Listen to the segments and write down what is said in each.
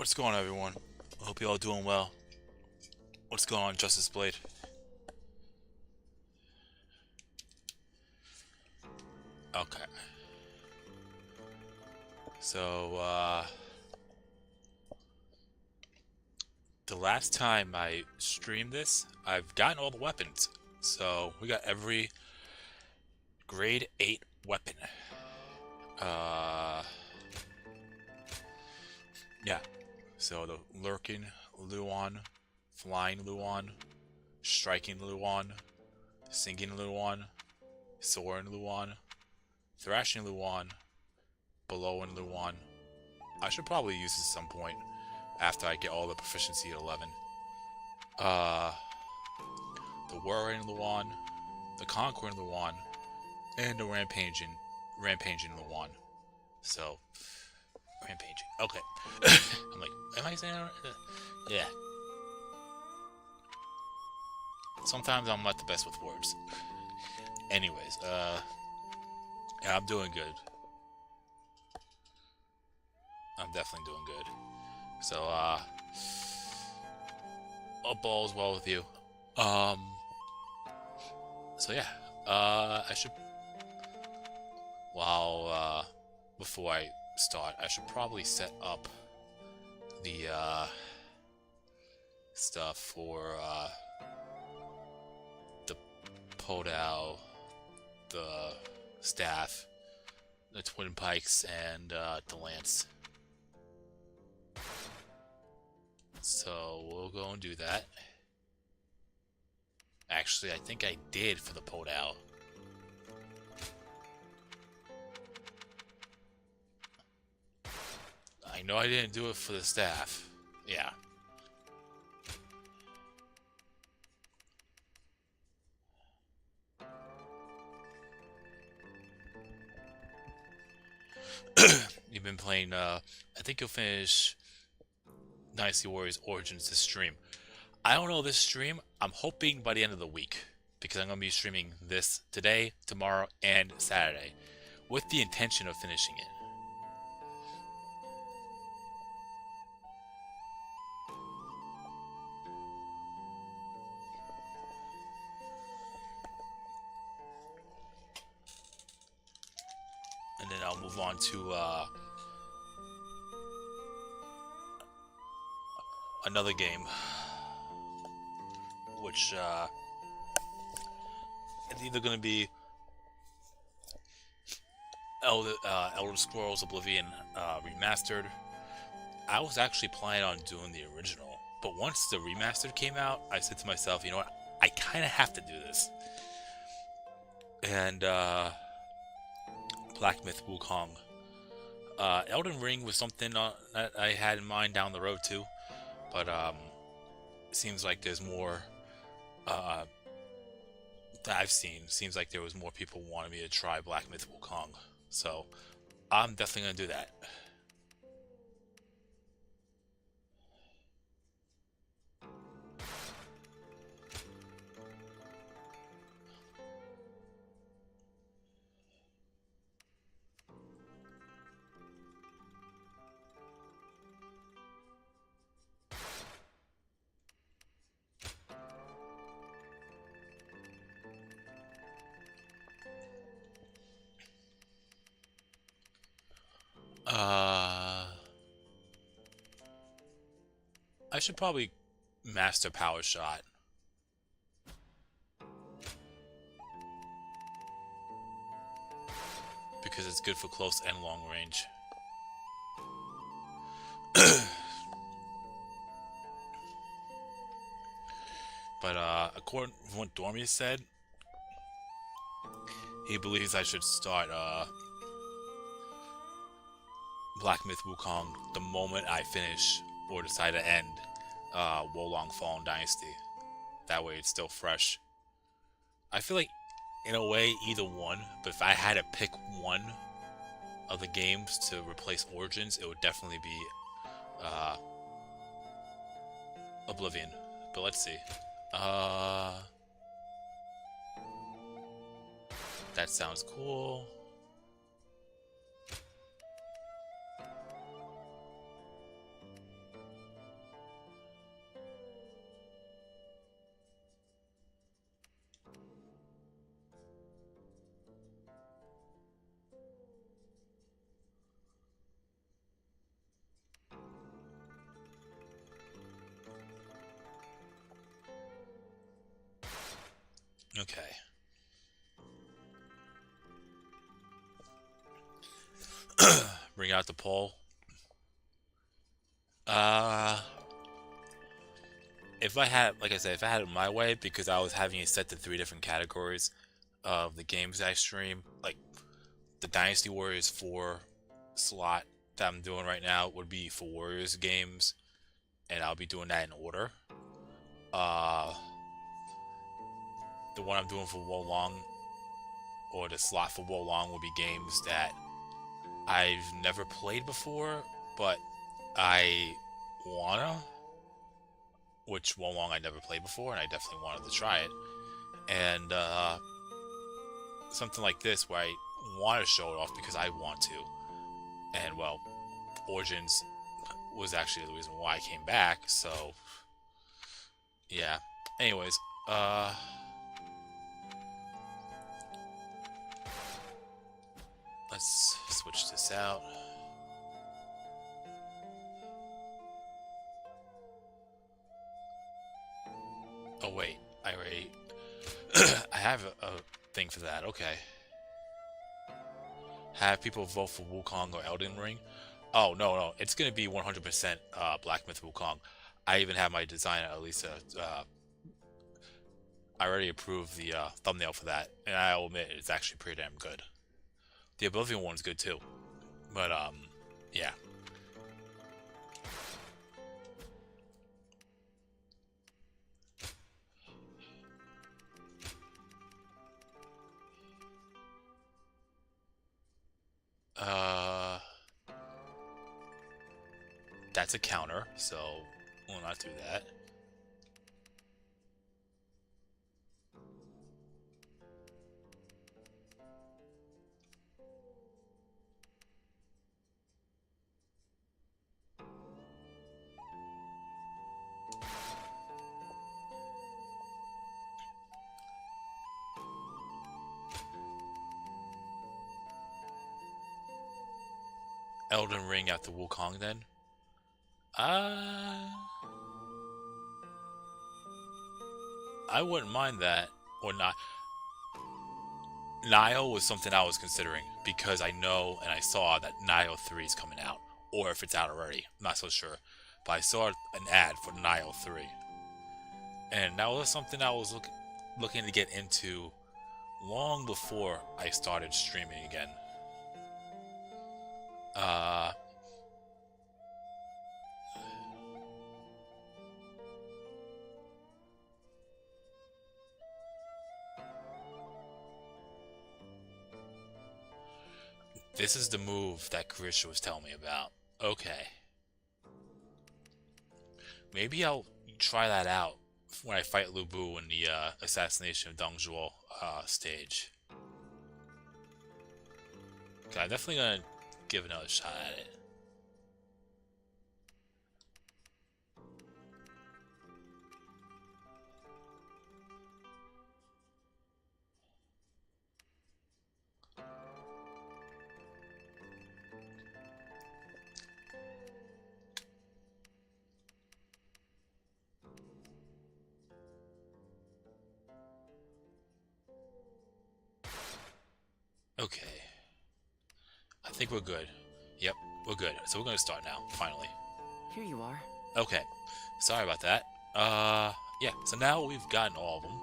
What's going on, everyone? I hope you all doing well. What's going on, Justice Blade? Okay. So, the last time I streamed this, I've gotten all the weapons. So, we got every grade 8 weapon. Uh, yeah. So, the Lurking Luon, Flying Luon, Striking Luon, Singing Luon, Soaring Luon, Thrashing Luon, Blowing Luon. I should probably use this at some point after I get all the proficiency at 11. Uh, the Whirring Luon, the Conquering Luon, and the Rampaging Luon. So, Rampaging. Okay. I'm like, am I saying that right? Yeah. Sometimes I'm not the best with words. Anyways, yeah, I'm doing good. I'm definitely doing good. So, hope all's well with you. So yeah, I should, before I start, I should probably set up the, stuff for, the podal, the staff, the twin pikes, and, the lance. So we'll go and do that. Actually, I think I did for the podal. I know I didn't do it for the staff. Yeah. You've been playing, I think you'll finish Dynasty Warriors Origins this stream. I don't know this stream. I'm hoping by the end of the week, because I'm going to be streaming this today, tomorrow, and Saturday, with the intention of finishing it. And then I'll move on to another game, which it's either going to be Elder Scrolls Oblivion Remastered. I was actually planning on doing the original, but once the remastered came out, I said to myself, you know what, I kind of have to do this. And Black Myth Wukong. Elden Ring was something that I had in mind down the road too, but it seems like there's more that I've seen. Seems like there was more people wanting me to try Black Myth Wukong, so I'm definitely gonna do that. I should probably master Power Shot. Because it's good for close and long range. But according to what Dormy said, he believes I should start Black Myth Wukong the moment I finish or decide to end Wolong Fallen Dynasty. That way it's still fresh. I feel like, in a way, either one, but if I had to pick one of the games to replace Origins, it would definitely be Oblivion. But let's see. That sounds cool. Okay. Bring out the pole. Uh, if I had, like I said, if I had it my way, because I was having it set to 3 different categories of the games I stream, like the Dynasty Warriors 4 slot that I'm doing right now would be for Warriors games, and I'll be doing that in order. Uh, the one I'm doing for Wolong, or the slot for Wolong, will be games that I've never played before, but I wanna, which Wolong I never played before, and I definitely wanted to try it. And something like this where I want to show it off because I want to. And well, Origins was actually the reason why I came back, so yeah. Anyways, let's switch this out. Oh wait, I already I have a thing for that. Okay. Have people vote for Wukong or Elden Ring? Oh no, it's gonna be 100% Black Myth Wukong. I even have my designer Elisa. I already approved the thumbnail for that, and I'll admit it's actually pretty damn good. The Oblivion one's good too, but yeah. That's a counter, so we'll not do that. Elden Ring after Wukong then? I wouldn't mind that, or not. Nile was something I was considering because I know and I saw that Nile 3 is coming out, or if it's out already, I'm not so sure. But I saw an ad for Nile 3, and that was something I was looking to get into long before I started streaming again. This is the move that Krisha was telling me about. Okay. Maybe I'll try that out when I fight Lu Bu in the Assassination of Dong Zhuo stage. Okay, I'm definitely gonna give another shot at it. Okay. I think we're good. Yep, we're good. So we're gonna start now, finally. Here you are. Okay. Sorry about that. Yeah, so now we've gotten all of them.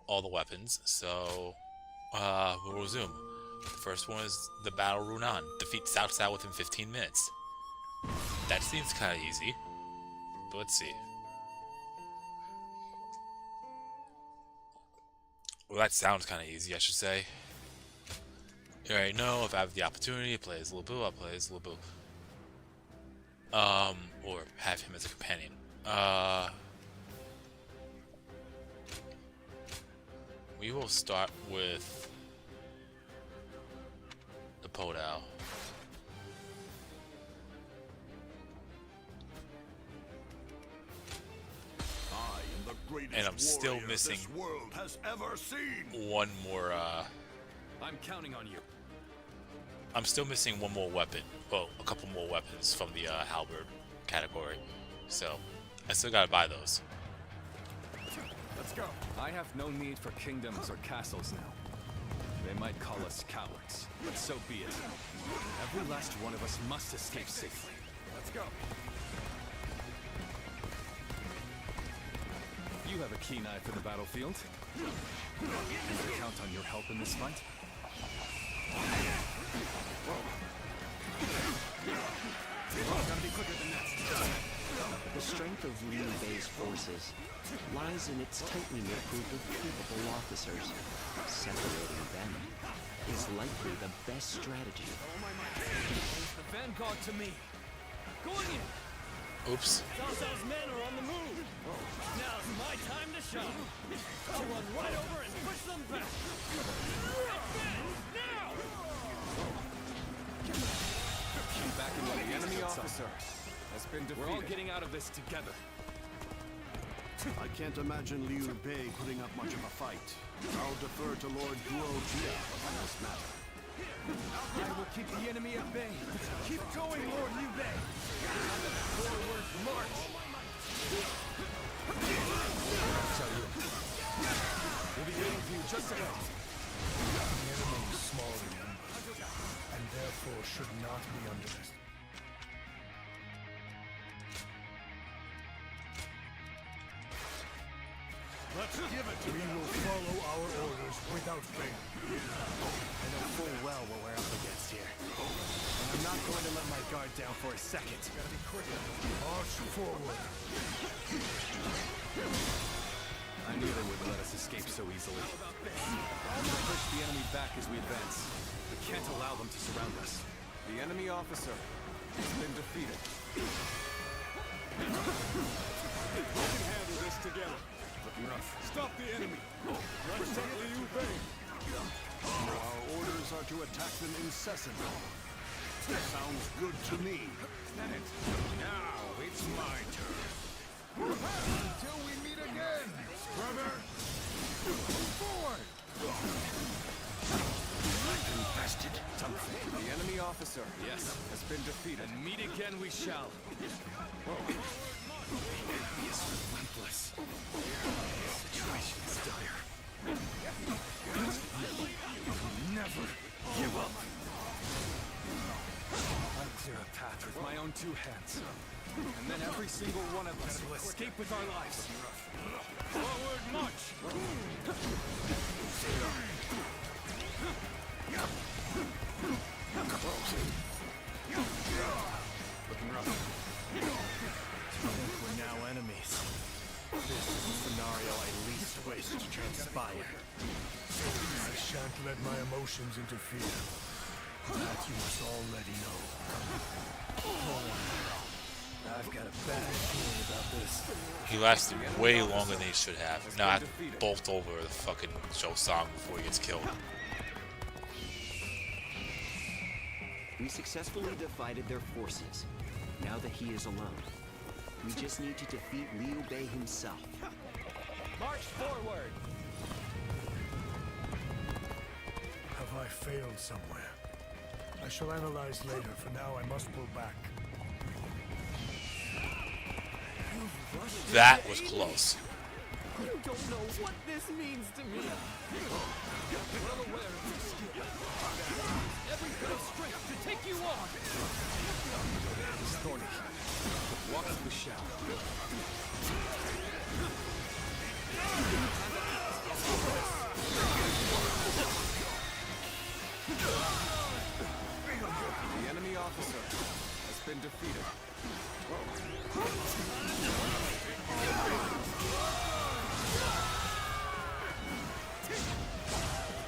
All the weapons, so we'll resume. The first one is the Battle Runan. Defeat South South within 15 minutes. That seems kind of easy. But let's see. Well, that sounds kind of easy, I should say. You already know, if I have the opportunity to play as Lu Bu, I'll play as Lu Bu. Or have him as a companion. We will start with the Podao. And I'm still missing one more, I'm counting on you. I'm still missing one more weapon. Well, a couple more weapons from the halberd category. So, I still gotta buy those. Let's go. I have no need for kingdoms or castles now. They might call us cowards, but so be it. Every last one of us must escape safely. Let's go. You have a keen eye for the battlefield. Can I count on your help in this fight? Gotta be quicker than that. The strength of Liu Bei's forces lies in its tightly knit group of capable officers. Separating them is likely the best strategy. The vanguard to me. Going in. Oops. Cao Cao's men are on the move. Now's my time to shine. I'll run right over and push them back. Now! Back in the enemy officer has been defeated. We're all getting out of this together. I can't imagine Liu Bei putting up much of a fight. I'll defer to Lord Guo Jia on this matter. I will keep the enemy at bay. Keep going, Lord Liu Bei. Forward march. We'll be waiting for you just ahead. The enemy is small in number, and therefore should not be underestimated. Let's give it to We will follow our orders without fail. I know full well what we're up against here. And I'm not going to let my guard down for a second. Gotta be quicker. March forward. I knew they wouldn't let us escape so easily. We'll push the enemy back as we advance. We can't allow them to surround us. The enemy officer has been defeated. We can handle this together. Looking rough. Stop the enemy. Protect Liu Bei. Our orders are to attack them incessantly. Sounds good to me. Now it's my turn. Until we meet again, brother. Forward. Infested. The enemy officer, yes, has been defeated. And meet again we shall. He is relentless. Situation is dire. Never give up. I'll clear a path with my own two hands. And then every single one of us will escape with our lives. Forward march! Looking rough. We're now enemies. This is the scenario I least wish to transpire. I shan't let my emotions interfere. That you must already know. I've got a bad feeling about this. He lasted way longer than he should have. Now I have to bolt over the fucking Joe Song before he gets killed. We successfully divided their forces. Now that he is alone, we just need to defeat Liu Bei himself. March forward! Have I failed somewhere? I shall analyze later. For now, I must pull back. That was close. You don't know what this means to me. Well aware of your skill. Every bit of strength to take you on. It's thorny. Walk as we shall. The enemy officer has been defeated.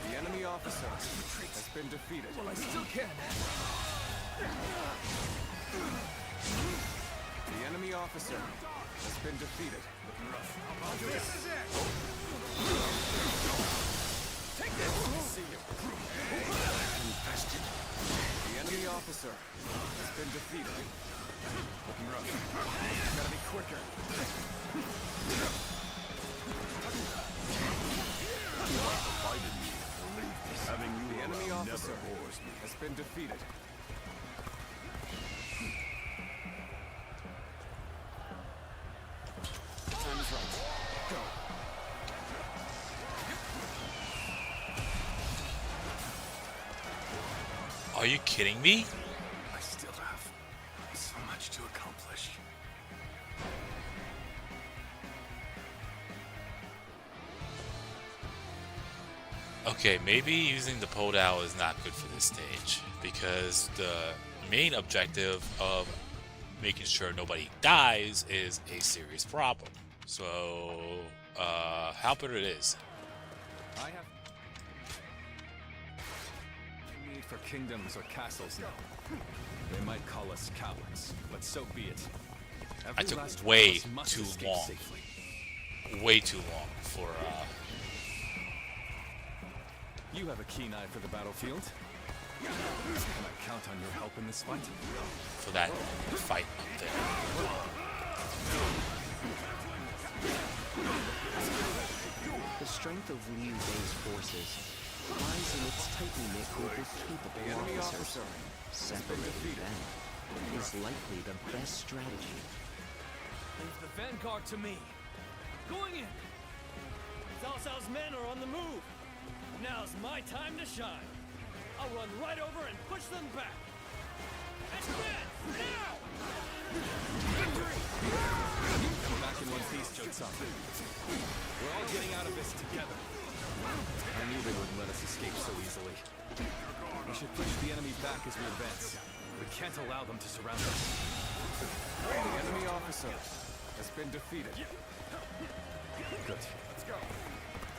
The enemy officer has been defeated. Well, I still can. The enemy officer has been defeated. This is it! Take this! See you. Infested. The enemy officer has been defeated. Looking rough. Gotta be quicker. The enemy officer has been defeated. Are you kidding me? I still have so much to accomplish. Okay, maybe using the pull down is not good for this stage because the main objective of making sure nobody dies is a serious problem. So, how about it is? I have no need for kingdoms or castles now. They might call us cowards, but so be it. Every took last way one of us must too escape long. safely. Way too long for You have a keen eye for the battlefield. Can I count on your help in this fight? that fight up there. The strength of Liu Bei's forces lies in its tightly knit group of capable officers. Separating them is likely the best strategy. Leave the vanguard to me. Going in. Cao Cao's men are on the move. Now's my time to shine. I'll run right over and push them back. Advance now! Come back in one piece, Jotsan. We're all getting out of this together. I knew they wouldn't let us escape so easily. We should push the enemy back as we advance. We can't allow them to surround us. The enemy officer has been defeated. Good. Let's go.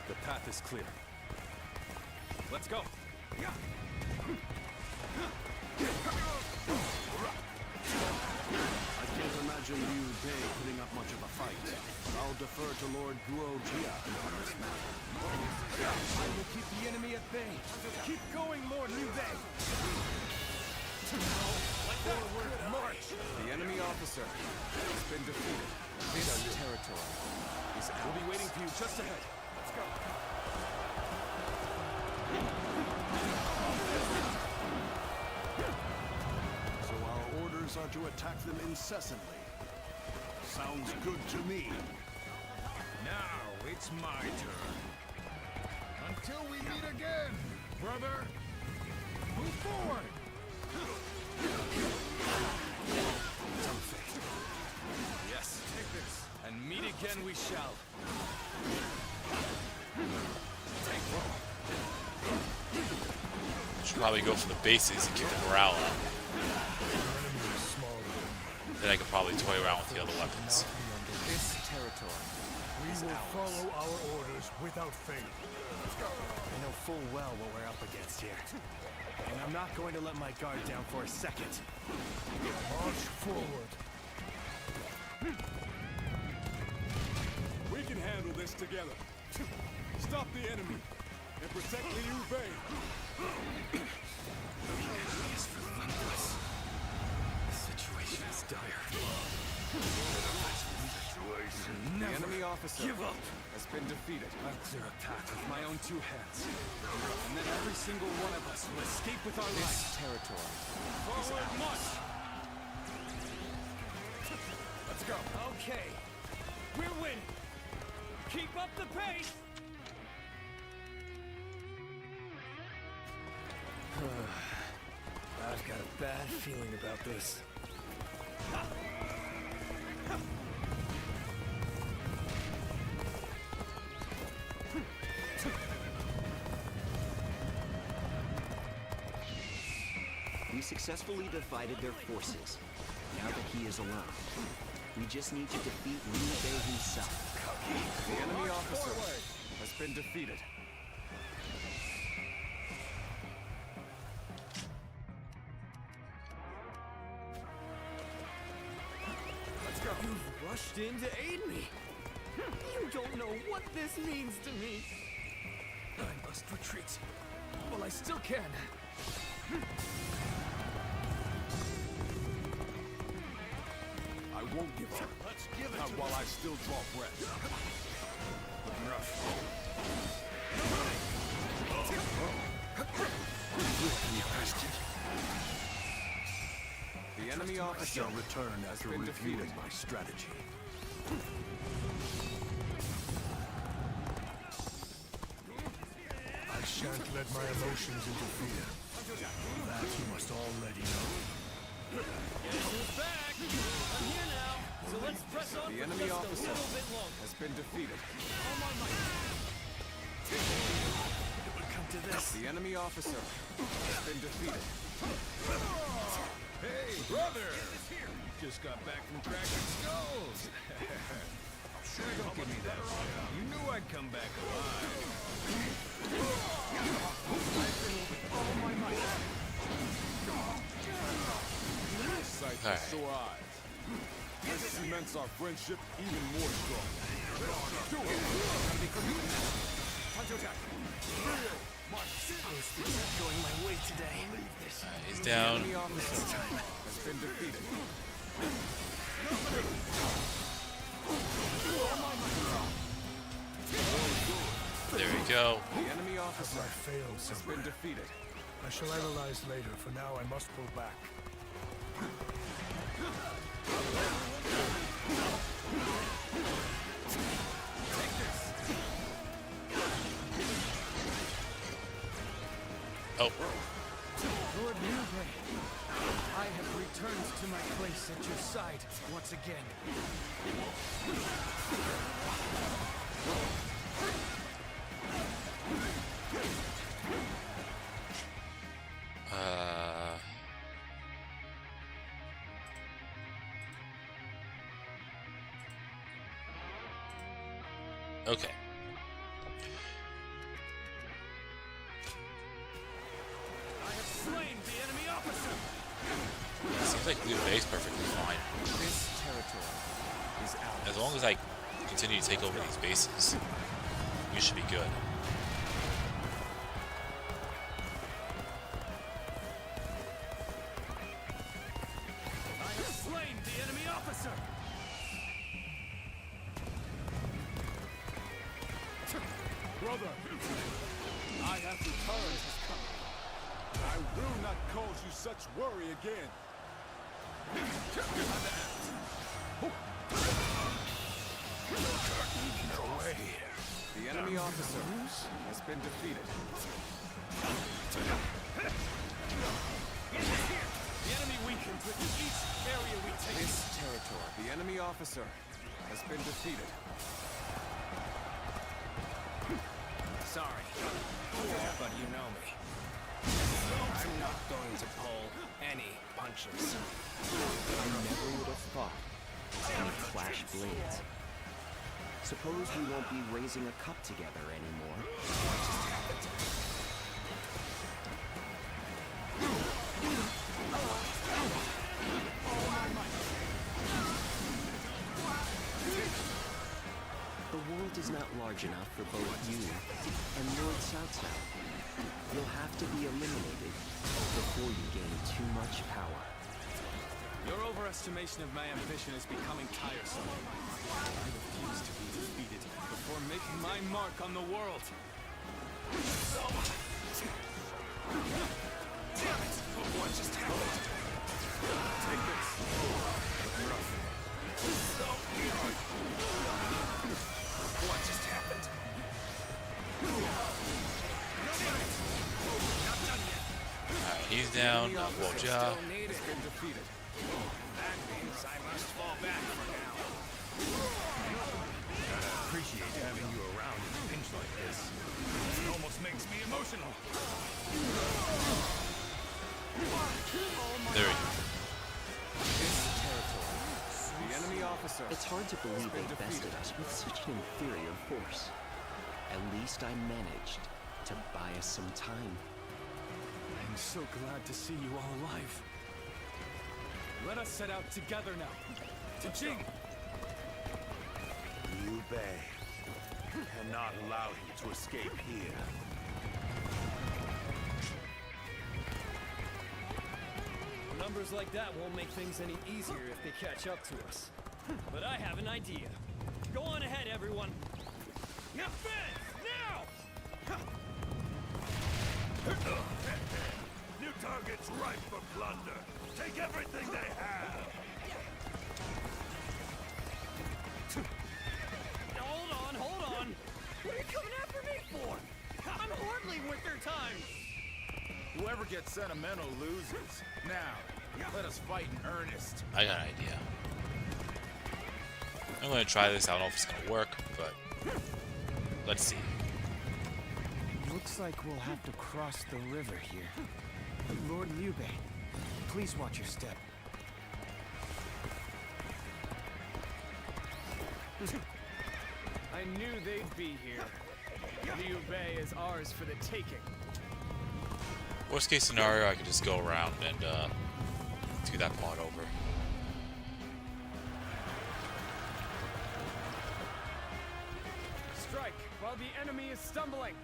The path is clear. Let's go. I can't imagine Liu Bei putting up much of a fight. I'll defer to Lord Guo Jia on this matter. I will keep the enemy at bay. Keep going, Lord Liu Bei. Forward march. The enemy officer has been defeated. This territory is ours. We'll be waiting for you just ahead. Let's go. So our orders are to attack them incessantly. Sounds good to me. Now it's my turn. Until we meet again, brother. Move forward. Yes, take this. And meet again we shall. Should probably go for the bases and keep the morale up. Then I could probably toy around with the other weapons. This territory We is will ours. follow our orders without fail. I know full well what we're up against here. And I'm not going to let my guard down for a second. March forward. We can handle this together. Stop the enemy and protect Liu Bei. Is relentless. The situation is dire. The enemy officer has been defeated. I'll clear a path with my own two hands. And then every single one of us will escape with our lives. This territory is Forward ours. march. Let's go. Okay. We're winning. Keep up the pace. I've got a bad feeling about this. We successfully divided their forces. Now that he is alone, we just need to defeat Liu Bei himself. The enemy officer has been defeated. Let's go. You've rushed in to aid me. You don't know what this means to me. I must retreat. Well, I still can. I won't give up. Let's give it. Not while I still draw breath. Looking rough. The enemy I officer shall return after been reviewing defeated. my strategy. I shan't let my emotions interfere. That you must already know. Guess who's back? I'm here now, so let's press on The for enemy just officer a little bit longer. has been defeated. All my might. It would come to this. The enemy officer has been defeated. Hey, brother! Just got back from cracking skulls. Don't give me that shit. You knew I'd come back alive. Sight for Alright. sore eyes. This cements our friendship even more strong. Going my way today. He's down. The officer has been defeated. There we go. The enemy officer I failed has somewhere. been defeated. I shall analyze later. For now, I must pull back. Oh, Lord Newgray, I have returned to my place at your side once again. uh, okay. I have slain the enemy officer. Seems like Blue Bay's perfectly fine. This territory is ours. As long as I continue to take over these bases, we should be good. I have slain the enemy officer. Brother, I have returned. I will not cause you such worry again. No way. The enemy officer has been defeated. The enemy weakens with each area we take. This territory. The enemy officer has been defeated. Sorry, but you know me. I'm not going to pull any punches. I never would have thought we'd clash blades. Suppose we won't be raising a cup together anymore. The world is not large enough for both you and Lord Southside. You'll have to be eliminated before you gain too much power. Your overestimation of my ambition is becoming tiresome. I refuse to be defeated before making my mark on the world. Damn it! What just happened? Take this. What just happened? Alright, he's down. Wojah. Has been defeated. That means I must fall back for now. Appreciate having you around in a pinch like this. It almost makes me emotional. There we go. This territory. The enemy officer. It's hard to believe they been bested defeated. us with such an inferior force. At least I managed to buy us some time. I'm so glad to see you all alive. Let us set out together now. To Jing! Liu Bei cannot allow him to escape here. Numbers like that won't make things any easier if they catch up to us. But I have an idea. Go on ahead, everyone. Defense! Now! New targets ripe for plunder. Take everything they have. Hold on! What are you coming after me for? I'm hardly worth their time! Whoever gets sentimental loses. Now, let us fight in earnest. I got an idea. I'm gonna try this. I don't know if it's gonna work, but let's see. Looks like we'll have to cross the river here. Lord Liu Bei, please watch your step. I knew they'd be here. Liu Bei is ours for the taking. Worst case scenario, I could just go around and do that part over. Strike while the enemy is stumbling.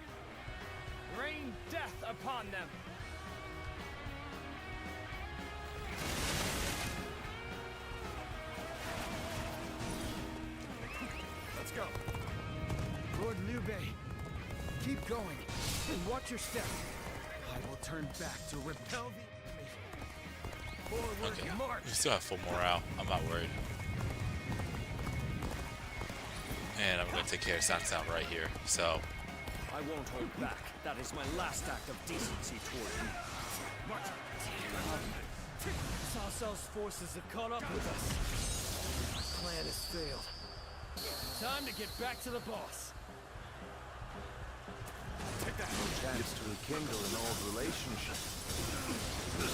Rain death upon them. Let's go. Lord Liu Bei, keep going and watch your step. I will turn back to repel the enemy. Forward Okay, march. we still have full morale. I'm not worried. And I'm gonna take care of Sound right here. So, I won't hold back. That is my last act of decency toward you. Cao Cao's forces have caught up with us. My plan has failed. Time to get back to the boss. Chance to rekindle an old relationship.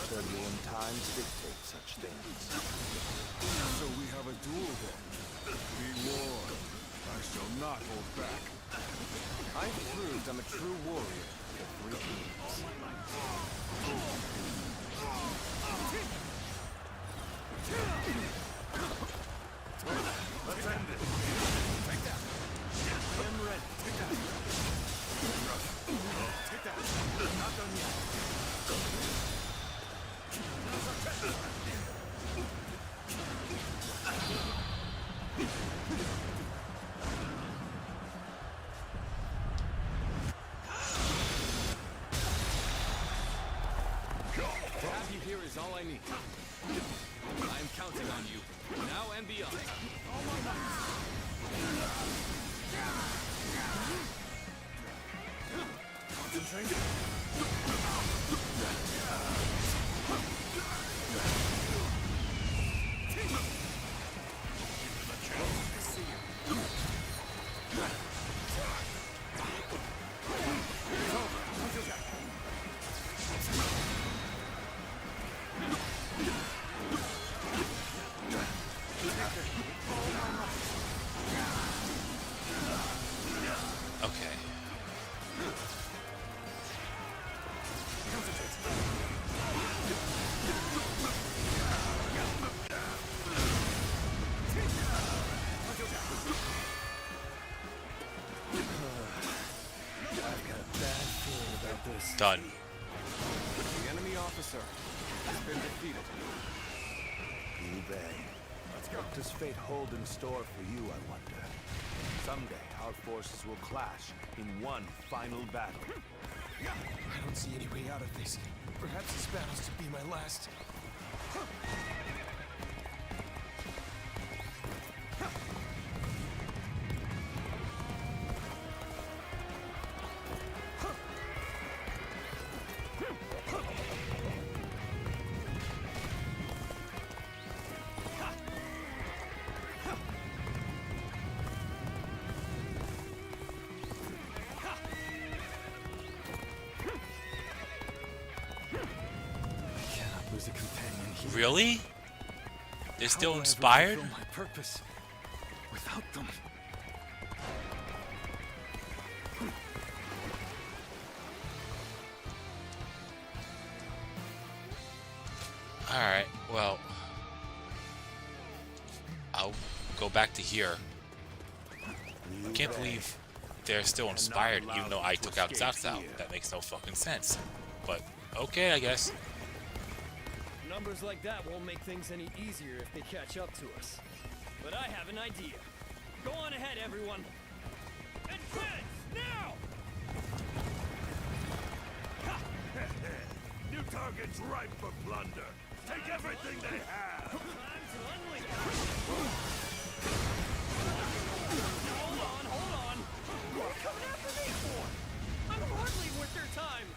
Turbulent times dictate such things. So we have a duel then. Be warned. I shall not hold back. I've proved I'm a true warrior for 3 kingdoms. Let's end it. Take that. I am ready. Take that. Take that. Not done yet. To have you here is all I need. I am counting on you, now and beyond. okay. Done. The enemy officer has been defeated. Liu Bei. What does fate hold in store for you, I wonder? Someday, our forces will clash in one final battle. I don't see any way out of this. Perhaps this battle's to be my last. Lose a companion here. Really? They're How still will I ever inspired? fulfill my purpose without them. Alright, well, I'll go back to here. I can't believe they're still inspired even though I took out Cao Cao. That makes no fucking sense. But, okay, I guess. Numbers like that won't make things any easier if they catch up to us. But I have an idea. Go on ahead, everyone. Advance, now! New target's ripe for plunder. Take everything they have. Time to unleash. Hold on. What are you coming after me for? I'm hardly worth their time.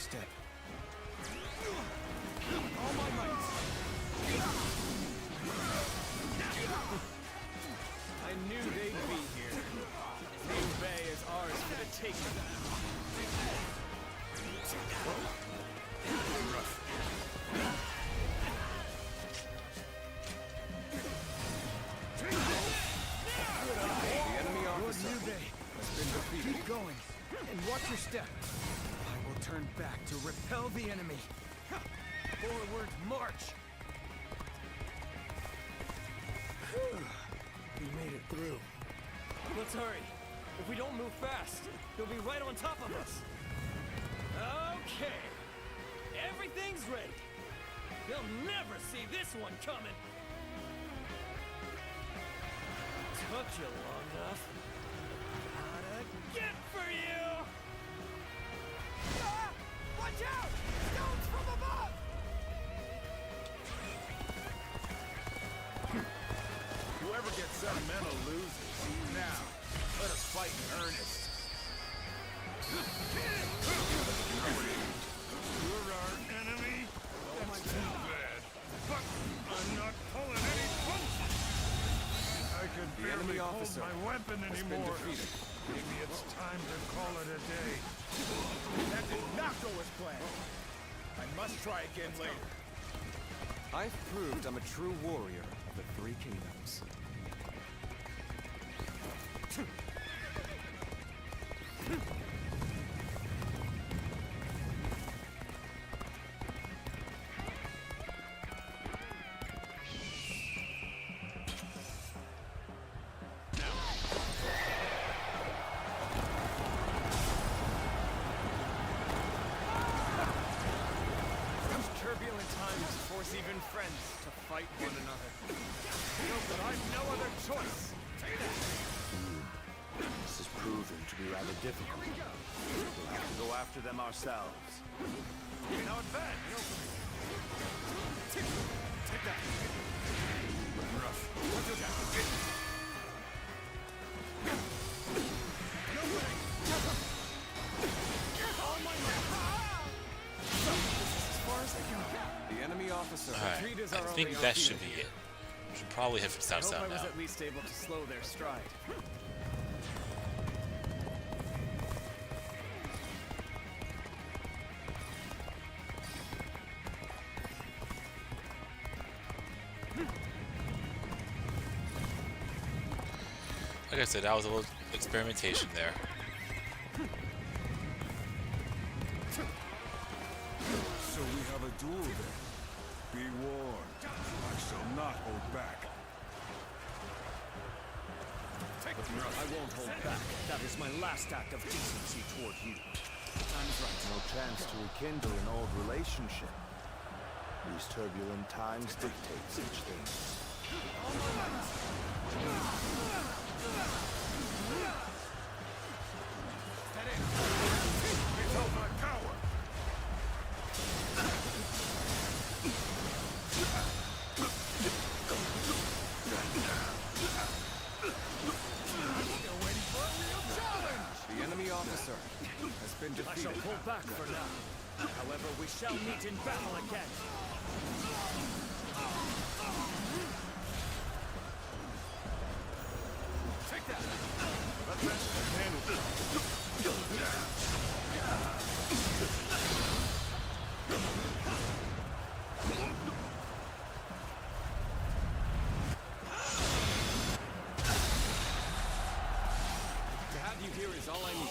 step. All my might. I knew they'd be here. Liu Bei is ours for the taking. The enemy officer Liu Bei has been defeated. Keep going, and watch your step. I will turn back to repel the enemy. Forward march! We made it through. Let's hurry. If we don't move fast, he'll be right on top of us. Okay. Everything's ready. He'll never see this one coming. Took you long enough. Gotta get for you! Ah! Watch out! Stones from above! Whoever gets sentimental loses. Now, let us fight in earnest. You're our enemy? That's too bad. But I'm not pulling any punches. I can The enemy barely hold officer my weapon has been anymore. defeated. Maybe it's time to call it a day. That did not go as planned. I must try again later. I've proved I'm a true warrior of the Three Kingdoms. These turbulent times force even friends to fight one another. No, but I've no other choice. This is proving to be rather difficult. We'll have to go after them ourselves. Now advance. Take that. Rough. The enemy officer. Alright, Retreat is I our think only that option. should be it. Should probably hit I south hope I south was now. at least able to slow their stride. Like I said, that was a little experimentation there. So we have a duel then. Be warned. I shall not hold back. I won't hold back. That is my last act of decency toward you. Time's right. No chance to rekindle an old relationship. These turbulent times dictate such things. The enemy officer has been I shall defeated. pull back for now. However, we shall meet in battle again. Take that! To have you here is all I need.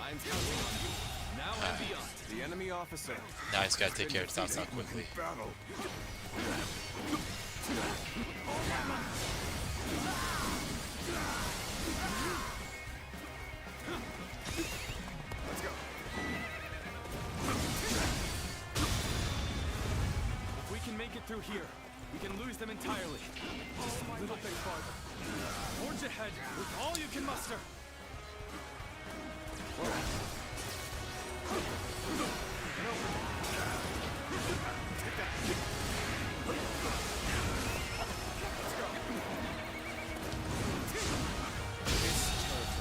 I'm counting on you. Now and beyond. The enemy officer. Now he's got to take care of south south quickly. Battle. Let's go. If we can make it through here, we can lose them entirely. Just a little bit farther. Forge ahead with all you can muster.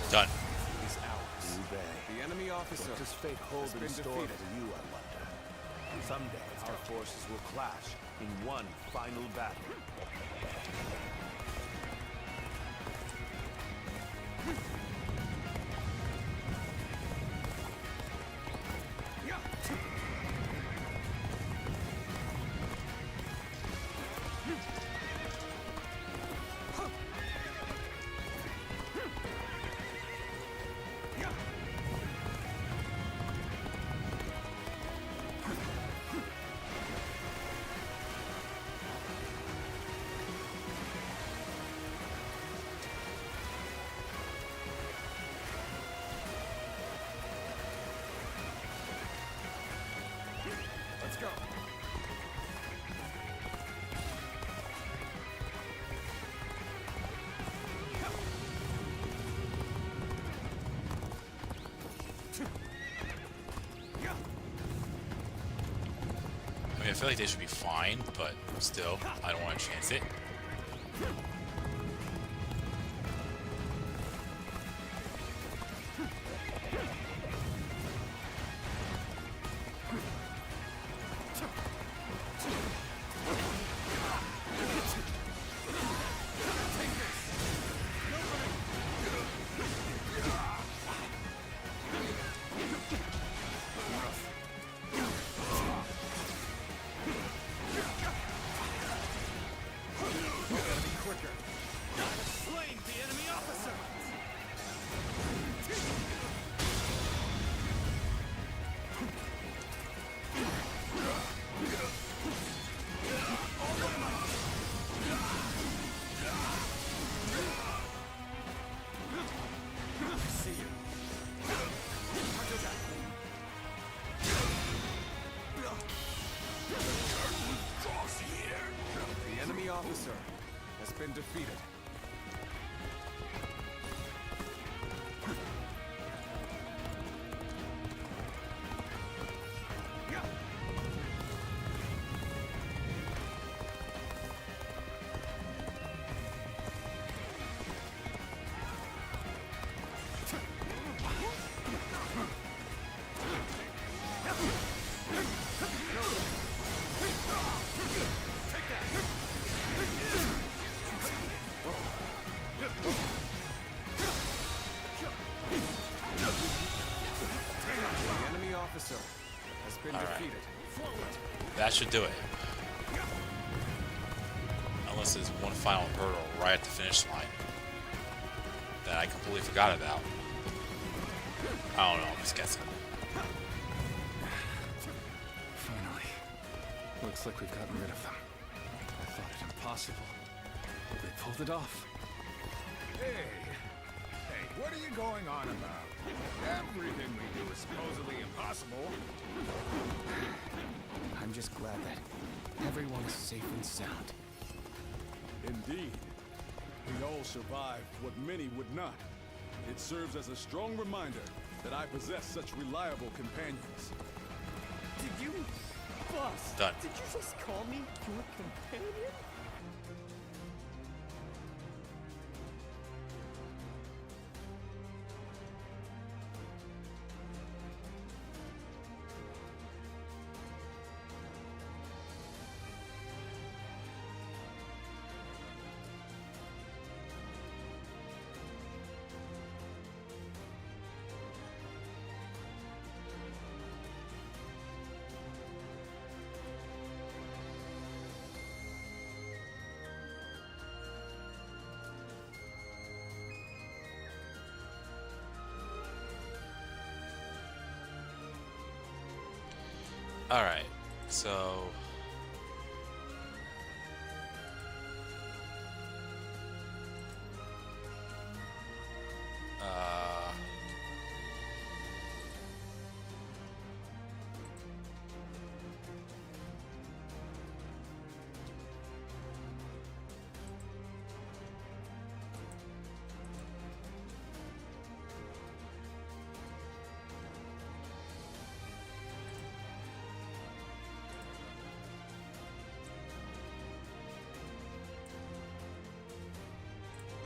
Done. Is ours. Liu Bei. The enemy officer What does fate hold has in been store defeated. for you, I wonder? Someday, our forces will clash in one final battle. Let's go. I mean, I feel like they should be fine, but still, I don't want to chance it. Slain the enemy officer! See you. The enemy officer has been defeated. The enemy officer has been All right. defeated. That should do it. Unless there's one final hurdle right at the finish line that I completely forgot about. I don't know, I'm just guessing. Finally. Looks like we've gotten rid of them. I thought it impossible, but they pulled it off. Hey, what are you going on about? Everything we do is supposedly impossible. I'm just glad that everyone is safe and sound. Indeed. We all survived what many would not. It serves as a strong reminder that I possess such reliable companions. Did you... Boss, Done. did you just call me your companion? Alright, so...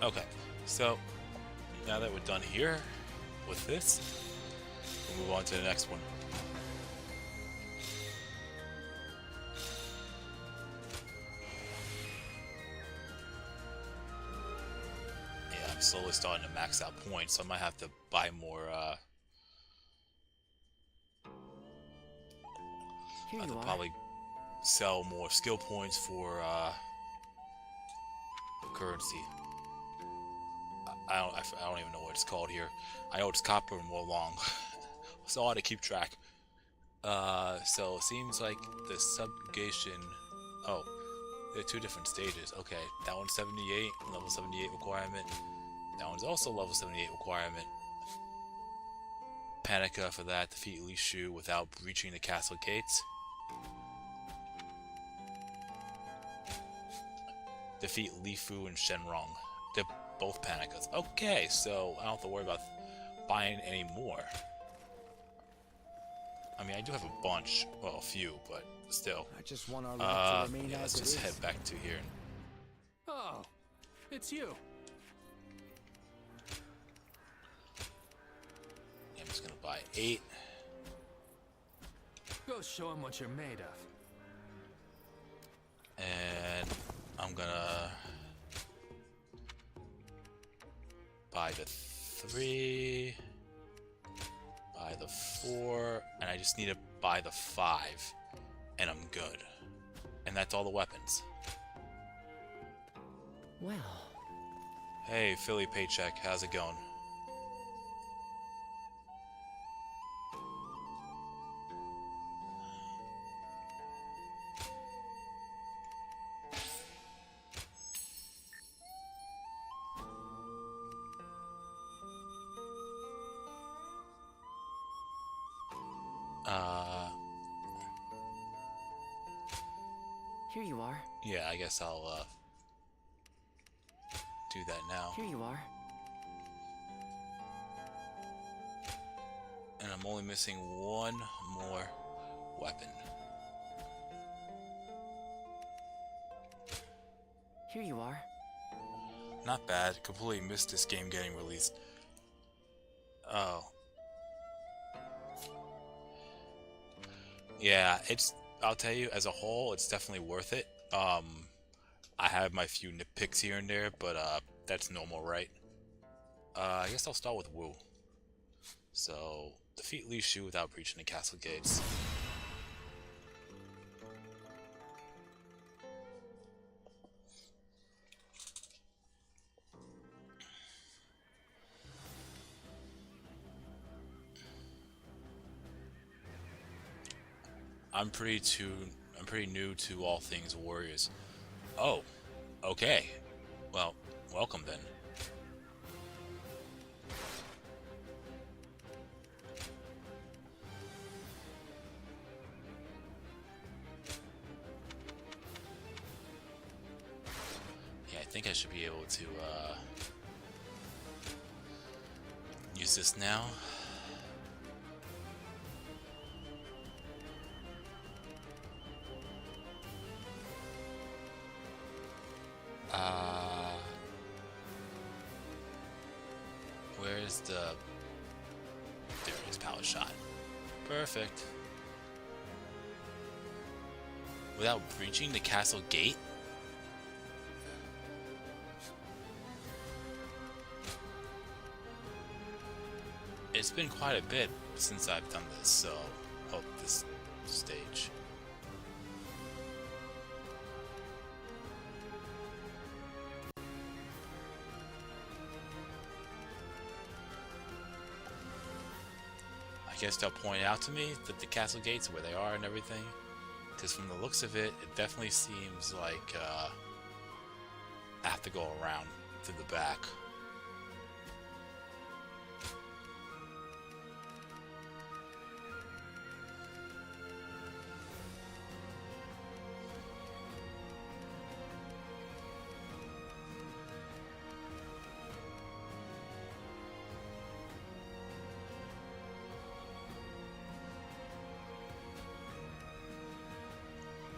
Okay, so now that we're done here with this, move on to the next one. Yeah, I'm slowly starting to max out points, so I might have to buy more, Here I you could are. probably sell more skill points for, currency. I don't even know what it's called here. I know it's copper and more long. It's hard to keep track. So it seems like the subjugation. Oh, there are two different stages. Okay, that one's 78, level 78 requirement. That one's also level 78 requirement. Panica for that. Defeat Li Shu without breaching the castle gates. Defeat Li Fu and Shenrong. They're both Panicas. Okay, so I don't have to worry about buying any more. I mean, I do have a bunch. Well, a few, but still. I just want our life to remain Yeah, as let's it just is. head back to here. Oh, it's you. I'm just gonna buy 8. Go show him what you're made of. And I'm gonna buy the 3, buy the 4, and I just need to buy the 5, and I'm good. And that's all the weapons. Well, Hey, Philly Paycheck, how's it going? here you are. Yeah, I guess I'll do that now. Here you are. And I'm only missing one more weapon. Here you are. Not bad. Completely missed this game getting released. Oh. Yeah, I'll tell you, as a whole, it's definitely worth it. I have my few nitpicks here and there, but that's normal, right? I guess I'll start with Wu. So, defeat Li Shu without breaching the castle gates. I'm pretty new to all things warriors. Oh, okay. Well, welcome then. Yeah, I think I should be able to use this now. Where's the... There it is, power shot. Perfect. Without breaching the castle gate? It's been quite a bit since I've done this, so... Oh, this stage. I guess they'll point out to me that the castle gates, where they are and everything. Because from the looks of it, it definitely seems like I have to go around to the back.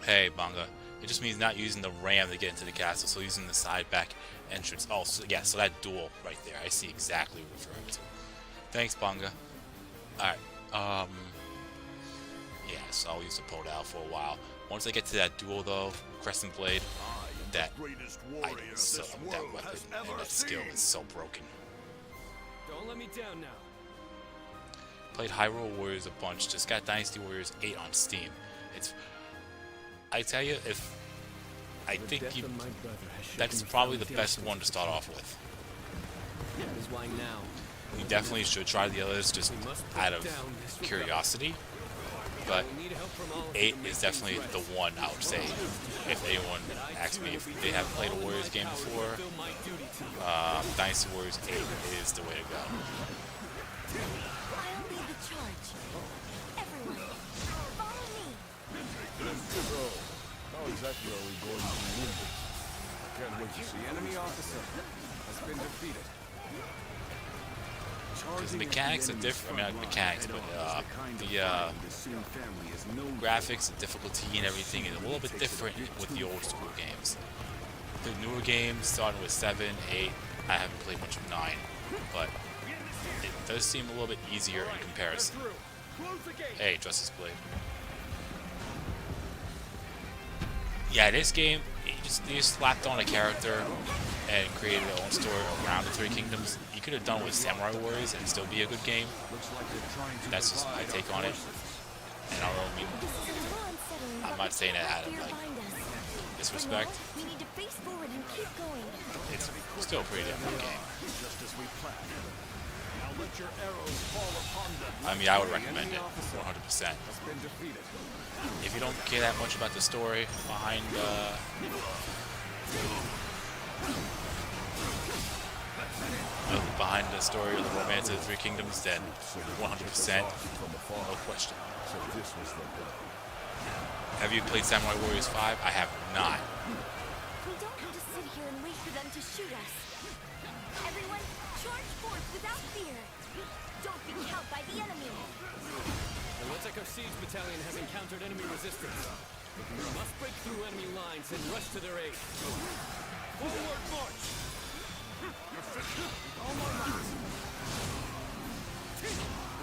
Hey, Banga. It just means not using the ram to get into the castle, so using the side back entrance. Oh, so, yeah, so that duel right there. I see exactly what you're referring to. Thanks, Banga. Alright, Yeah, so I'll use the Podal for a while. Once I get to that duel though, Crescent Blade, that item is so, that weapon and that skill is so broken. Don't let me down now. Played Hyrule Warriors a bunch, just got Dynasty Warriors 8 on Steam. I tell you, that's probably the best one to start off with. That is why now. You definitely should try the others just out of curiosity, but 8 is definitely the one I would say. If anyone asks me if they haven't played a Warriors game before, Dynasty Warriors 8 is the way to go. I'll lead the charge. Everyone, follow me. So, how exactly are we going to win this? I can't wait to see The enemy officer has been defeated. Because the mechanics are different. I mean, not mechanics, but the graphics, the difficulty, and everything is a little bit different with the old school games. The newer games, starting with 7, 8, I haven't played much of 9, but it does seem a little bit easier in comparison. Hey, Justice Blade. Yeah, this game, you just slapped on a character and created their own story around the Three Kingdoms. You could have done with Samurai Warriors and still be a good game. That's just my take on it. And I don't mean, I'm not saying it out of like disrespect. We need to face forward and keep going. It's still a pretty damn good game. I mean, I would recommend it 100%. If you don't care that much about the story behind the story of the romance of the Three Kingdoms, then 100%, no question. Have you played Samurai Warriors 5? I have not. We don't have to sit here and wait for them to shoot us. Everyone, charge forth without fear. Don't be cowed by the enemy. The Loteko Siege Battalion has encountered enemy resistance. We must break through enemy lines and rush to their aid. Forward march! All my might.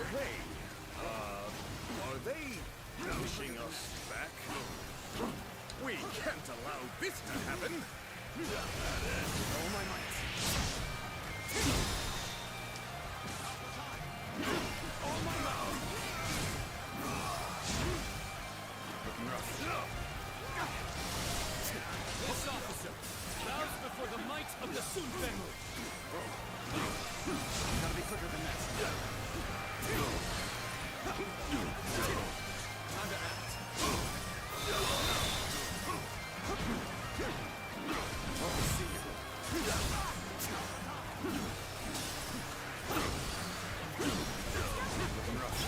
Hey, are they pushing us back? We can't allow this to happen. All my might. All my might. Looking rough. This officer bows before the might of the Sun family. Gotta be quicker than that. Time to act. Love to see you. Looking rough.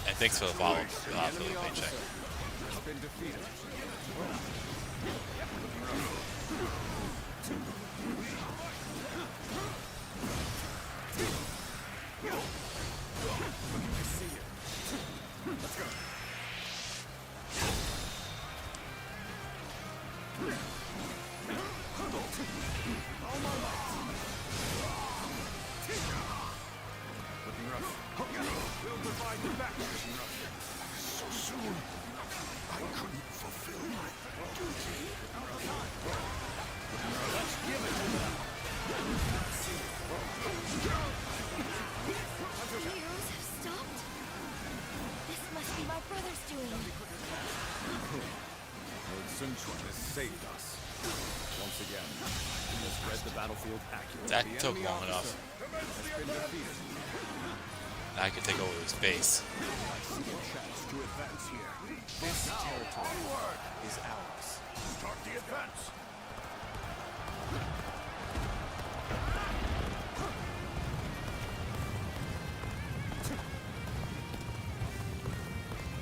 And thanks for the follow, for the paycheck. Has been defeated. Let's go. Looking rough. We'll divide the back. Looking rough. So soon, I couldn't fulfill my duty. Let's give it to them. The heroes have stopped. This must be my brother's doing. Lord Sun Quan has saved us. Once again, he has read the battlefield accurately. That The took enemy long enough. officer has been defeated. Now I can take over his base. I see a chance to advance here. This territory is ours. Start the advance.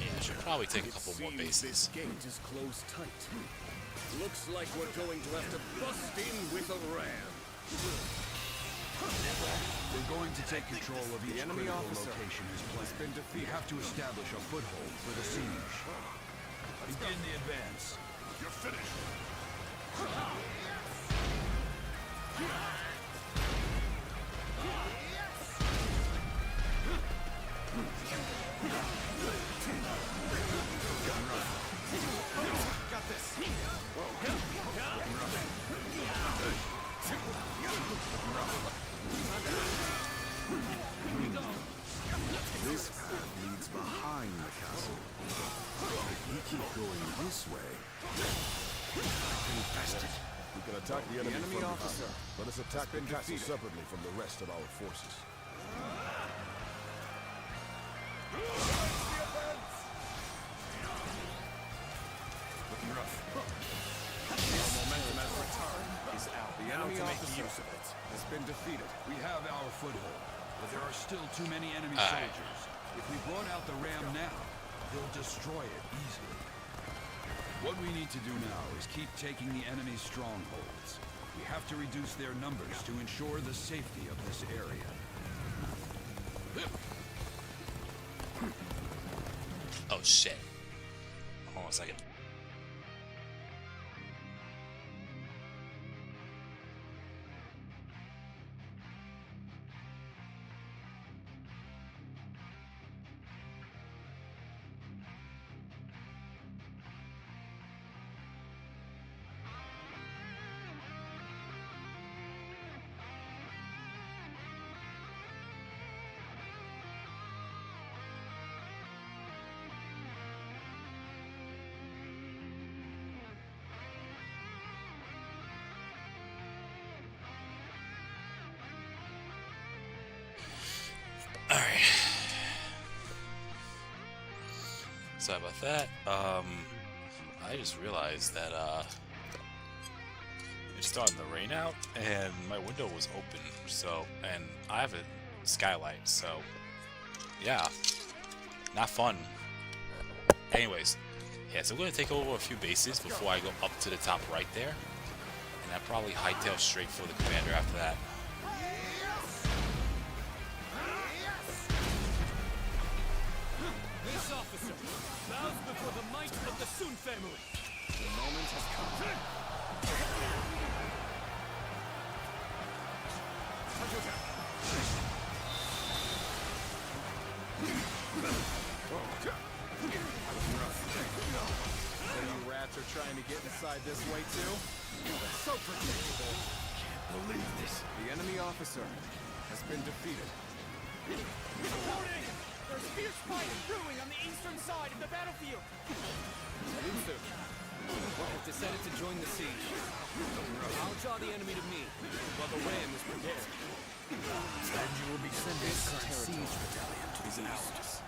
Yeah, I should probably take a couple more Seems bases. This gate is closed tight. Looks like we're going to have to bust in with a ram. We're going to take control of each enemy critical officer location as has planned. been We defeated. have to establish a foothold for the siege. Begin the advance. You're finished. this way. Infested. We can attack the enemy, enemy from officer behind. Let us attack the castle separately from the rest of our forces. Looking rough. Our momentum has returned. Is out. The enemy officer has been defeated. We have our foothold, but there are still too many enemy soldiers. If we brought out the ram now, they'll destroy it easily. What we need to do now is keep taking the enemy's strongholds. We have to reduce their numbers to ensure the safety of this area. Oh shit. Hold on a second. Alright. Sorry about that. I just realized that it's starting to rain out and my window was open, so, and I have a skylight, so yeah, not fun. Anyways, yeah, so I'm gonna take over a few bases before I go up to the top right there, and I probably hightail straight for the commander after that. This officer bows before the might of the Sun family. The moment has come. So you rats are trying to get inside this way too? So predictable. Can't believe this. The enemy officer has been defeated. Warning! There's fierce fighting brewing on the eastern side of the battlefield. Luther, have decided to join the siege. I'll draw the enemy to me while the ram is prepared. Then you will be sending a siege battalion to the east.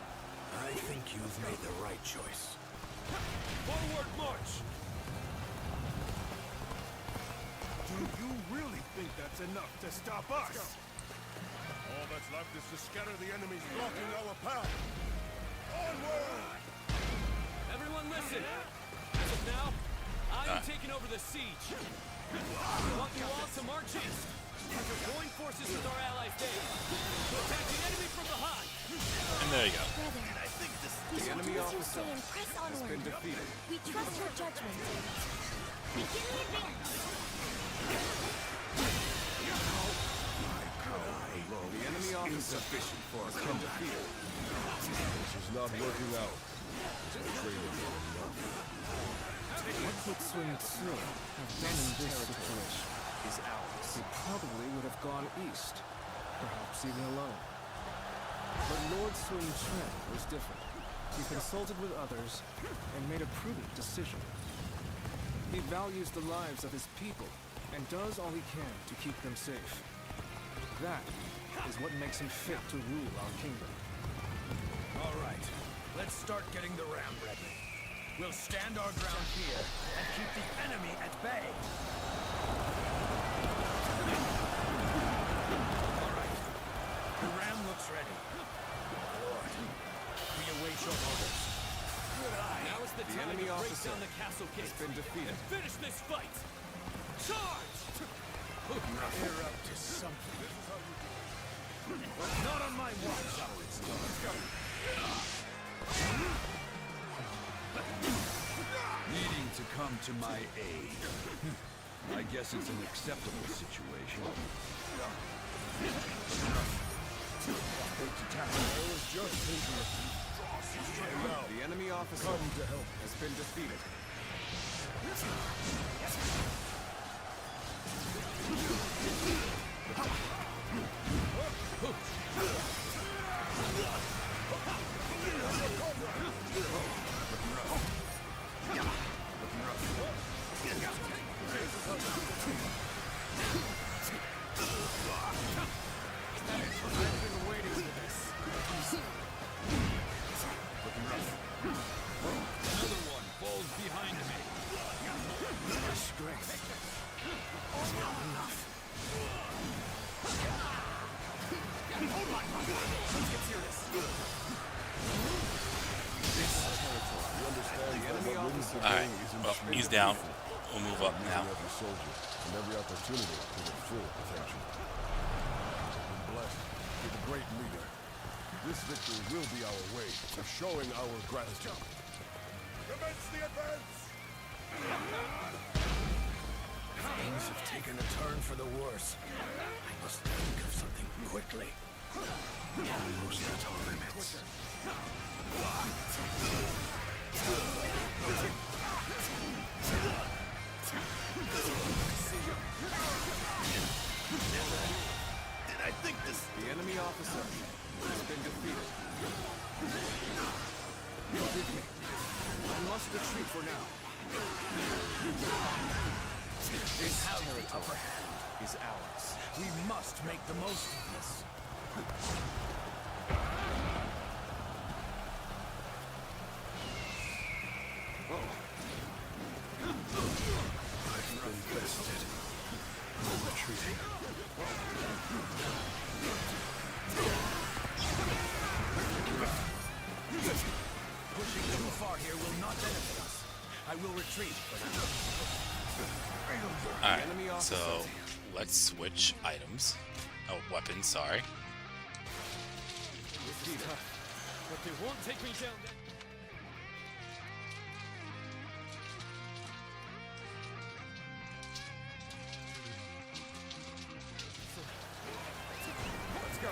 I think you've made the right choice. Forward march! Do you really think that's enough to stop us? All that's left is to scatter the enemies blocking our path. Onward! Everyone listen! As of now, I'm taking over the siege. I want you all to march east, to join forces with our allies there, to attack the enemy from behind. And there you go. Brother, we The shall enemy do as you officer say and press has been onward. defeated. We trust your judgment. Begin the advance. The enemy officer has been defeated. This is not working out. Training is enough. What would Sun Tzu have done in this situation? Is ours. He probably would have gone east, perhaps even alone. But Lord Sun Quan was different. He consulted with others and made a prudent decision. He values the lives of his people and does all he can to keep them safe. That is what makes him fit to rule our kingdom. All right, let's start getting the ram ready. We'll stand our ground here and keep the enemy at bay. All right, the ram looks ready. Lord, we await your orders. Good eye. Now is the time enemy to break officer down the castle has gates been defeated. and finish this fight. Charge! We're up to something. Not on my watch. Needing to come to my aid. I guess it's an acceptable situation. The enemy officer has been defeated. Alright, well, he's down. We'll move up now. Every soldier and every opportunity to their full potential. We've been blessed with a great leader. This victory will be our way of showing our gratitude. Commence the advance! Things have taken a turn for the worse. I must think of something quickly. Almost at our limits. Did I think this? The enemy officer has been defeated. Forgive me. I must retreat for now. This territory is ours. We must make the most of this. I've been bested. I'm retreating. Pushing too far here will not benefit us. I will retreat for now. Alright, so let's switch items. Oh, weapons, sorry. But they won't take me down that... Let's go.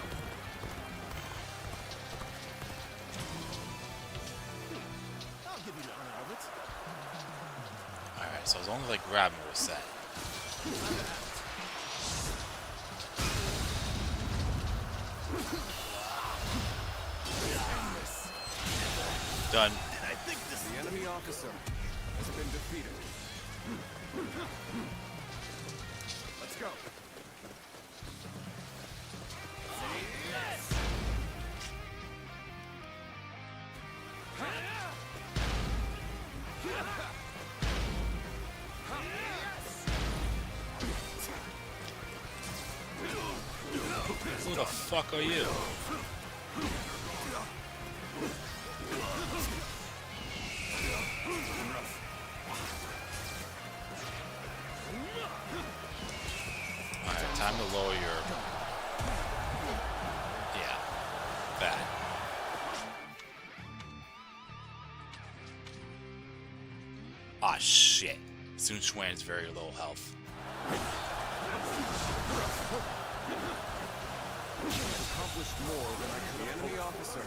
I'll give you the honor of it. Alright, so as long as I grab him, we're set. Done. The enemy officer has been defeated. Let's go. Who the fuck are you? Alright, time to lower your... Yeah. That. Ah, shit. Sun Xuan's very low health. Accomplished more than I could. The enemy officer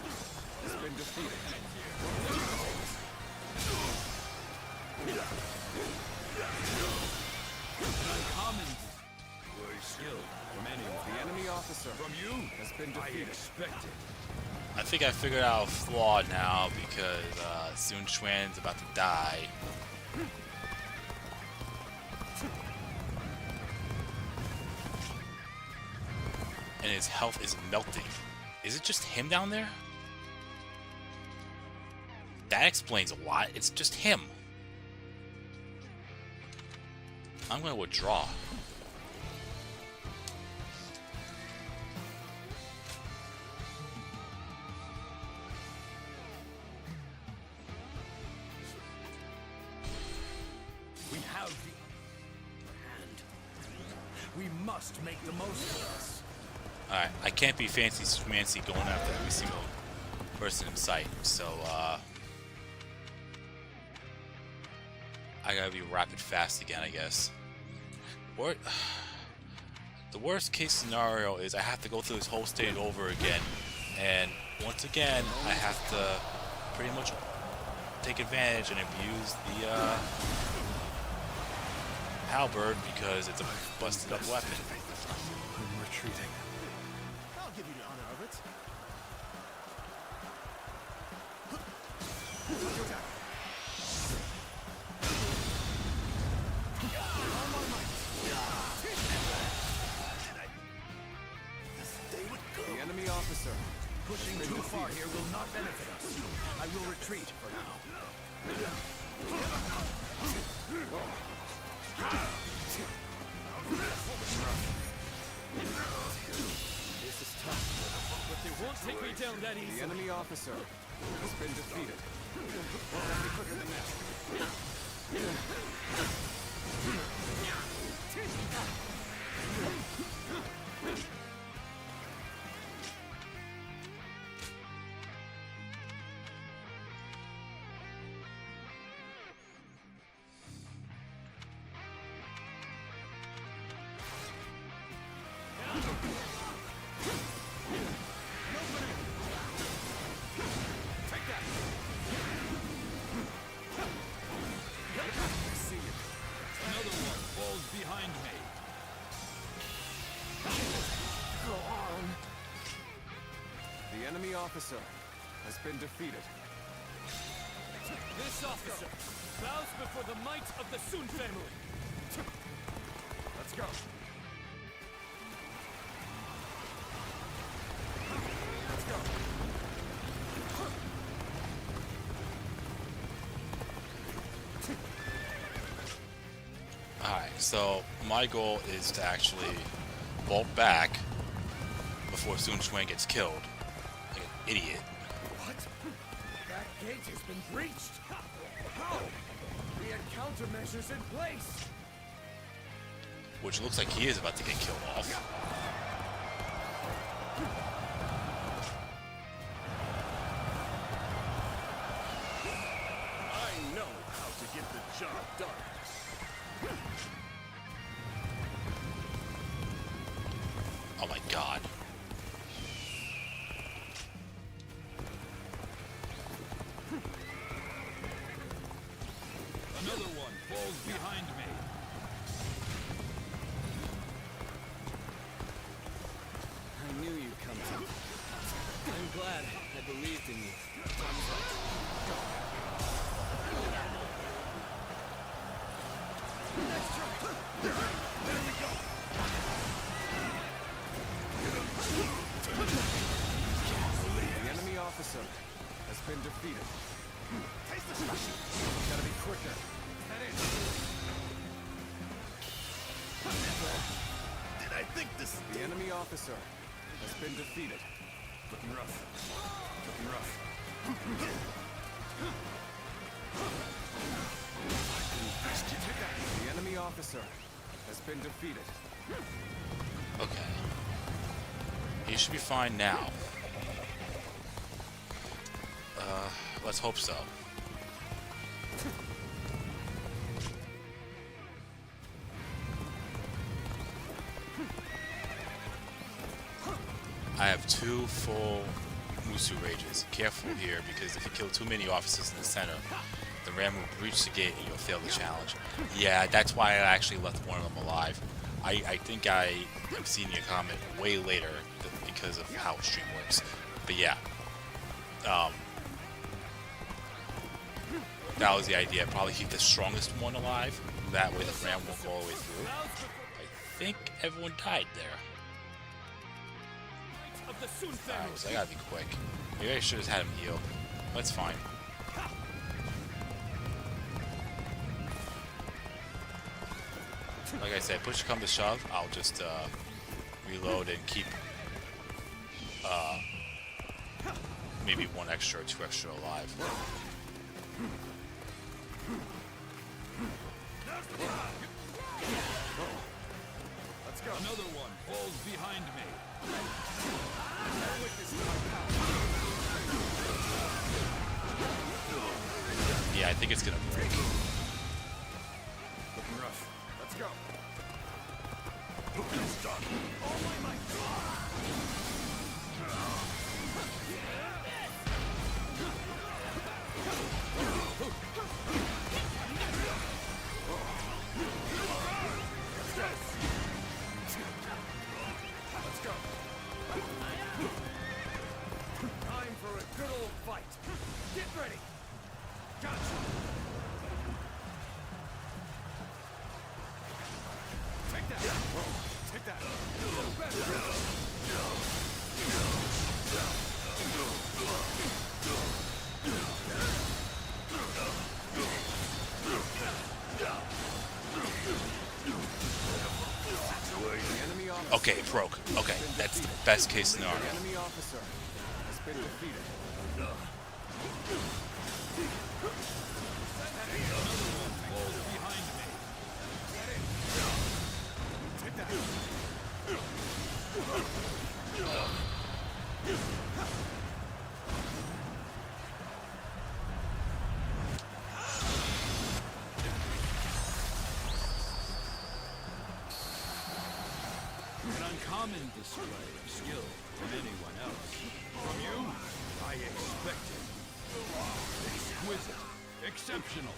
has been defeated. Uncommon. Very skilled. From anyone. The enemy officer From you, has been I defeated. expected. I think I figured out a flaw now because Sun Xuan's about to die. And his health is melting. Is it just him down there? That explains a lot. It's just him. I'm going to withdraw. We have the hand. We must make the most of this. Alright, I can't be fancy schmancy going after every single person in sight, so I gotta be rapid fast again, I guess. Or the worst case scenario is I have to go through this whole stage over again, and once again I have to pretty much take advantage and abuse the halberd because it's a busted up weapon. I'm retreating. I'll give you the honor of it. The enemy officer Pushing too far here will not benefit us. I will retreat for now. This is tough. But they won't take me down that easy. The enemy officer has been defeated. Quicker than that. Take that. Another one falls behind me. Go on. The enemy officer has been defeated. This officer bows before the might of the Sun family. Let's go. Let's go. Alright, so my goal is to actually bolt back before Sun Quan gets killed. Like an idiot. What? That gate has been breached. How? We had countermeasures in place. Which looks like he is about to get killed off. I know how to get the job done. Oh my god. Another one falls behind me. I knew you'd come to. I'm glad I believed in you. The enemy officer has been defeated. Gotta be quicker. Did I think this? The enemy officer has been defeated. Looking rough. Looking rough. The enemy officer has been defeated. Okay. He should be fine now. Let's hope so. I have 2 full Musu Rages. Careful here, because if you kill too many officers in the center, the ram will breach the gate and you'll fail the challenge. Yeah, that's why I actually left one of them alive. I think I am seeing your comment way later because of how stream works. But yeah. That was the idea. Probably keep the strongest one alive. That way the ram won't go all the way through. I think everyone died there. Of the Sun family. Alright, so I gotta be quick. Maybe I should have had him heal. That's fine. Like I said, push come to shove, I'll just reload and keep maybe 1 extra or 2 extra alive. Let's go. Another one falls behind me. Yeah, I think it's gonna break. Looking rough. Let's go. It's done. Let's go. Time for a good old fight. Get ready. Gotcha. Take that. Take that. Okay, it broke. Okay, that's the best case scenario. The enemy officer has been defeated. Falls behind me. Take that. Can I uncommon display of skill from anyone else. From you, I expected. Exquisite. Exceptional.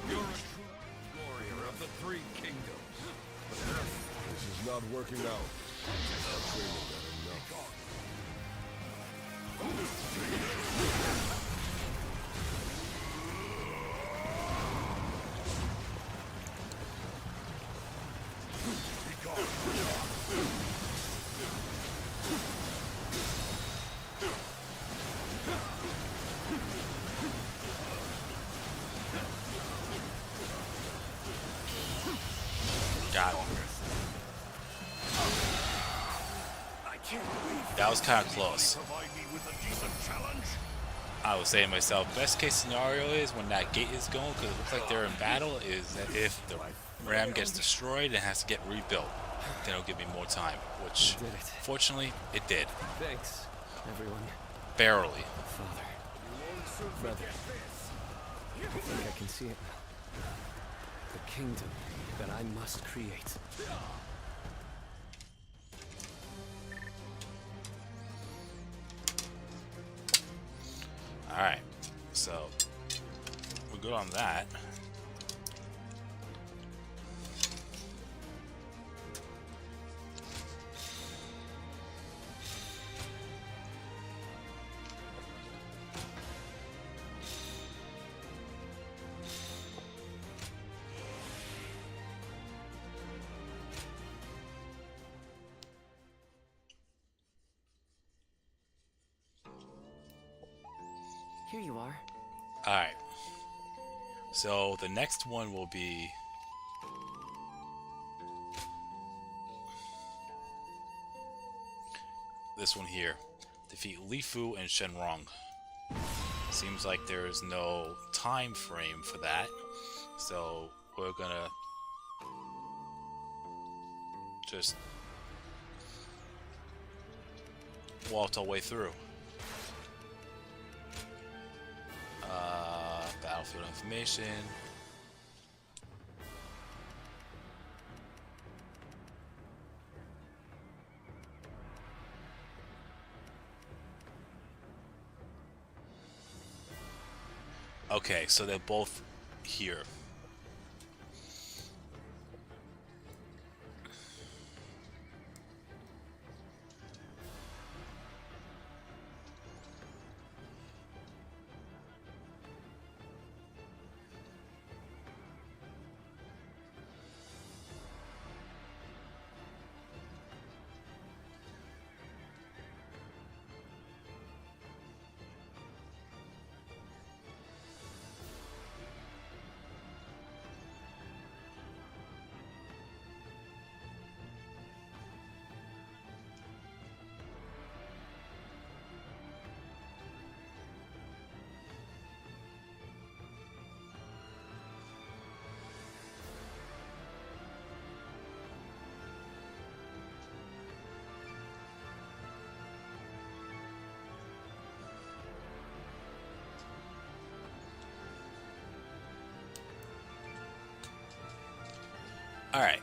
You're a true warrior of the three kingdoms. This is not working out. Our training got enough. Got him. That was kind of close. I was saying to myself, best case scenario is when that gate is going, because it looks like they're in battle, is that if the ram gets destroyed and has to get rebuilt, then it'll give me more time, which You did it. fortunately it did. Thanks, everyone. Barely. Father. Brother. I think I can see it now. The kingdom that I must create. Alright, so we're good on that. Here you are. Alright. So the next one will be this one here. Defeat Li Fu and Shenrong. Seems like there's no time frame for that. So we're gonna just waltz our way through. Battlefield information. Okay, so they're both here. All right.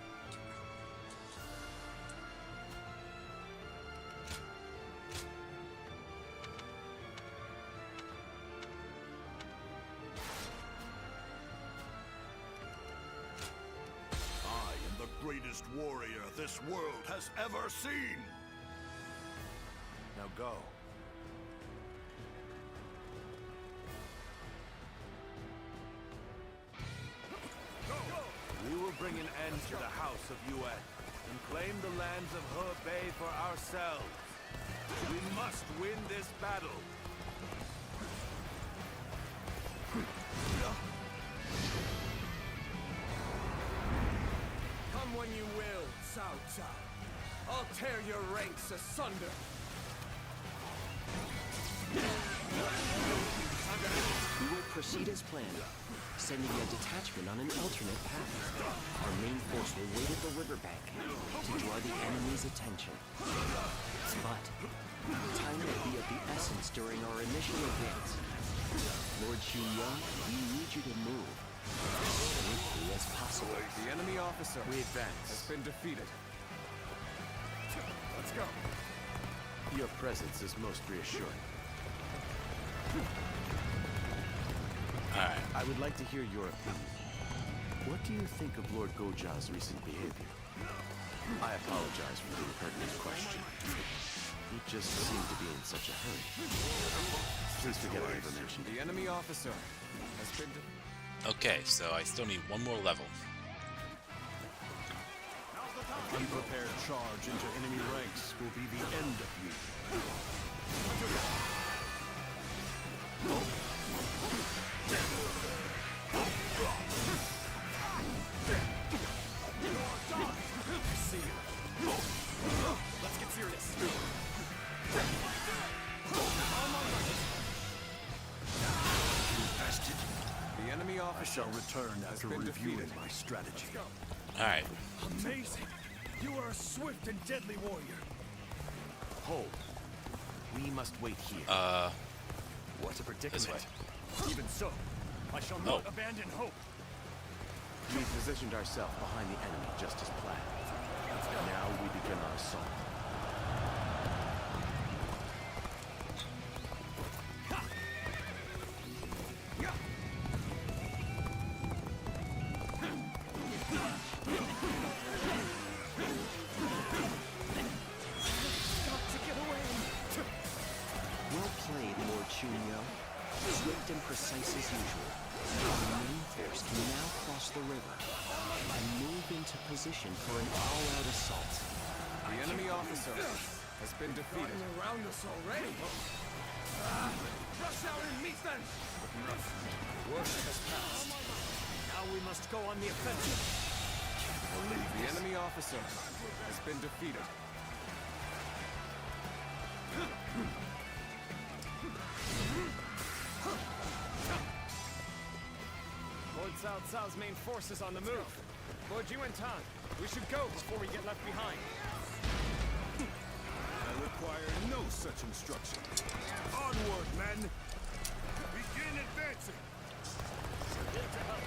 I am the greatest warrior this world has ever seen. Now go. We will bring an end to the House of Yuen and claim the lands of Hebei for ourselves. We must win this battle. Come when you will, Cao Cao. I'll tear your ranks asunder. We will proceed as planned, sending a detachment on an alternate path. Our main force will wait at the riverbank to draw the enemy's attention. But time will be of the essence during our initial advance. Lord Xuyang, we need you to move as swiftly as possible. The enemy officer has been defeated. Let's go. Your presence is most reassuring. Alright. I would like to hear your opinion. What do you think of Lord Goja's recent behavior? I apologize for the impertinent question. You just seem to be in such a hurry. Please forget I ever mentioned it. The enemy officer has been... Okay, so I still need one more level. Unprepared charge into enemy ranks will be the end of you. See you. Let's get serious. The enemy I officer shall return after been reviewing defeated. my strategy. Alright. Amazing. You are a swift and deadly warrior. Hold. We must wait here. What a This way. predicament. Even so, I shall Oh. not abandon hope. We positioned ourselves behind the enemy just as planned. Now we begin our assault. Got to get away. Well played, Lord Chunyo. Swift and precise as usual. Our main force can now cross the river and move into position for an all-out assault. The enemy officer has been defeated. Around us already. Rush out and meet them. Work has passed. Now we must go on the offensive. The enemy officer has been defeated. Lord Cao Cao's main force is on the move. Lord Yuan-Tan, we should go before we get left behind. I require no such instruction. Onward, men! Begin advancing! Here to help.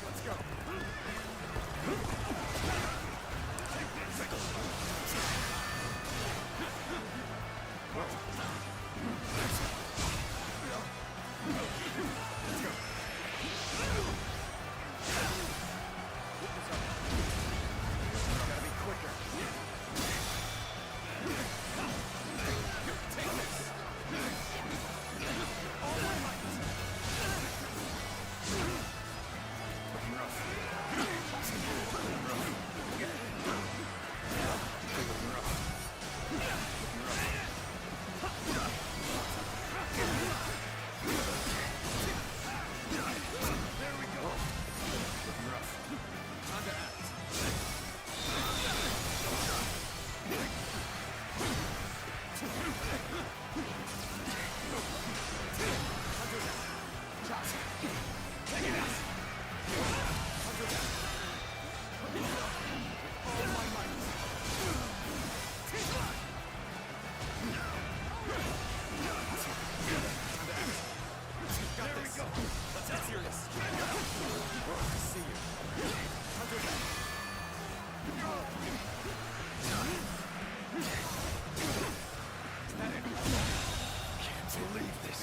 Let's go! Gotta be quicker.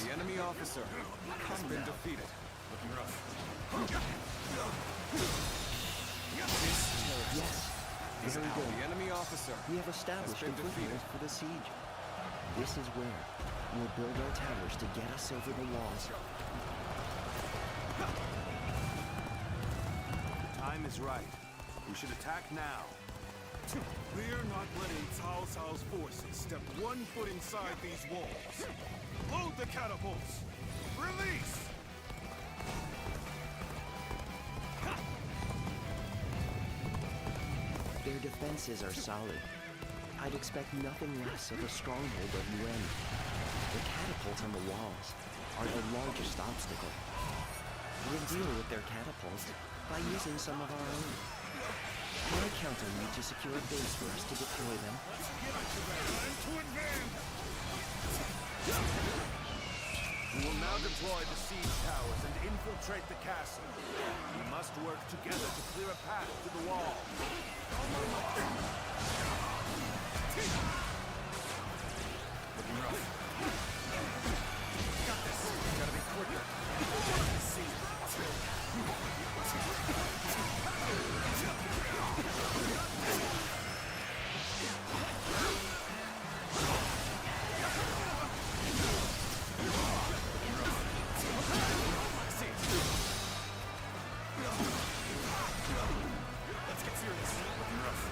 The enemy officer has been defeated. Yes, very good. The enemy officer We have established a been defeated. foothold for the siege. This is where we'll build our towers to get us over the walls. Time is right. We should attack now. We're not letting Cao Cao's forces step 1 foot inside these walls. Load the catapults! Release! Their defenses are solid. I'd expect nothing less of a stronghold of Yuan. The catapults on the walls are the largest obstacle. We'll deal with their catapults by using some of our own. Can I count on you to secure a base for us to deploy them? Time to advance! We will now deploy the siege towers and infiltrate the castle. We must work together to clear a path to the wall. Looking rough. Got this. Gotta be quicker. Let's get serious. Looking rough.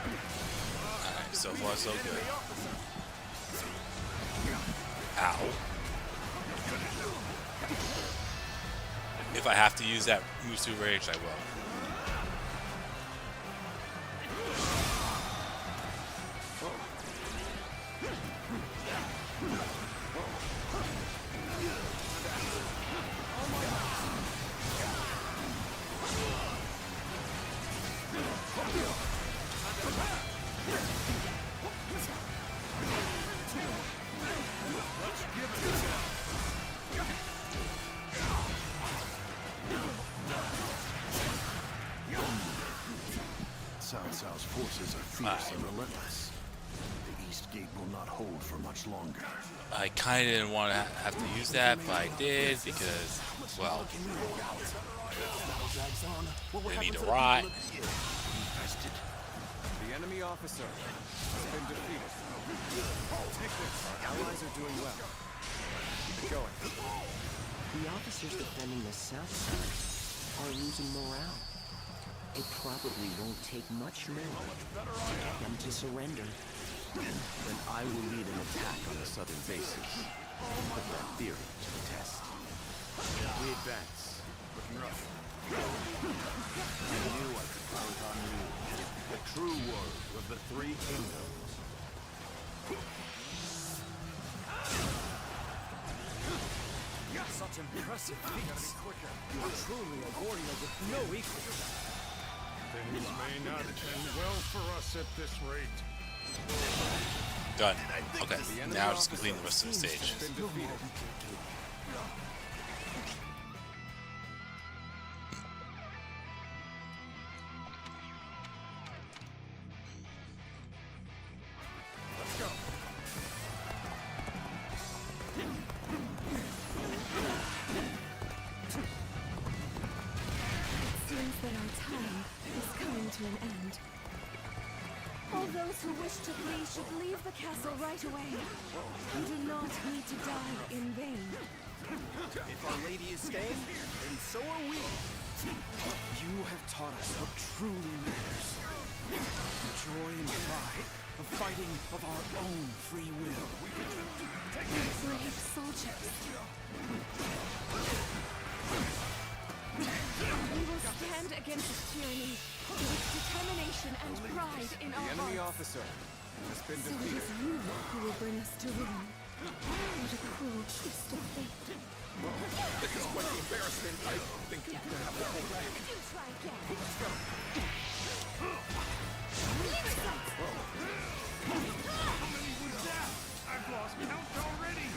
Alright, so far so good. Ow. If I have to use that Musu Rage, I will. Cao Cao's forces are fierce and relentless. The East Gate will not hold for much longer. I kind of didn't want to have to use that, but I did because, well, they need to rot. The enemy officer has been defeated. Take this. Our allies are doing well. Keep it going. The officers defending the south side are losing morale. It probably won't take much more to get them to surrender. Then I will lead an attack on the southern bases. Put that theory to the test. We advance. Looking rough. I knew I could count on you. The true warrior of the Three Kingdoms. Such impressive feats. You are truly a warrior with no equal. Things may not end well for us at this rate. Done. Okay, now just completing the rest of the stage. Been defeated. Let's go. It seems that our time is coming to an end. All those who wish to flee should leave the castle right away. You do not need to die in vain. If Our Lady is staying, then so are we. You have taught us what truly matters. The joy and pride of fighting of our own free will. Brave soldiers. We will stand against tyranny with determination and pride in The our enemy hearts. officer has been So it defeated. is you who will bring us to ruin. What a cruel twist of fate. This is quite the embarrassment. I think you're gonna have to hold back. You try again. I've lost count already.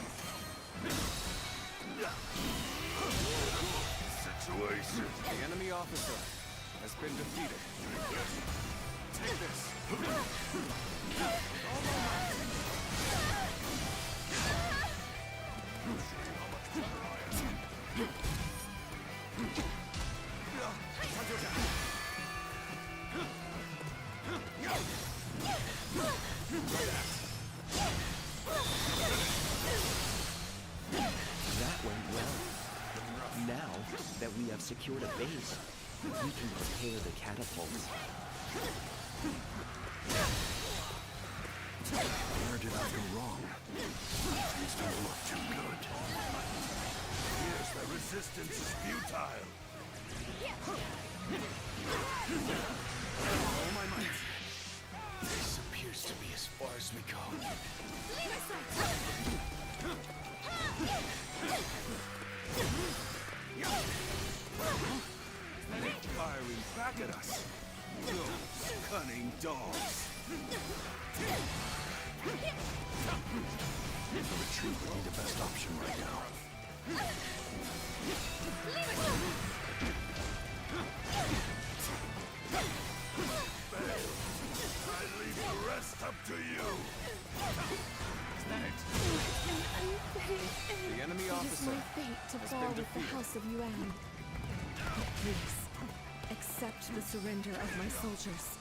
Situation. The enemy officer has been defeated. Take this. That went well. Now that we have secured a base, we can prepare the catapults. Where did I go wrong? Things don't look too good. Yes, the resistance is futile. All my might. This appears to be as far as we go. Leave us out. Be the best option right now. I leave the rest up to you. The enemy It is officer my fate to has fall been with the defeated. House of Yuan. But please, accept the surrender of my soldiers.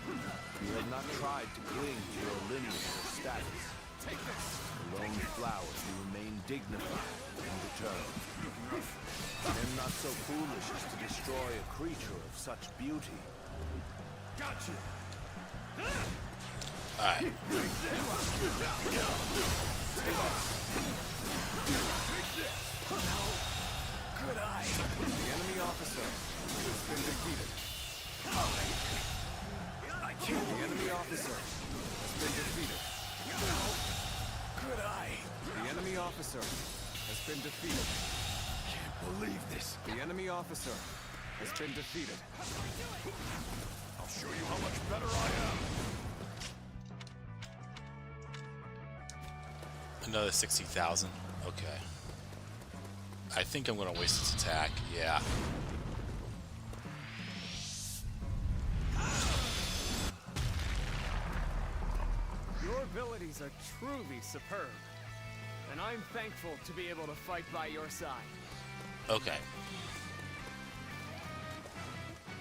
You have not tried to cling to your lineage or status. Take this! The lone flower, you remain dignified and determined. I am not so foolish as to destroy a creature of such beauty. Got you! Alright. Good eye! The enemy officer has been defeated. The enemy officer has been defeated. Good eye! The enemy officer has been defeated. Can't believe this. The enemy officer has been defeated. I'll show you how much better I am. Another 60,000. Okay. I think I'm gonna waste this attack. Yeah. Your abilities are truly superb. And I'm thankful to be able to fight by your side. Okay.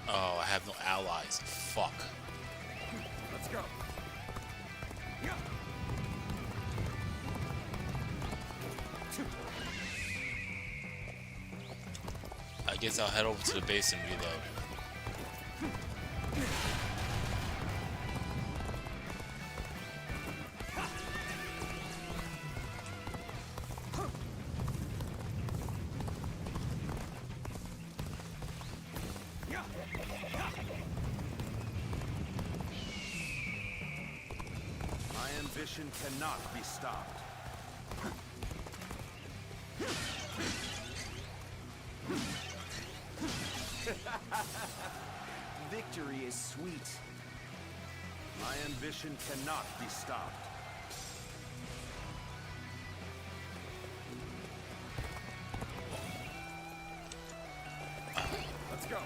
Oh, I have no allies. Fuck. Let's go. I guess I'll head over to the base and reload. My ambition cannot be stopped. Victory is sweet. My ambition cannot be stopped. Let's go.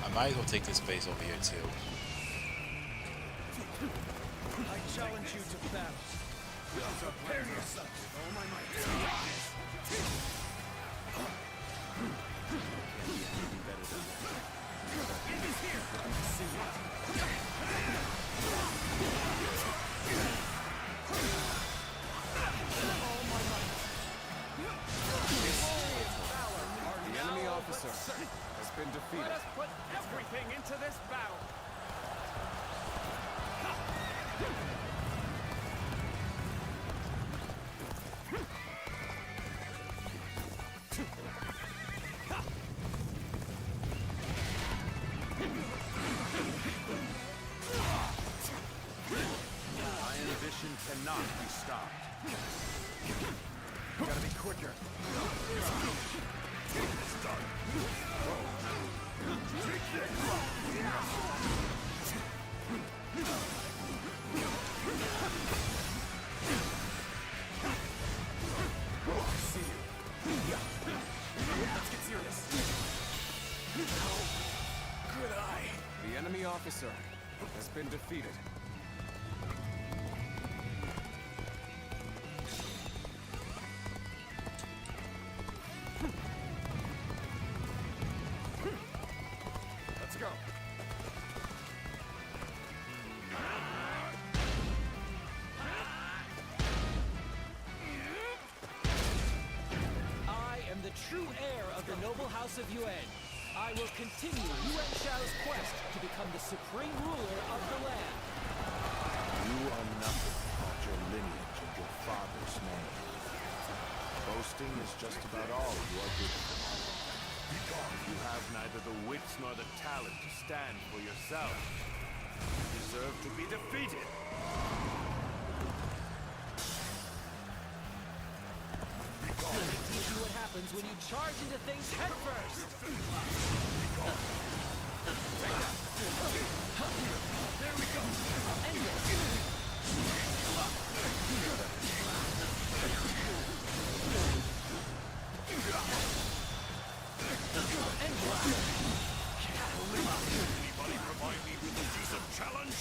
I might as well take this base over here too. I challenge you to battle. Prepare yourself with all my might. It is here. See it. All my might. The enemy officer has been defeated. Let us put everything into this battle. My ambition cannot be stopped. Gotta be quicker. Let's get serious. Good eye. The enemy officer has been defeated. Let's go. I am the true heir of the noble house of Yuan. I will continue Yuan Shao's quest to become the supreme ruler of the land. You are nothing but your lineage and your father's name. Boasting is just about all you are good for. You have neither the wits nor the talent to stand for yourself. You deserve to be defeated. See what happens happens when you charge into things headfirst. There we go. End Anybody provide me with a decent challenge?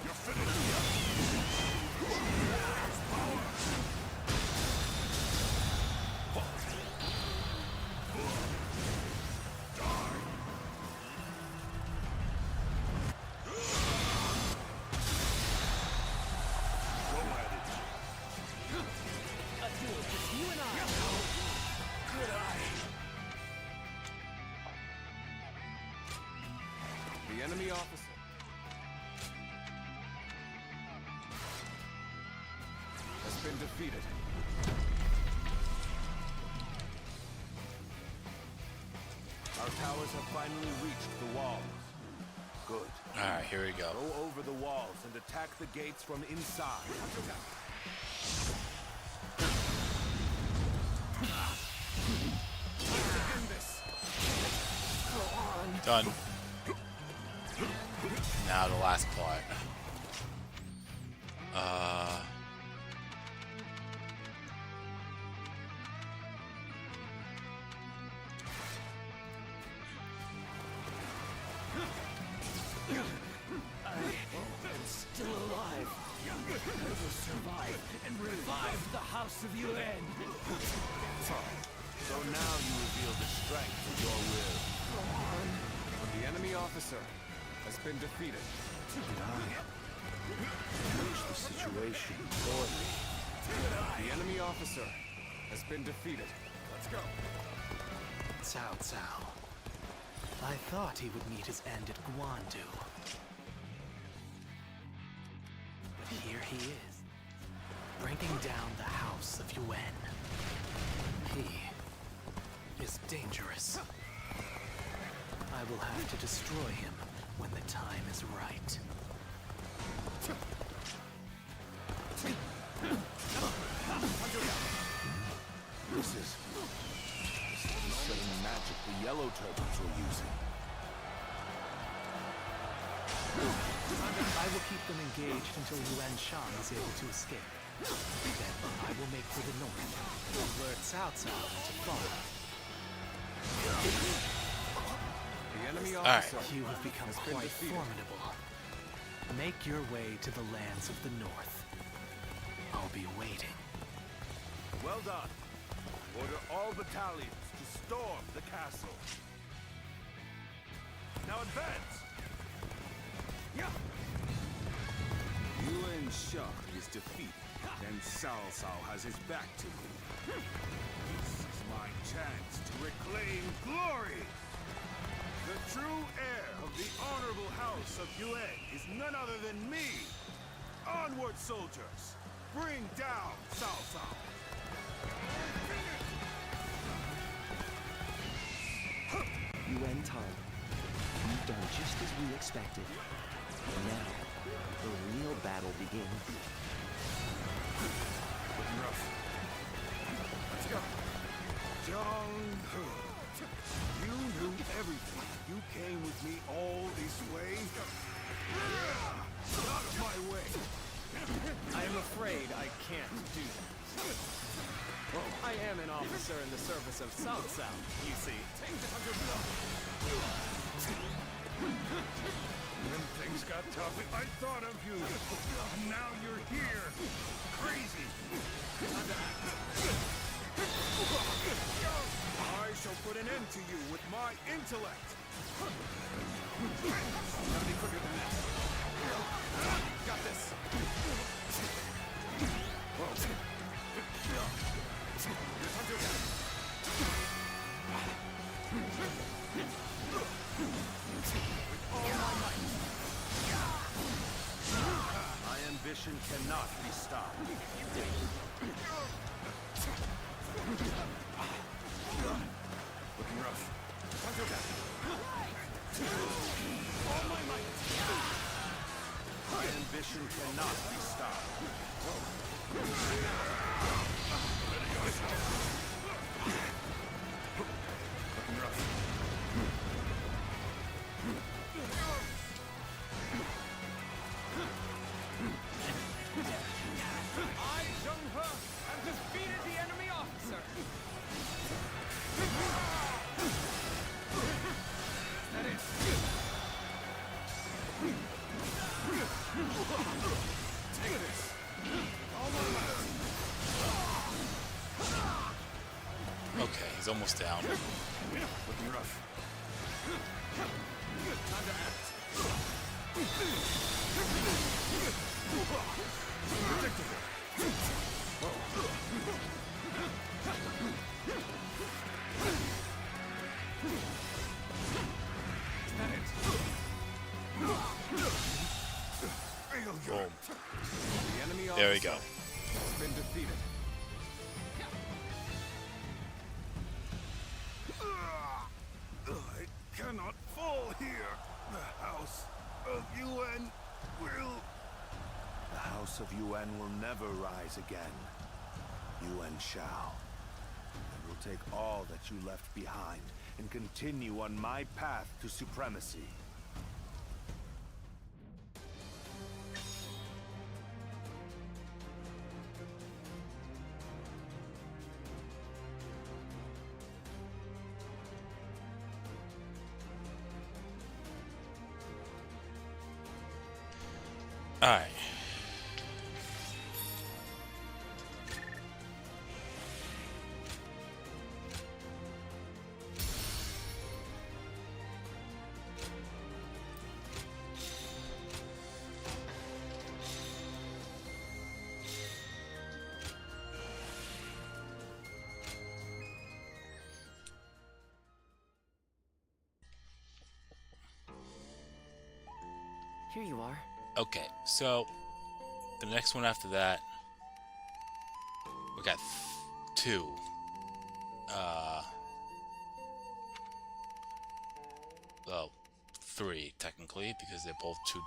You're finished. a duel just you and I. Good eye. The enemy officer has been defeated. Our towers have finally reached the walls. Good. Alright, here we go. Go over the walls and attack the gates from inside. Done. Now the last part. Still alive. I will survive and revive the House of Yuen. So now you reveal the strength of your will. The enemy officer has been defeated. Manage the situation poorly. The enemy officer has been defeated. Let's go. Cao Cao. I thought he would meet his end at Guandu. But here he is, bringing down the House of Yuen. He is dangerous. I will have to destroy him when the time is right. This is the same magic the yellow turbans were using. I will keep them engaged until Yuan Shang is able to escape. Then I will make for the north and lure Cao Cao into fall. The enemy Alright. officer You have become has been quite defeated. formidable. Make your way to the lands of the north. I'll be waiting. Well done. Order all battalions to storm the castle. Now advance! Yuan Shang is defeated, and Cao Cao has his back to me. This is my chance to reclaim glory! The true heir of the honorable house of Yuen is none other than me! Onward, soldiers! Bring down Cao Cao! Yuan Tang, you've done just as we expected. And now, the real battle begins. Looking rough. Let's go. Jong-ho. You knew everything. You came with me all this way. Get out of my way. I am afraid I can't do that. I am an officer in the service of Cao Cao, you see. When things got tough, I thought of you. And now you're here. Crazy. I shall put an end to you with my intellect. Gotta be quicker than this. Got this. My ambition cannot be stopped. Looking rough. ambition cannot be stopped. Looking rough. I, Zheng He, have defeated the enemy officer. That is. Take this. Okay, he's almost down. Looking rough. Time to act. Predictable. Boom. The enemy There we go. has been defeated. I cannot fall here. The House of Yuan will... The House of Yuan will never rise again. Yuan shall. I will take all that you left behind and continue on my path to supremacy. Alright. Here you are. Okay, so the next one after that, we got two. Well, three technically, because they're both two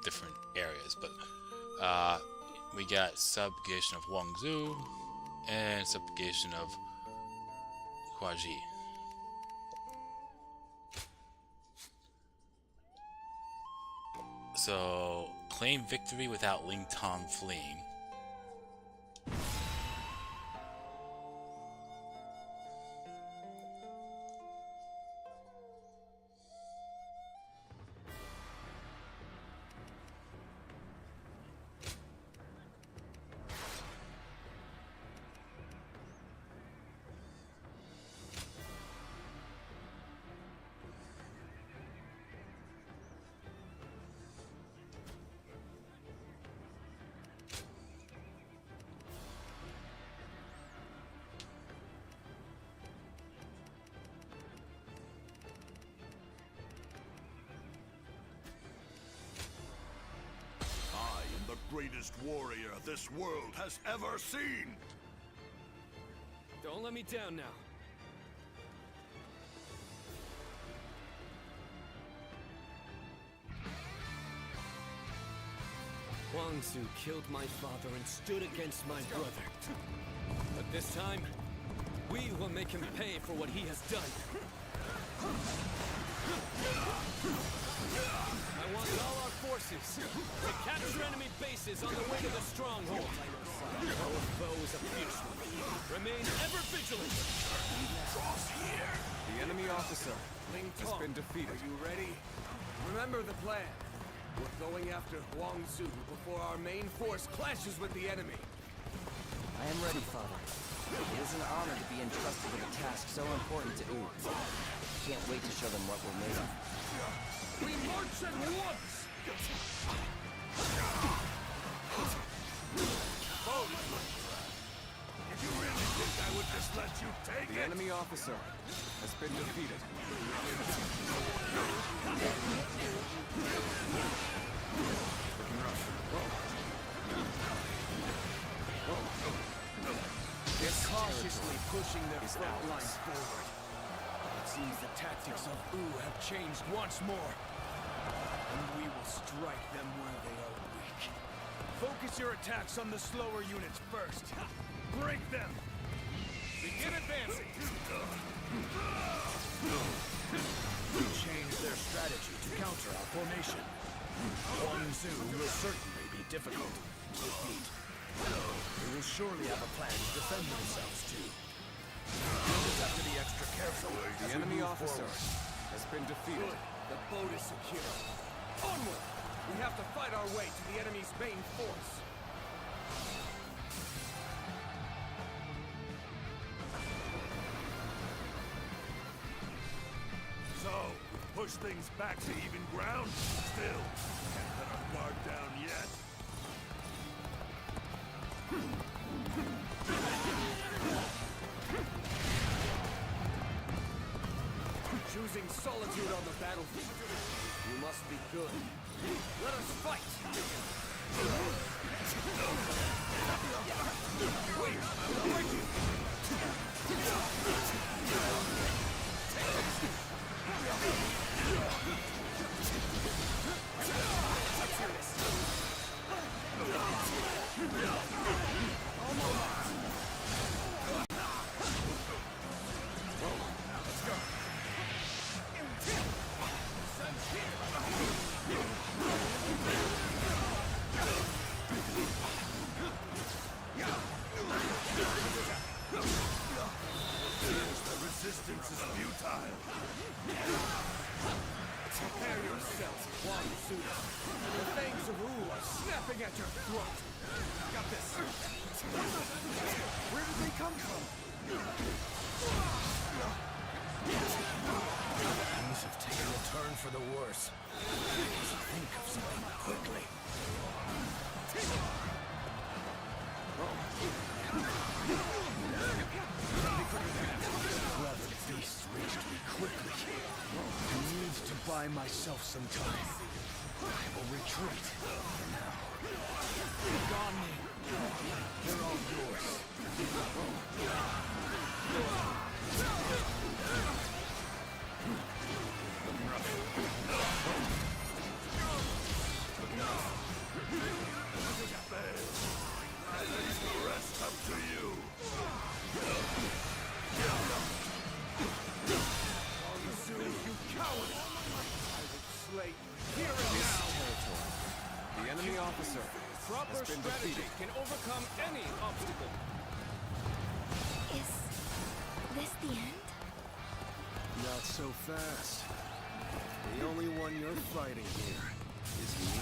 different areas. But we got subjugation of Guangzhou and subjugation of Huaji. So, claim victory without Ling Tong fleeing. Greatest warrior this world has ever seen. Don't let me down now. Guangzhou killed my father and stood against my brother. But this time, we will make him pay for what he has done. I want all our forces to capture enemy bases on the way to the stronghold. Our foes approach me. Remain ever vigilant. The enemy officer has been defeated. Are you ready? Remember the plan. We're going after Guangzhou before our main force clashes with the enemy. I am ready, Father. It is an honor to be entrusted with a task so important to Wu. Can't wait to show them what we're made of. We march at once! Did you really think I would just let you take it? The enemy officer has been defeated. Looking rough. They're cautiously pushing their front line forward. It seems the tactics of Wu have changed once more. and we will strike them where they are weak. Focus your attacks on the slower units first. Break them! Begin advancing! Change their strategy to counter our formation. One Zhu will certainly be difficult to defeat. They will surely have a plan to defend themselves too. We'll just have to be extra careful. The enemy officer has been defeated. The boat is secure. Onward! We have to fight our way to the enemy's main force. So, push things back to even ground? Still, can't let our guard down yet. Choosing solitude on the battlefield. You must be good. Let us fight! Wait! I'm breaking! Resistance is futile. Prepare yourselves, Wang Su. The fangs of Wu are snapping at your throat. Got this. Where did they come from? Things have taken a turn for the worse. Think of something quickly. Beast reached me quickly. I need to buy myself some time. I will retreat for now. Gone. They're all yours. Leave the rest up to you. You coward! I will slay you here and now! The enemy officer Proper has been strategy defeated. can overcome any obstacle. Is this the end? Not so fast. The only one you're fighting here is me.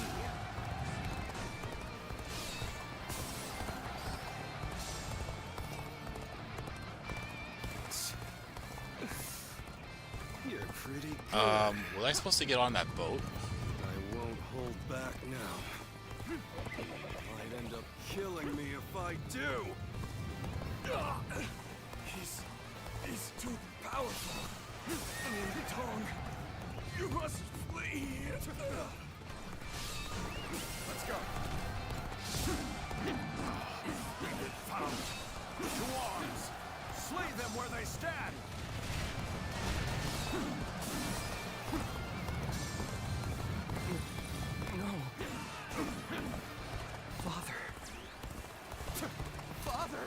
You're pretty good. Was I supposed to get on that boat? I won't hold back now. Might end up killing me if I do. He's too powerful. Tong, you must flee. Let's go. We've been found. To arms. Slay them where they stand. No. Father. Father!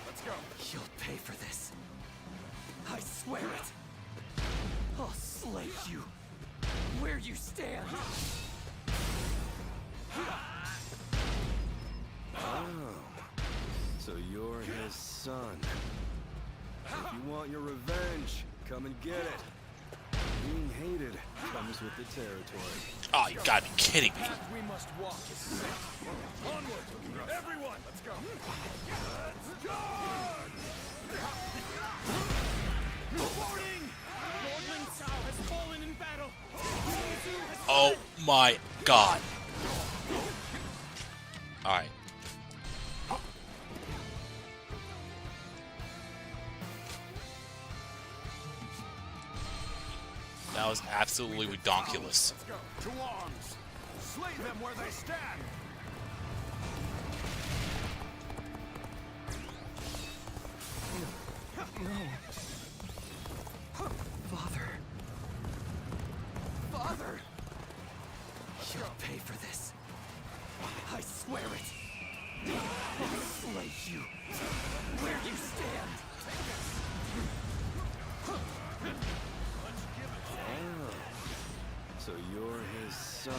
Let's go. You'll pay for this. I swear it. I'll slay you where you stand. Oh. So you're his son. If you want your revenge, come and get it. Being hated comes with the territory. Oh, you gotta be kidding me. We must walk is safe. Onward! Everyone! Let's go! Let's go! Warning! Lord Ling Cao has fallen in battle! Oh my god. Alright. That was absolutely redonkulous. Let's go! To arms! Slay them where they stand! No. Father. Father! You'll pay for this. I swear it. I'll slay you where you stand. Oh, so you're his son.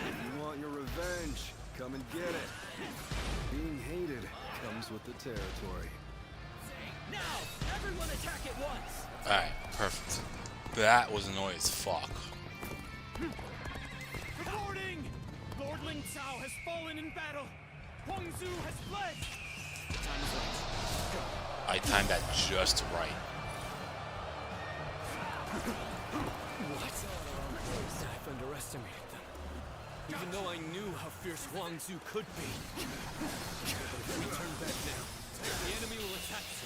If you want your revenge, come and get it. Being hated comes with the territory. Now, everyone attack at once! Alright, perfect. That was annoying as fuck. Reporting! Lord Ling Cao has fallen in battle. Huang Zu has fled. Time is right. I timed that just right. What? I've underestimated them. Even though I knew how fierce Huang Zu could be. But if we turn back now, the enemy will attack us.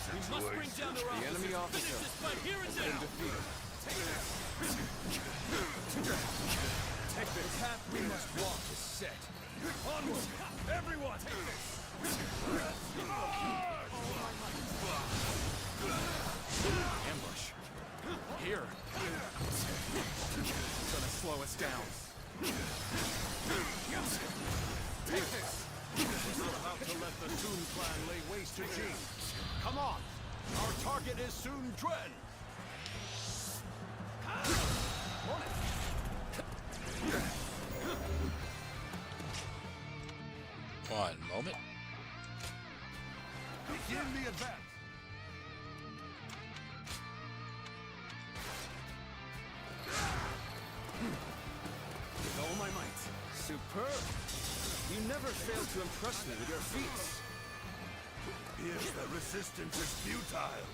We must bring down their officers. The enemy officer Finish this fight here and has been now. defeated. Take the path we must walk is set. Onward, everyone! Ambush. Here. It's gonna slow us down. Take this! We're about to let the Sun clan lay waste to Jing. Come on! Our target is Sun Dren! One moment. Begin the advance! With all my might. Superb! You never fail to impress me with your feats. Here's the resistance is futile.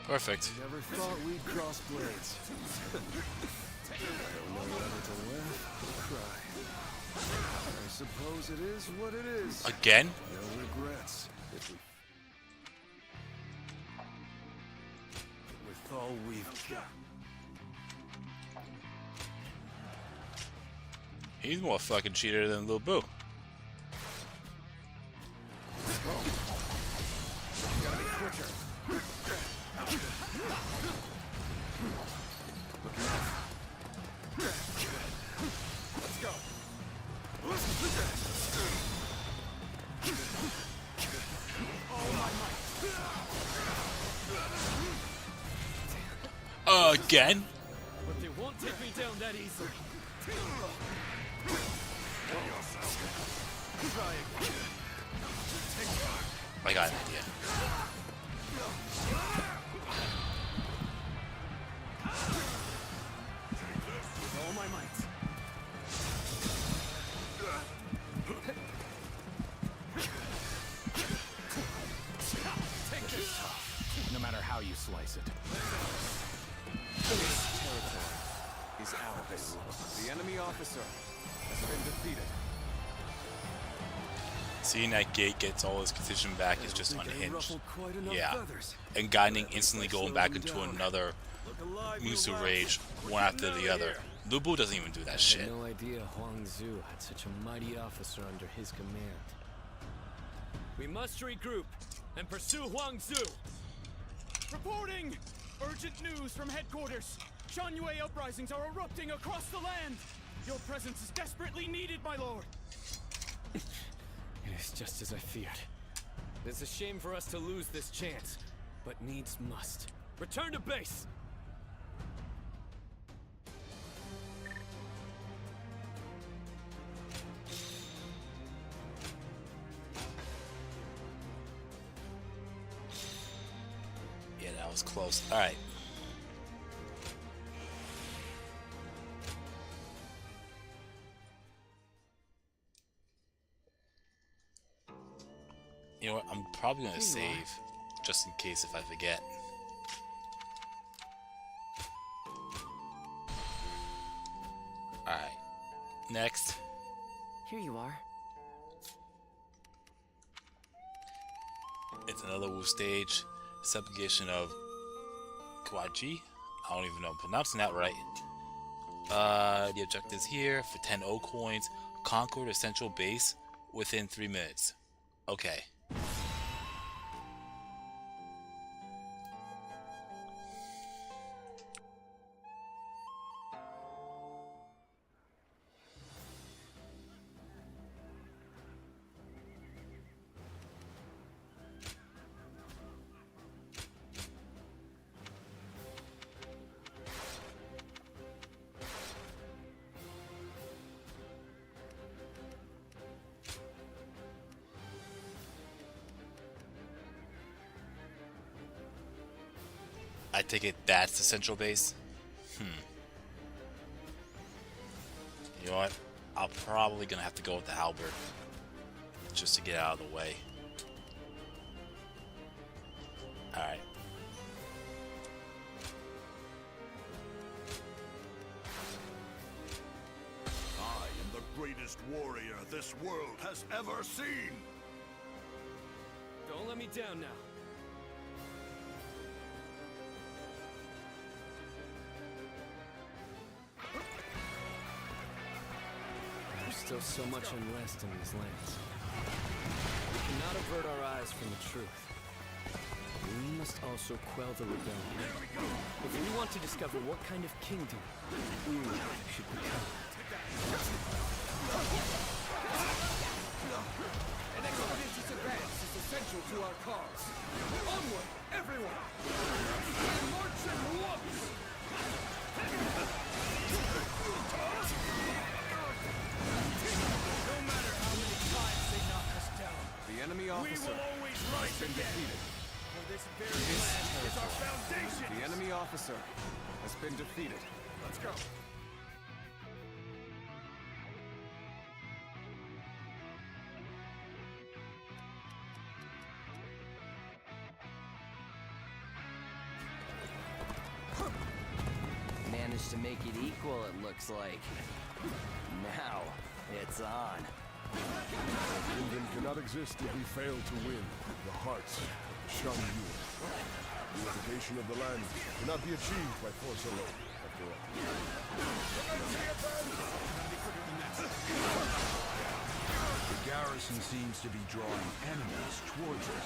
Perfect. Never thought we'd cross blades. Don't know whether to laugh or cry. I suppose it is what it is. Again? No regrets. If we... With all we've got. He's more fucking cheater than Lil Boo. Gotta be quicker. Let's go. Again? But they won't take me down that easily. I got an idea. With all my might. Take this. No matter how you slice it. This territory is ours. The enemy officer has been defeated. Seeing that Gate gets all his condition back is just I think I unhinged. ruffled quite enough Yeah. feathers. And Guiding instantly going back into another Look alive, Musu you rage, one after the other. Lu Bu doesn't even do that I shit. had no idea Huang Zu had such a mighty officer under his command. We must regroup and pursue Huang Zu. Reporting! Urgent news from headquarters. Shan-Yue uprisings are erupting across the land. Your presence is desperately needed, my lord. It is just as I feared. It is a shame for us to lose this chance, but needs must. Return to base. Yeah, that was close. Alright. You know what? I'm probably gonna save just in case if I forget. Alright. Next. Here you are. It's another Wu stage. Subjugation of Kwaji. I don't even know I'm pronouncing that right. The objectives here for 10 O coins. Conquer the central base within 3 minutes. Okay. I take it that's the central base. You know what? I'm probably gonna have to go with the halberd just to get out of the way. Alright. I am the greatest warrior this world has ever seen! Don't let me down now. There's still so much unrest in these lands. We cannot avert our eyes from the truth. We must also quell the rebellion. If we want to discover what kind of kingdom we should become. An expeditious advance is essential to our cause. Onward, everyone! March at once! No matter how many times they knock us down, The enemy we officer will always has rise been again. defeated. For this very land is our foundation. The enemy officer has been defeated. Let's go. Managed to make it equal, it looks like. Now, it's on. A kingdom cannot exist if we fail to win the hearts of Shan Yu. The unification of the land cannot be achieved by force alone, after all. The garrison seems to be drawing enemies towards it.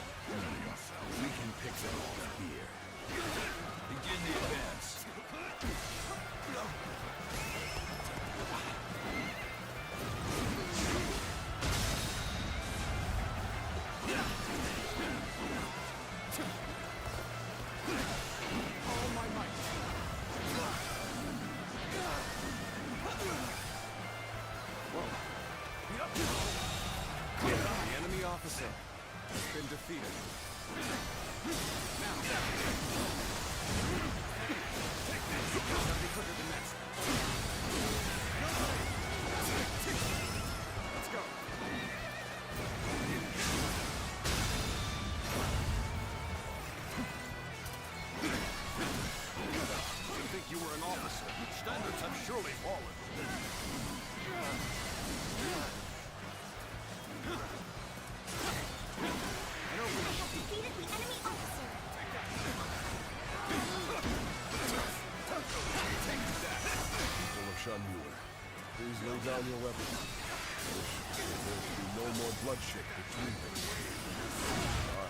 We can pick them off here. Begin the advance. The enemy officer has been defeated. Let's go. You think you were an officer? Standards have surely fallen. Defeated the enemy officer. People of Shan Yu, please lay down your weapons. I wish there to be no more bloodshed between them. I,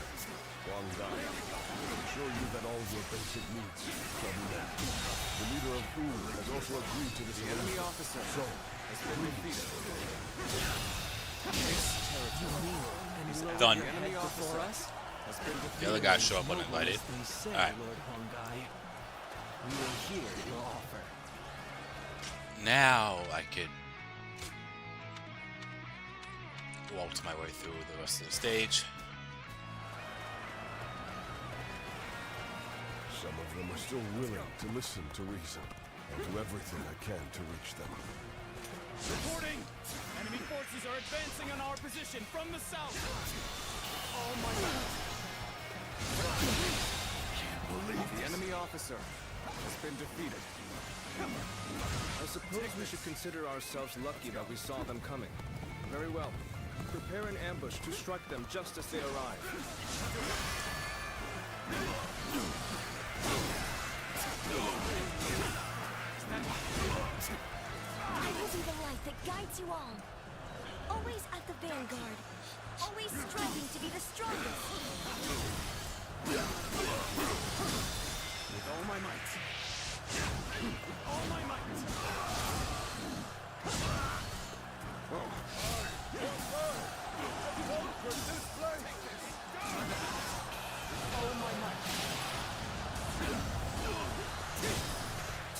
Wang Dai, assure you that all your basic needs shall be met. The leader of Wu has also agreed to this The enemy arrangement. officer So, has been defeated. Done. The enemy officer has been defeated. The other guys show up uninvited. Alright. Lord Hongai. We will hear your offer. Now I could walk my way through the rest of the stage. some of them are still willing to listen to reason. I'll do everything I can to reach them. Reporting! Enemy forces are advancing on our position from the south! All my The enemy officer has been defeated. I suppose we should consider ourselves lucky that we saw them coming. Very well. Prepare an ambush to strike them just as they arrive. I will be the light that guides you all. Always at the vanguard. Always striving to be the strongest. With all my might. All my might. All my might.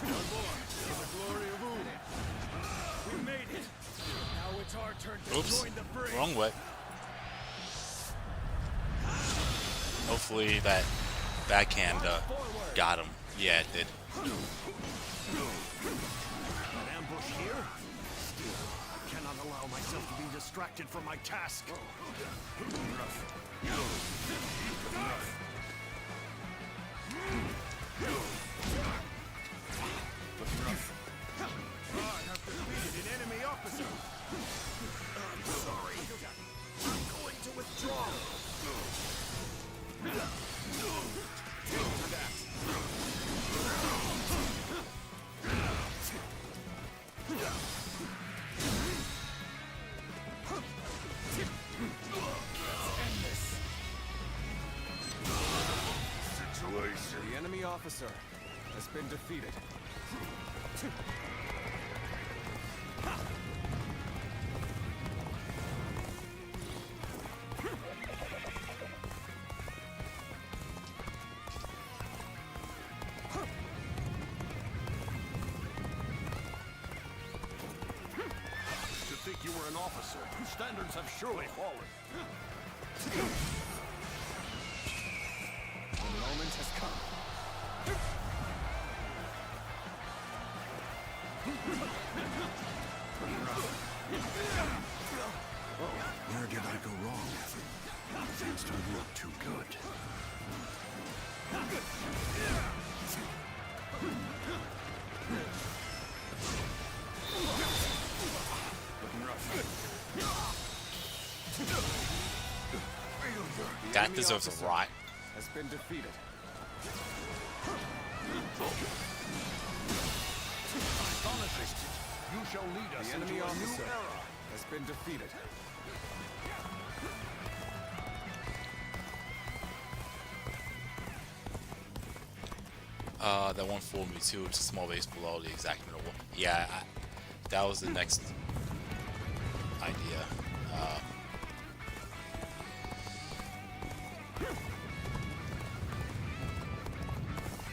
For the glory of Wu. We made it. Now it's our turn to Oops, join the fray. wrong way. Hopefully that backhand got him. Yeah, it did. An ambush here? Still, I cannot allow myself to be distracted from my task. I have defeated an enemy officer. I'm sorry. I'm going to withdraw. The enemy officer has been defeated. To think you were an officer, standards have surely fallen. The moment has come. Where did I go wrong? Things don't look too good. That deserves a rot. Has been defeated. Astonishing. You shall lead us The into enemy a new officer era. has been defeated. That one fooled me too. It's a small base below the exact middle one. Yeah, that was the next idea.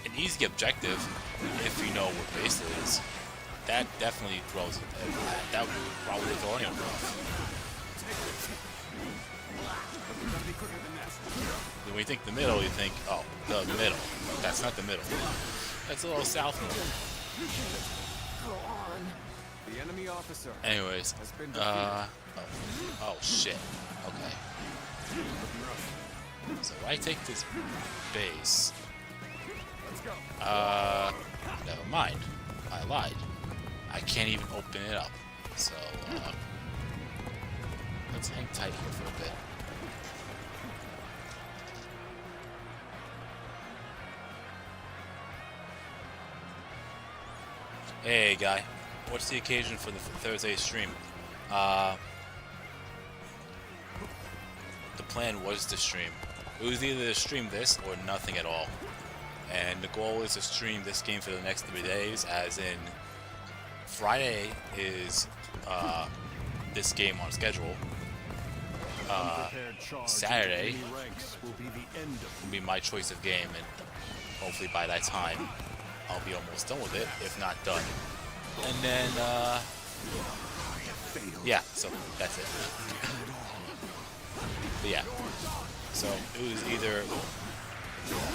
An easy objective, if you know what base it is. That definitely throws it. That would probably throw anyone off. When you think the middle, you think, oh, the middle. That's not the middle. That's a little south middle. The enemy officer Anyways, has been defeated. oh shit. Okay. So I take this base. Never mind. I lied. I can't even open it up. So, let's hang tight here for a bit. Hey, guy. What's the occasion for the Thursday stream? The plan was to stream. It was either to stream this or nothing at all. And the goal is to stream this game for the next 3 days, as in Friday is this game on schedule. Saturday will be my choice of game, and hopefully by that time I'll be almost done with it, if not done. And then, yeah, so that's it. But yeah, so it was either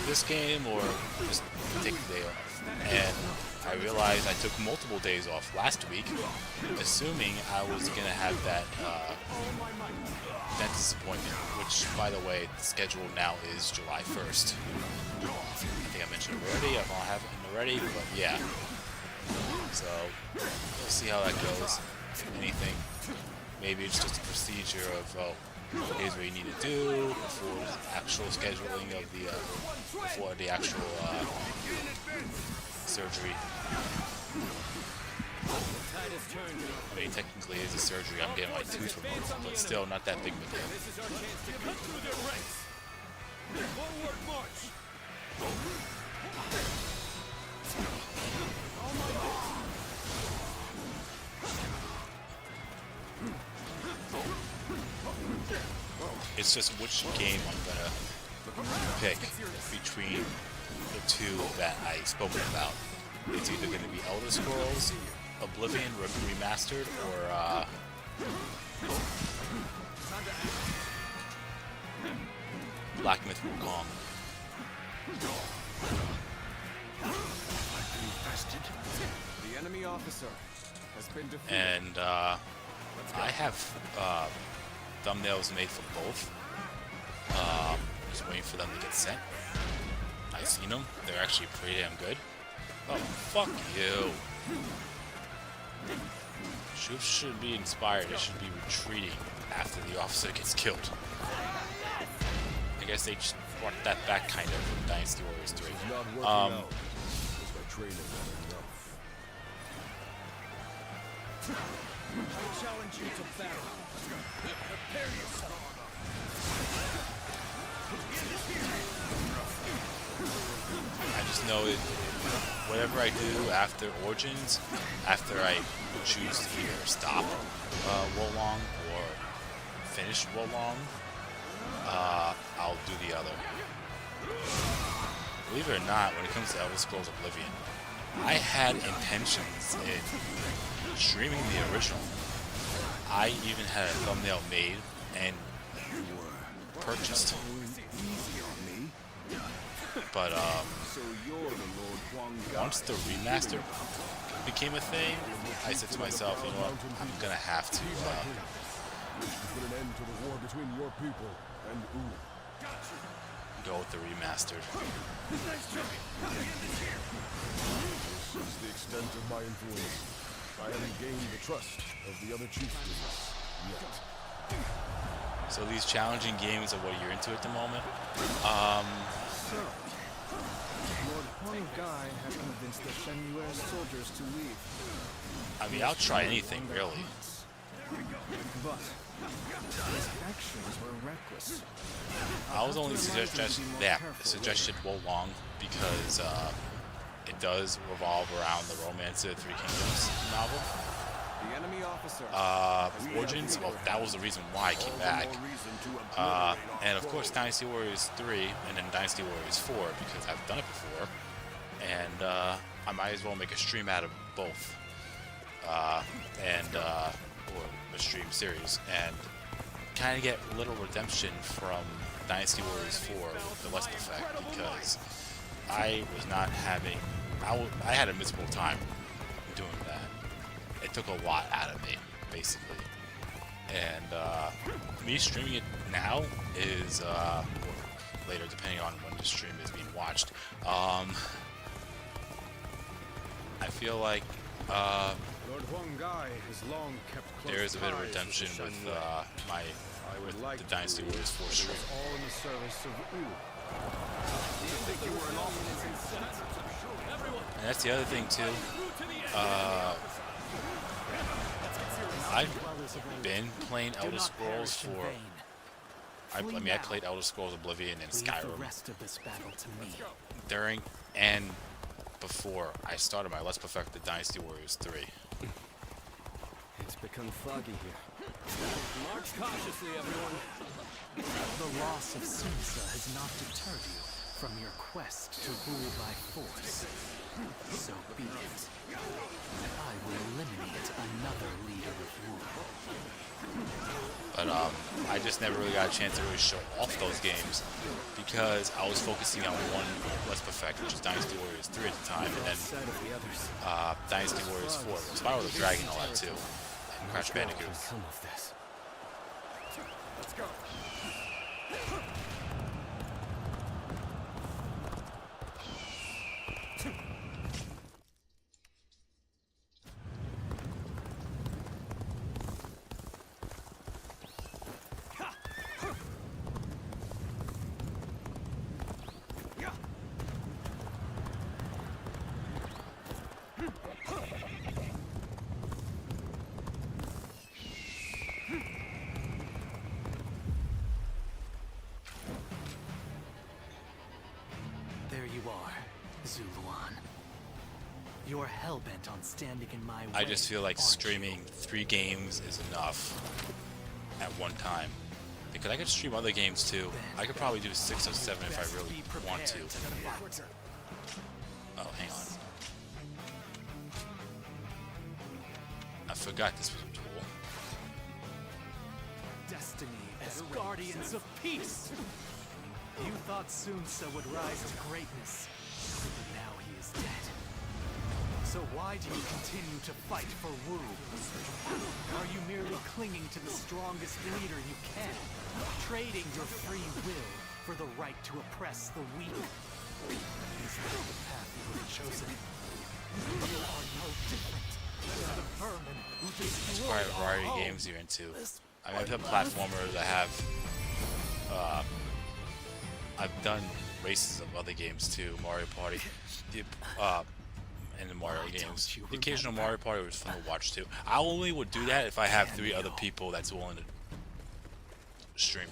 this game or just take the day off. And I realized I took multiple days off last week, assuming I was going to have that dentist appointment, which, by the way, the schedule now is July 1st. I think I mentioned it already. I don't have it already, but yeah. So, we'll see how that goes. Anything. Maybe it's just a procedure of, oh, here's what you need to do before the actual scheduling of the, before the actual surgery. I mean, technically it's a surgery. I'm getting my tooth removed, but still not that big of a deal. This is our chance to cut through their ranks. Forward march. It's just which game I'm gonna pick between the two that I spoke about. It's either gonna be Elder Scrolls Oblivion Remastered or Black Myth Wukong. The enemy officer has been defeated. And I have thumbnails made for both. Just waiting for them to get sent. I've seen them. They're actually pretty damn good. Oh, fuck you. Troops should be inspired. They should be retreating after the officer gets killed. I guess they just brought that back kind of from Dynasty Warriors 3. Not working out. Is my training not enough? I challenge you to battle. Prepare yourself. I just know it. Whatever I do after Origins, after I choose to either stop Wolong or finish Wolong, I'll do the other. Believe it or not, when it comes to Elder Scrolls Oblivion, I had intentions in streaming the original. I even had a thumbnail made and purchased. But once the remaster became a thing, I said to myself, you know what, I'm gonna have to Wish to put an end to the war between your people and go with the remastered. This is the extent of my influence. I haven't gained the trust of the other chieftains yet. So these challenging games are what you're into at the moment. So, Lord Huang Gai has convinced the Shenyue soldiers to leave. I mean, I'll try anything, really. But his actions were reckless. I was only suggested Wolong because it does revolve around the Romance of the Three Kingdoms novel. The enemy officer. Origins, well, that was the reason why I came back. And of course, Dynasty Warriors 3 and then Dynasty Warriors 4 because I've done it before. And I might as well make a stream out of both. Or a stream series. And kind of get a little redemption from Dynasty Warriors 4 with the Lesp effect because I was not having... I had a miserable time doing that. It took a lot out of me, basically. And me streaming it now is, or later, depending on when the stream is being watched, I feel like Lord Huang Gai has long kept close there is a bit of ties redemption the with Shenyue. with the Dynasty Warriors 4 It stream. was all in the service of Wu. And that's the other thing too. I've been playing Elder Scrolls for. I mean, I played Elder Scrolls Oblivion and Skyrim during and before I started my Let's Perfect the Dynasty Warriors 3. It's become foggy here. March cautiously, everyone. The loss of Sunsa has not deterred you from your quest to rule by force. So be it. I will eliminate another leader of Wu. But I just never really got a chance to really show off those games because I was focusing on one Let's Perfect, which is Dynasty Warriors 3 at the time, and then Dynasty Warriors 4, Spiral of the Dragon, all that too, and Crash Bandicoot. Let's go. There you are, Zuluan. You're hell-bent on standing in my way. I just feel like aren't streaming 3 games is enough at one time. Because I could stream other games too. I could probably do 6 or 7 if I really want to. Oh, hang on. I forgot this was a duel. Destiny as guardians of peace. You thought Sunsa would rise to greatness, but now he is dead. So why do you continue to fight for Wu? Are you merely clinging to the strongest leader you can, trading your free will for the right to oppress the weak? Is that the path you have chosen? You are no different than the vermin who destroy Quite a variety of games you're into. I mean, I've had platformers. I've done races of other games too, Mario Party, and the Mario games. The occasional Mario Party was fun to watch too. I only would do that if I have 3 other people that's willing to stream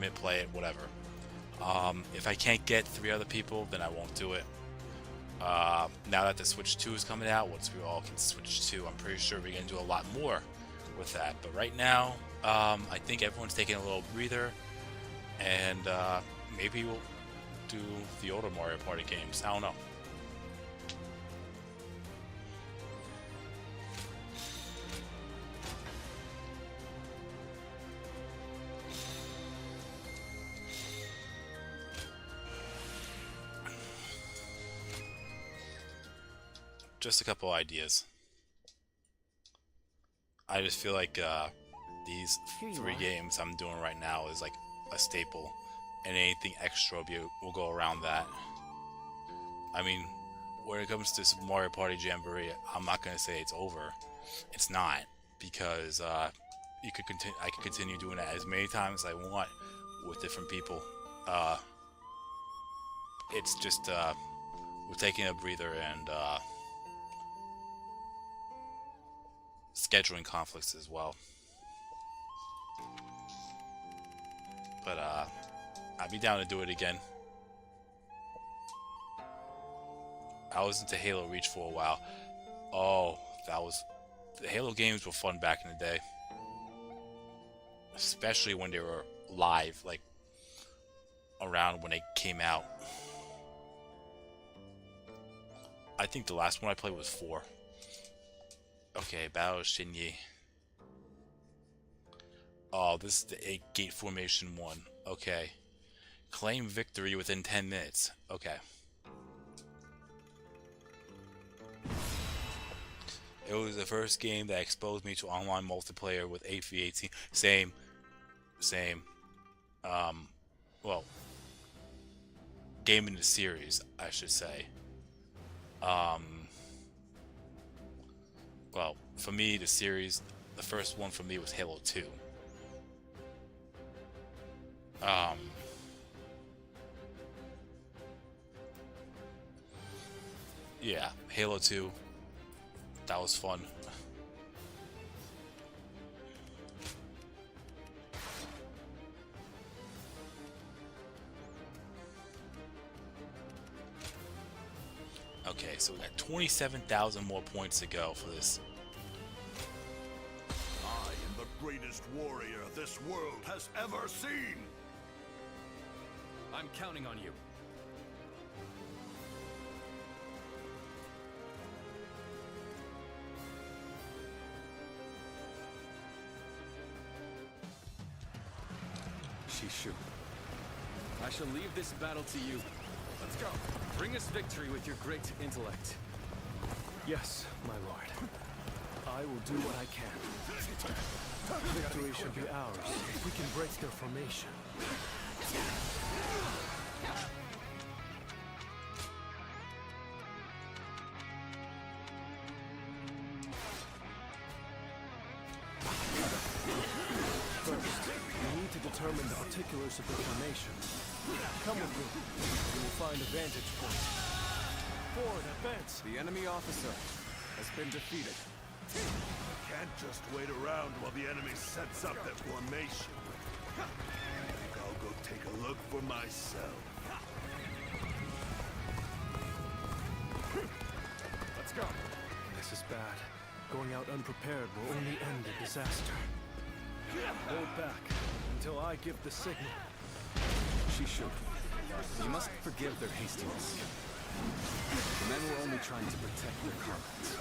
it, play it, whatever. If I can't get 3 other people, then I won't do it. Now that the Switch 2 is coming out, once we all can switch to, I'm pretty sure we're gonna do a lot more with that. But right now, I think everyone's taking a little breather, and maybe we'll do the older Mario Party games. I don't know. Just a couple ideas. I just feel like these 3 games I'm doing right now is like a staple, and anything extra will go around that. I mean, when it comes to Super Mario Party Jamboree, I'm not gonna say it's over. It's not, because I could continue doing that as many times as I want with different people. It's just we're taking a breather and scheduling conflicts as well. But I'd be down to do it again. I was into Halo Reach for a while. Oh, the Halo games were fun back in the day. Especially when they were live, like around when they came out. I think the last one I played was 4. Okay, Battle of Shinyi. Oh, this is the 8-gate formation 1. Okay. Claim victory within 10 minutes. Okay. It was the first game that exposed me to online multiplayer with 8v18. Same. Well, game in the series, I should say. Well, for me, the series, the first one for me was Halo 2. Yeah, Halo 2. That was fun. Okay, so we got 27,000 more points to go for this. I am the greatest warrior this world has ever seen. I'm counting on you. Shishu, I shall leave this battle to you. Let's go. Bring us victory with your great intellect. Yes, my lord. I will do what I can. Victory should be ours if we can break their formation. First, we need to determine the particulars of the formation. Come with me. We will find a vantage point. Forward, advance! The enemy officer has been defeated. Can't just wait around while the enemy sets up their formation. I think I'll go take a look for myself. Let's go. This is bad. Going out unprepared will only end in disaster. Hold back until I give the signal. Shishu, you must forgive their hastiness. The men were only trying to protect their comrades.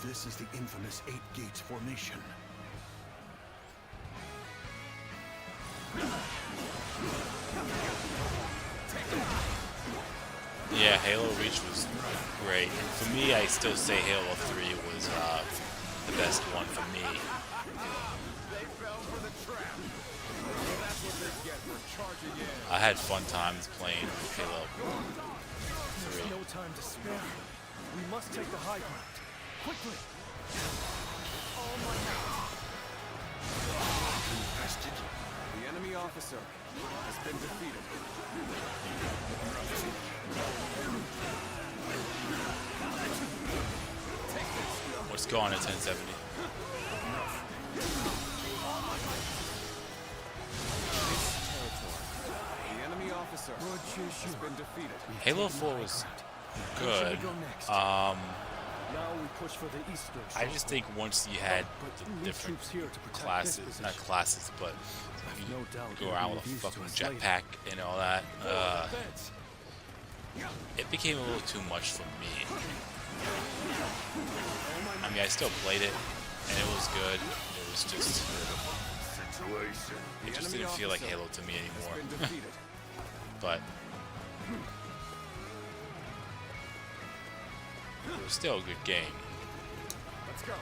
This is the infamous 8 Gates formation. Yeah, Halo Reach was great. For me, I still say Halo 3 was the best one for me. I had fun times playing Halo 3. No time to spare. We must take the high ground. Quickly! The enemy officer has been defeated. What's going on at 1070? The enemy officer has been defeated. Halo 4 was good. Now we push for the eastern I just think once you had the different classes, not classes, but you go around with a fucking jetpack and all that, it became a little too much for me. I mean, I still played it, and it was good. It was just, it just didn't feel like Halo to me anymore. But it was still a good game. Let's go.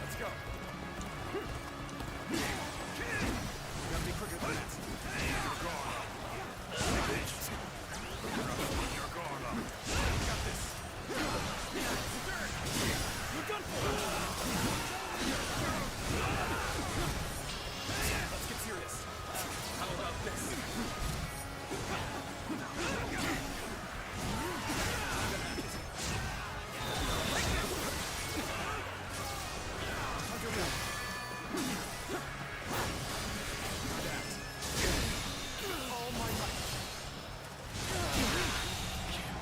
Let's go. Gotta be quicker than that. You're gone. You're gone. Got this. You're done for. Let's get serious. How about this?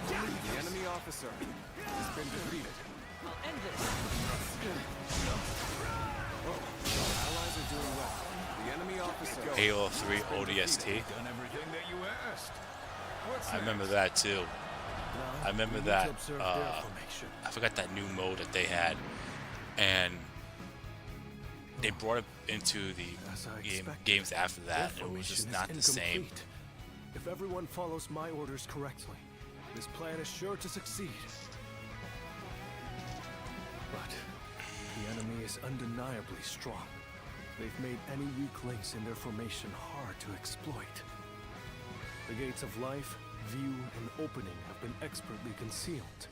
The enemy officer has been defeated. I'll end this. Allies are doing well. The enemy officer. Halo 3 ODST. Done everything that you asked. What's I remember that too. I remember that. I forgot that new mode that they had, and they brought it into the games after that. It was just not the same. If everyone follows my orders correctly, this plan is sure to succeed. But the enemy is undeniably strong. They've made any weak links in their formation hard to exploit. The gates of life, view, and opening have been expertly concealed.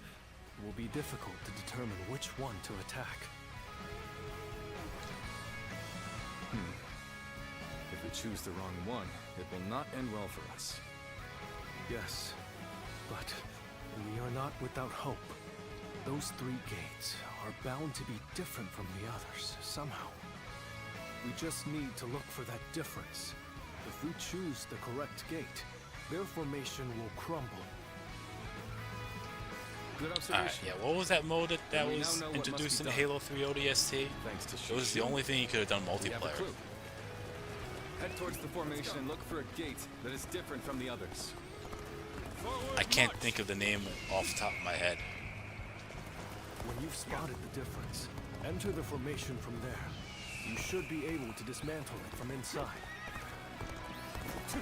It will be difficult to determine which one to attack. If we choose the wrong one, it will not end well for us. Yes, but we are not without hope. Those 3 gates are bound to be different from the others, somehow. We just need to look for that difference. If we choose the correct gate, their formation will crumble. Good Alright, observation. yeah, what was that mode that We was now know what introduced in must be Halo 3 ODST? Thanks to It was the only thing you could have done We have a multiplayer. clue. Head towards the formation and look for a gate that is different from the others. I can't think of the name off the top of my head. When you've spotted the difference, enter the formation from there. You should be able to dismantle it from inside. Did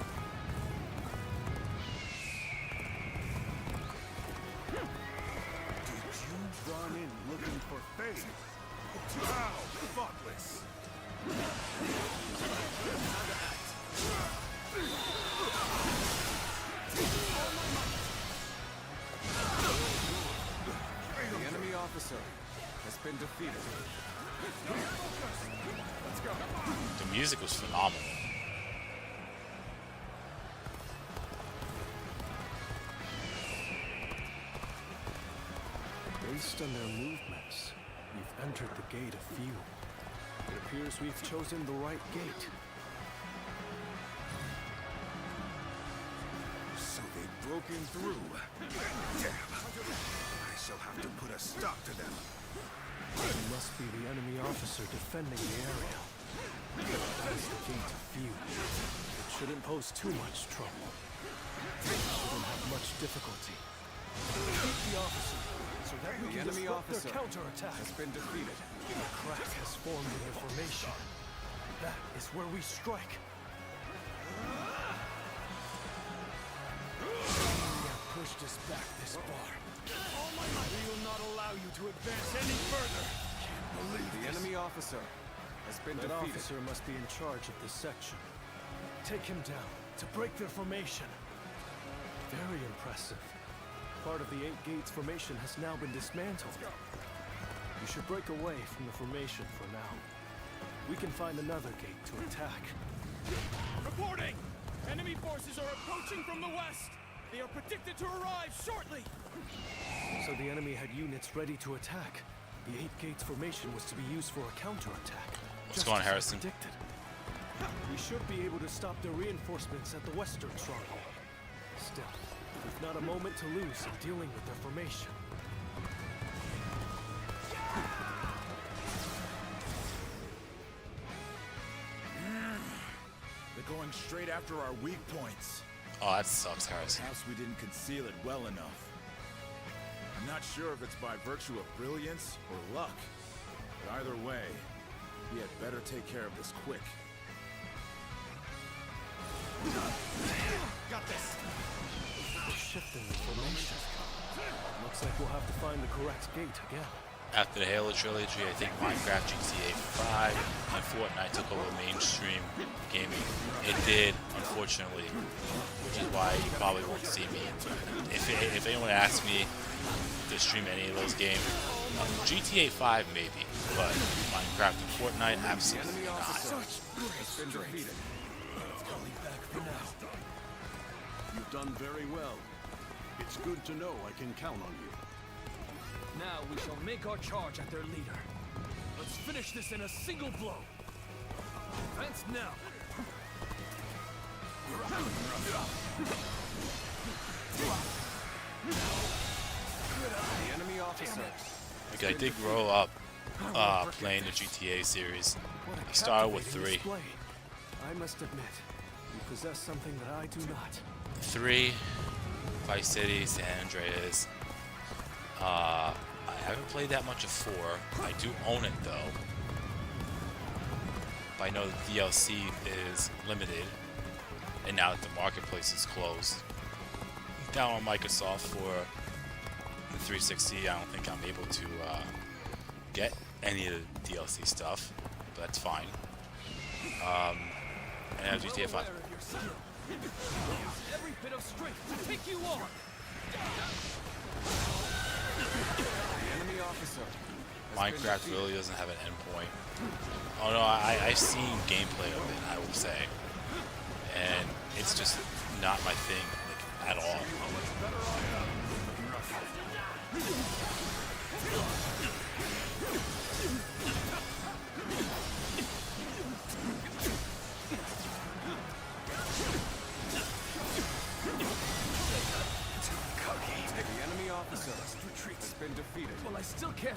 you run in looking for faith? How thoughtless! The enemy officer has been defeated. Let's go. The music was phenomenal. Based on their movements, we've entered the gate of view. It appears we've chosen the right gate. So they've broken through. Damn. I shall have to put a stop to them. It must be the enemy officer defending the area. That's the key to few. It shouldn't pose too much trouble. Shouldn't have much difficulty. Defeat the officer, so that we can disrupt their counterattack. Has been defeated. A crack has formed in their formation. That is where we strike. We have pushed us back this far. All my might, we will not allow you to advance any further. The enemy officer has been That defeated. officer must be in charge of this section. Take him down to break their formation. Very impressive. Part of the 8 gates formation has now been dismantled. You should break away from the formation for now. We can find another gate to attack. Reporting! Enemy forces are approaching from the west. They are predicted to arrive shortly. So the enemy had units ready to attack. The 8 gates formation was to be used for a counterattack. What's going on, as I Harrison? predicted. We should be able to stop their reinforcements at the western stronghold. Still, we've not a moment to lose in dealing with their formation. They're going straight after our weak points. Oh, that sucks, Harrison. Perhaps we didn't conceal it well enough. I'm not sure if it's by virtue of brilliance or luck. But either way, we had better take care of this quick. Got this! They're shifting the formation. Looks like we'll have to find the correct gate again. After the Halo trilogy, I think Minecraft, GTA 5, and Fortnite took over mainstream gaming. It did, unfortunately, which is why you probably won't see me. If anyone asks me to stream any of those games, GTA 5 maybe, but Minecraft and Fortnite, absolutely not. Has been defeated. You've done very well. It's good to know I can count on you. Now we shall make our charge at their leader. Let's finish this in a single blow. Advance now. The enemy officer. Like, I did grow up playing the GTA series. I started with 3. Display. I must admit, you possess something that I do not. 3, Vice City, San Andreas. I haven't played that much of 4. I do own it though. But I know the DLC is limited, and now that the marketplace is closed. Down on Microsoft for the 360, I don't think I'm able to get any of the DLC stuff, but that's fine. And I have GTA 5. Every bit of strength to take you on. The enemy officer. Minecraft really doesn't have an endpoint. Oh no, I've seen gameplay of it, I will say, and it's just not my thing, like, at all. The enemy officer has been defeated. Well, I still can.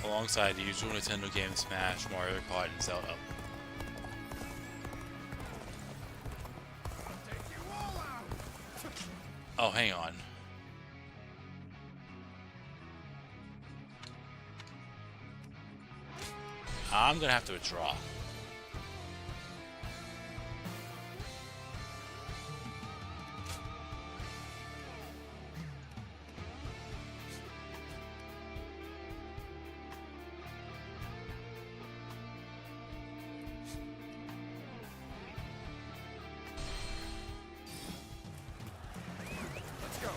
Alongside the usual Nintendo games Smash, Mario Kart, and Zelda. Oh, hang on. I'm gonna have to withdraw. Let's go.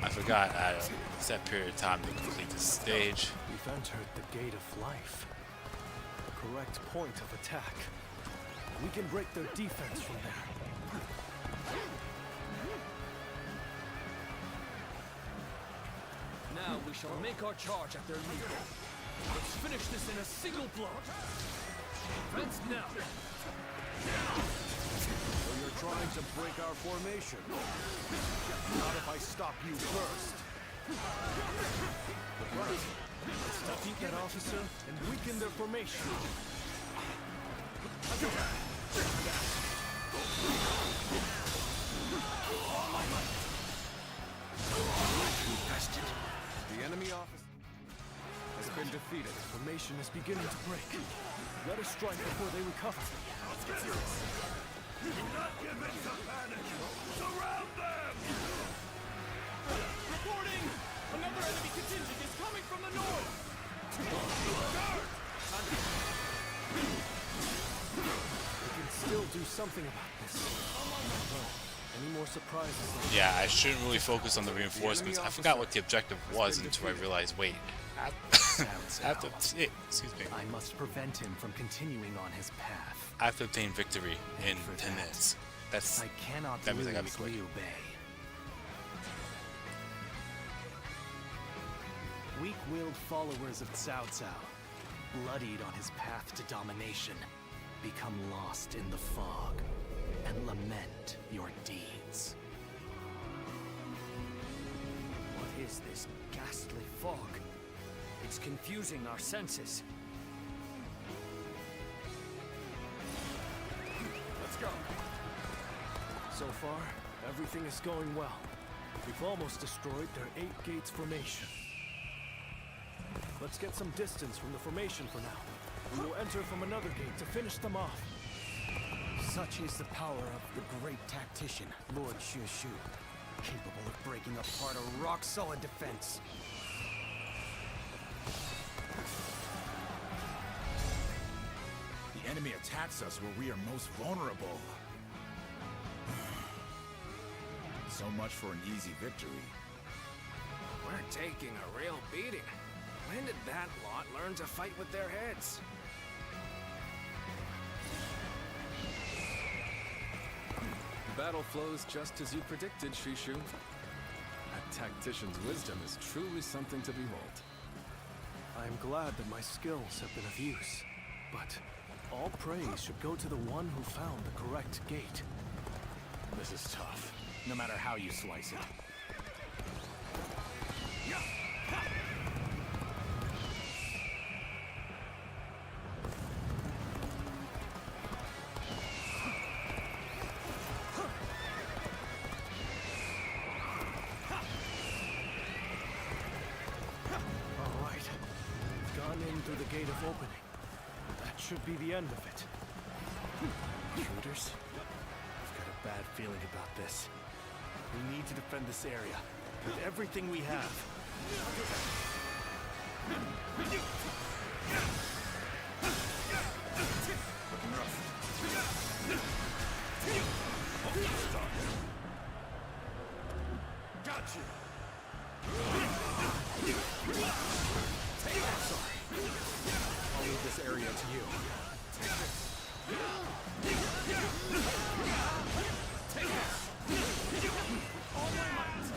I forgot I had a set period of time to complete this stage. We've entered the gate of life. The correct point of attack. We can break their defense from there. Now we shall make our charge at their leader. Let's finish this in a single blow. Advance now. So you're trying to break our formation. Not if I stop you first. Right. Let's defeat that officer and weaken their formation. The enemy officer has been defeated. Formation is beginning to break. Let us strike before they recover. Let's get serious. Do not give in to panic. Surround them! Reporting! Another enemy contingent is coming from the north! We can still do something about this. Any more surprises? Yeah, I shouldn't really focus on the reinforcements. I forgot what the objective was until I realized, wait, excuse me. I must prevent him from continuing on his path. I have to obtain victory in 10 minutes. That's I cannot that means I gotta be lose quick. Liu Bei. Weak-willed followers of Cao Cao, bloodied on his path to domination, become lost in the fog and lament your deeds. What is this ghastly fog? It's confusing our senses. Let's go. So far, everything is going well. We've almost destroyed their 8 gates formation. Let's get some distance from the formation for now. We will enter from another gate to finish them off. Such is the power of the great tactician, Lord Shu, capable of breaking apart a rock-solid defense. The enemy attacks us where we are most vulnerable. So much for an easy victory. We're taking a real beating. When did that lot learn to fight with their heads? The battle flows just as you predicted, Shishu. That tactician's wisdom is truly something to behold. I am glad that my skills have been of use, but all praise should go to the one who found the correct gate. This is tough, no matter how you slice it. Through the gate of opening. That should be the end of it. Intruders? I've got a bad feeling about this. We need to defend this area with everything we have. Looking rough. Got you! I'll leave this area to you. All my might!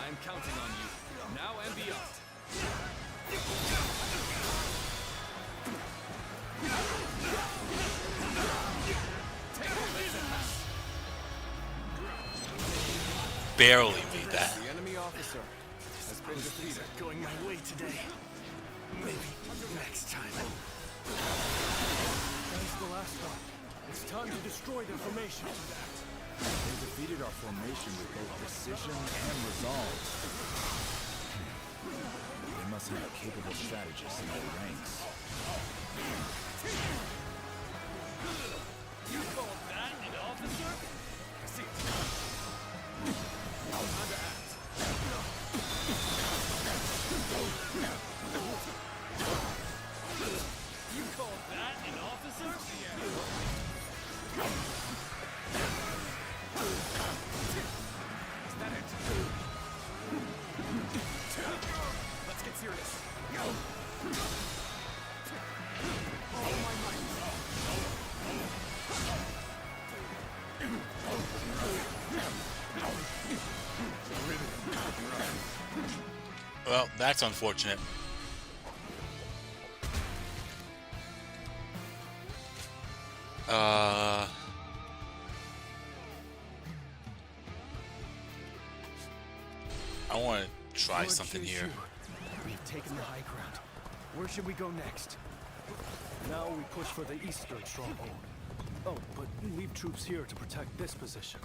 I'm counting on you, now and beyond. Barely beat that. The enemy officer has been defeated. Going my way today. Maybe next time. That's the last one. It's time to destroy their formation. They defeated our formation with both precision and resolve. They must have a capable strategist in their ranks. You call that an officer? I see it. Time to act. Well, that's unfortunate. I want to try Lord something Shu here. Shu, we've taken the high ground. Where should we go next? Now we push for the eastern stronghold. Oh, but leave troops here to protect this position.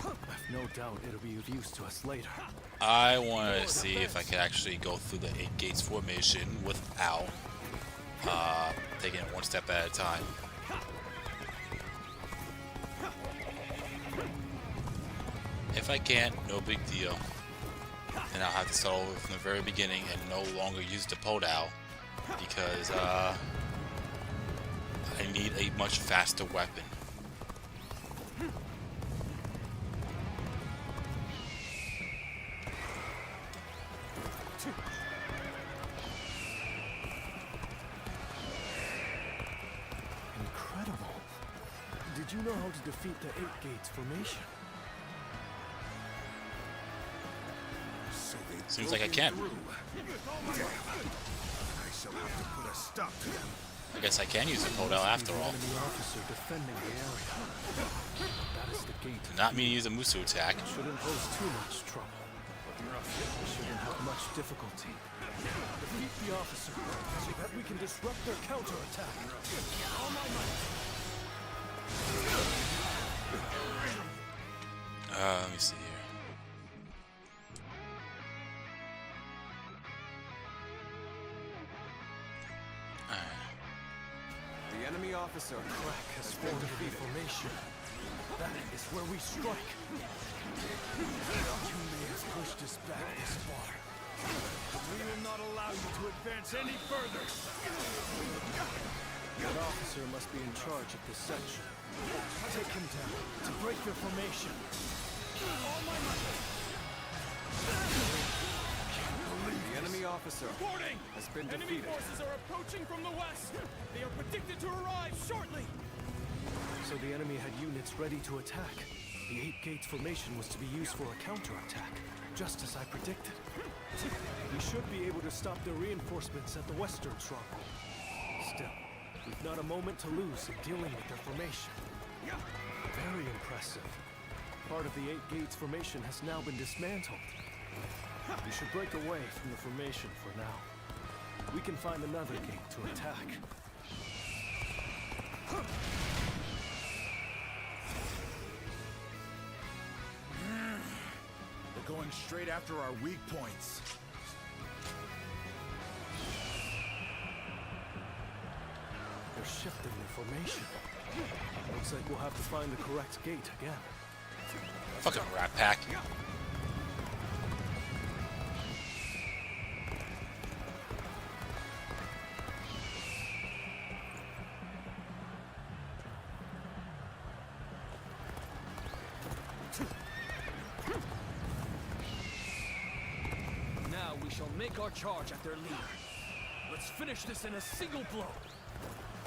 I've no doubt it'll be of use to us later. I want to see if I can actually go through the 8 gates formation without taking it one step at a time. If I can't, no big deal. Then I'll have to start over from the very beginning and no longer use the podal because I need a much faster weapon. Incredible. Did you know how to defeat the 8 gates formation? Seems like I can. I shall have to put a stop to them. I guess I can use the podal after all. Enemy officer defending the area. That is the gate. Do not mean to use a Musu attack. Shouldn't pose too much trouble. Shouldn't have much difficulty. Defeat the officer so that we can disrupt their counterattack. Let me see here. The enemy officer crack has formed a formation. That is where we strike. You may have pushed us back this far. We will not allow you to advance any further. That officer must be in charge of this section. Take him down to break their formation. The enemy officer Reporting! has been Enemy defeated. forces are approaching from the west. They are predicted to arrive shortly. So the enemy had units ready to attack. The 8 gates formation was to be used for a counterattack, just as I predicted. We should be able to stop their reinforcements at the western stronghold. Still, we've not a moment to lose in dealing with their formation. Very impressive. Part of the 8 gates formation has now been dismantled. We should break away from the formation for now. We can find another gate to attack. They're going straight after our weak points. They're shifting their formation. Looks like we'll have to find the correct gate again. Fucking rat pack. Now we shall make our charge at their leader. Let's finish this in a single blow.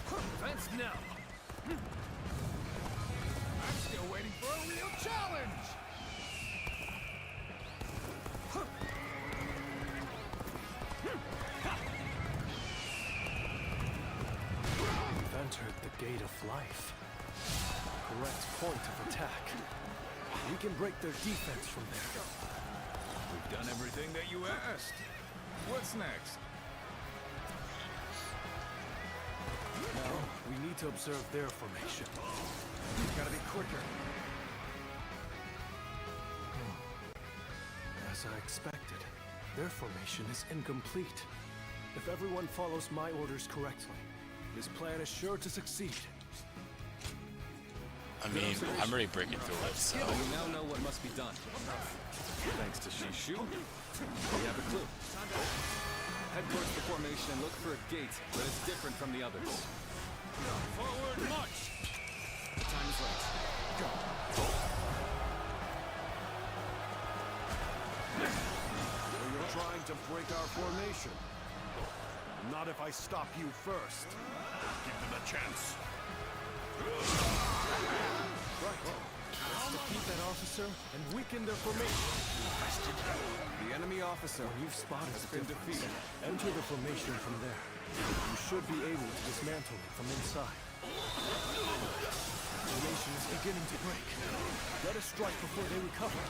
Advance now. I'm still waiting for a real challenge. We've entered the gate of life. Correct point of attack. We can break their defense from there. We've done everything that you asked. What's next? Now, we need to observe their formation. We've got to be quicker. As I expected, their formation is incomplete. If everyone follows my orders correctly, this plan is sure to succeed. I mean, I'm already breaking through it, so... We now know what must be done. Thanks to Shishu, we have a clue. Head towards the formation and look for a gate that is different from the others. Forward march. Time is right. Go. So you're trying to break our formation. Not if I stop you first. Give them a chance. Right. Let's defeat that officer and weaken their formation. The enemy officer When you've spotted has the been difference, defeated. enter the formation from there. You should be able to dismantle it from inside. The formation is beginning to break. Let us strike before they recover.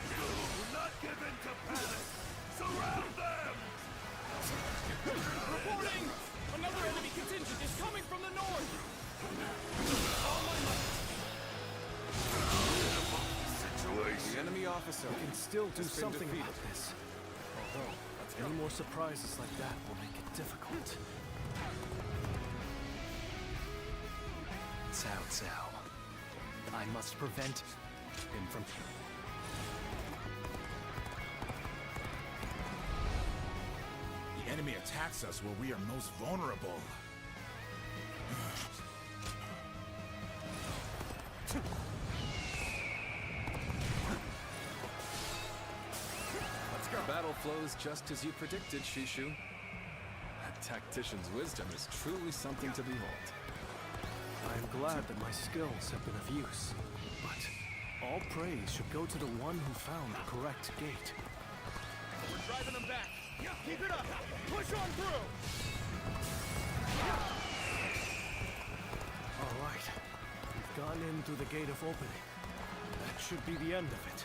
Do not give in to panic! Surround them! Reporting! Another enemy contingent is coming from the north! The enemy officer We can still do has been something defeated. about this. Although, any more surprises like that will make it difficult. Cao Cao. I must prevent him from... The enemy attacks us where we are most vulnerable. Battle flows just as you predicted, Shishu. That tactician's wisdom is truly something to behold. I am glad that my skills have been of use, but all praise should go to the one who found the correct gate. We're driving them back! Keep it up! Push on through! All right, we've gone in through the gate of opening. That should be the end of it.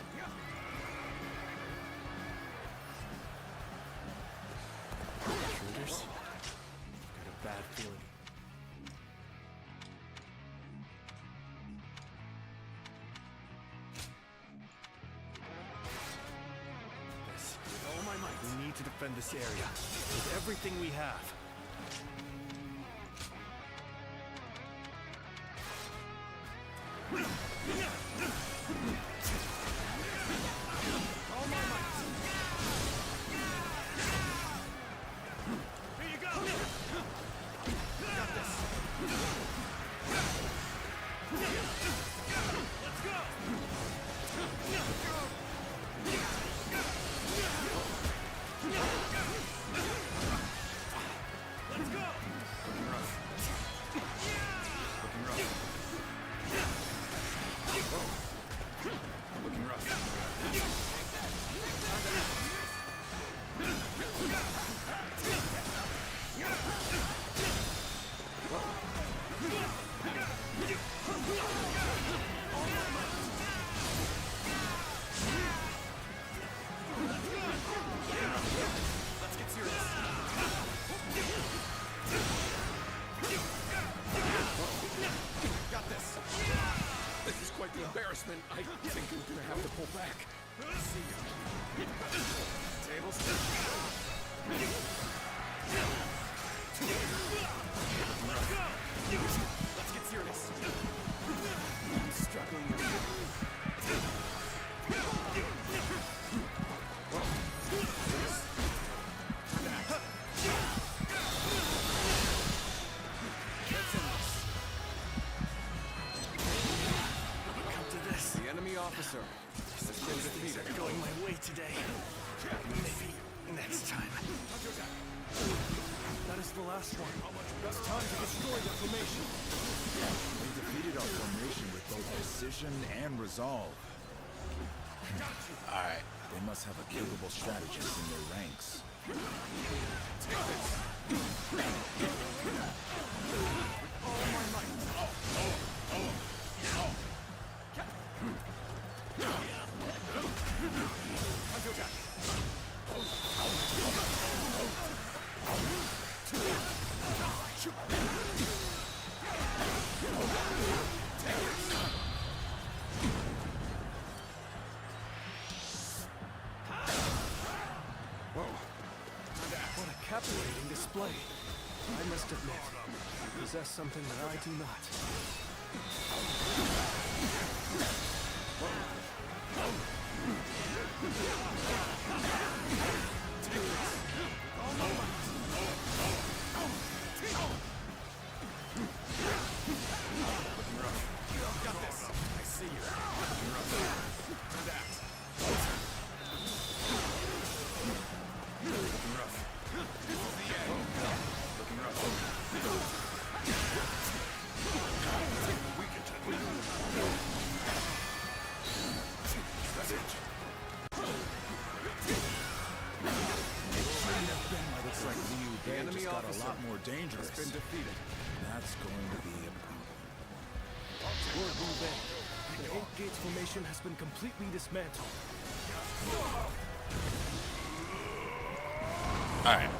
Intruders? Got a bad feeling. This, with all my might, we need to defend this area with everything we have. All my might! Here you go! Got this! Let's go! Let's go! Looking rough. Let's get serious. Got this. This is quite the embarrassment. I think I'm gonna have to pull back. See ya. Tables. Let's get serious. I'm struggling with it. Come to this. The enemy officer has been defeated. Things are going my way today. Maybe next time. That is the last one. It's time to destroy the formation. They defeated our formation with both precision and resolve. Alright. They must have a capable strategist in their ranks. What a captivating display. I must admit, you possess something that I do not. Got this. I see you. Time to act. Looking rough. This is the end. Looking rough. We can like Liu The Bei enemy just got a officer lot more dangerous. has been defeated. That's going to be a problem. Lord Liu Bei, the Eight Gates formation has been completely dismantled. Alright.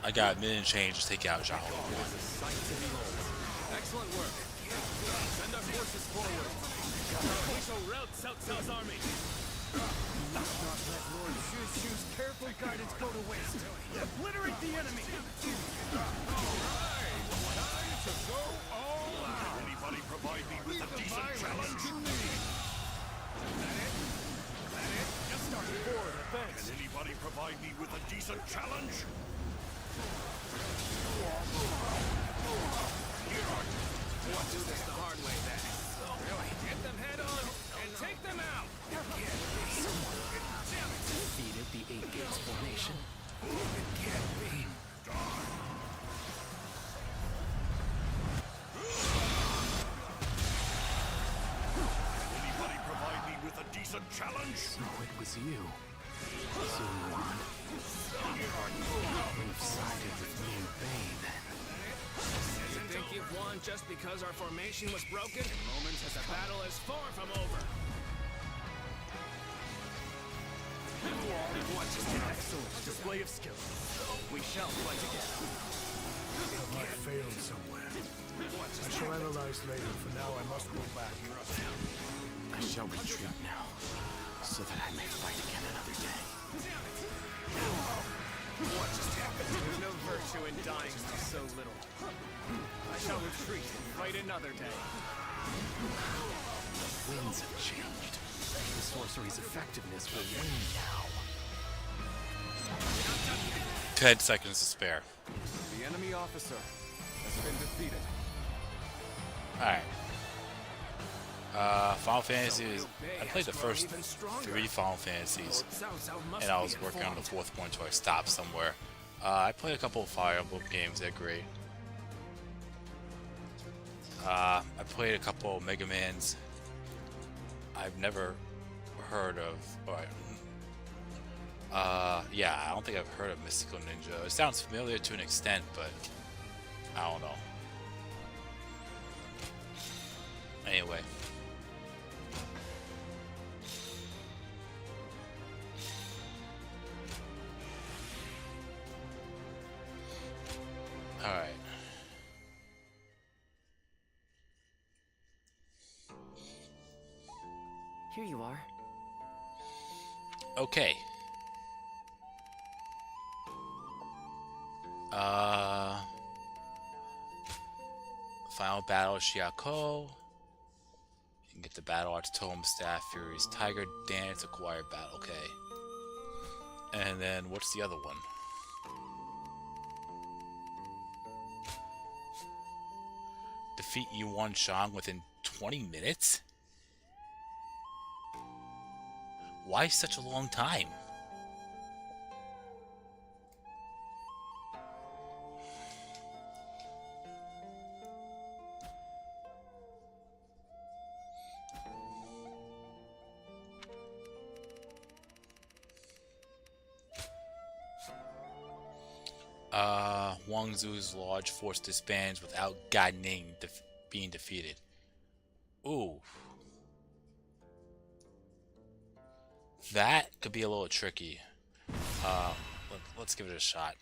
I got a million change to take out Zhao. Excellent work. Send our forces forward. We shall rout Cao Cao's army. Not let Lord Shu's careful guidance go to waste. Obliterate the enemy! Anybody provide me with a decent challenge? Just started forward, advance. Can anybody provide me with a decent challenge? We'll do this the hard way then. Really? Hit them head on and take them out! Defeated the Eight Gates formation. Anybody provide me with a decent challenge? So it was you, Zuluan. We've sided with Liu Bei then. You think you've won just because our formation was broken? Moments as the battle is far from over. Excellent display of skill. We shall fight again. Have I failed somewhere? I shall analyze later. For now, I must go back. I shall retreat now, so that I may fight again another day. What just happened? There's no virtue in dying for so little. I shall retreat and fight another day. The winds have changed. The sorcery's effectiveness will wane now. 10 seconds to spare. The enemy officer has been defeated. Alright. Final Fantasy is... I played the first 3 Final Fantasies, and I was working on the 4th one until I stopped somewhere. I played a couple of Fire Emblem games, they're great. I played a couple of Mega Mans. I've never heard of... yeah, I don't think I've heard of Mystical Ninja. It sounds familiar to an extent, but I don't know. Anyway. Alright. Here you are. Okay. Final battle, Shiako. You can get the battle arts, Totem Staff, Fury's Tiger Dance, acquired battle. Okay. And then what's the other one? Defeat Yuan Shang within 20 minutes? Why such a long time? Wang Zu's large force disbands without Gan Ning being defeated. Ooh. That could be a little tricky. Let's give it a shot.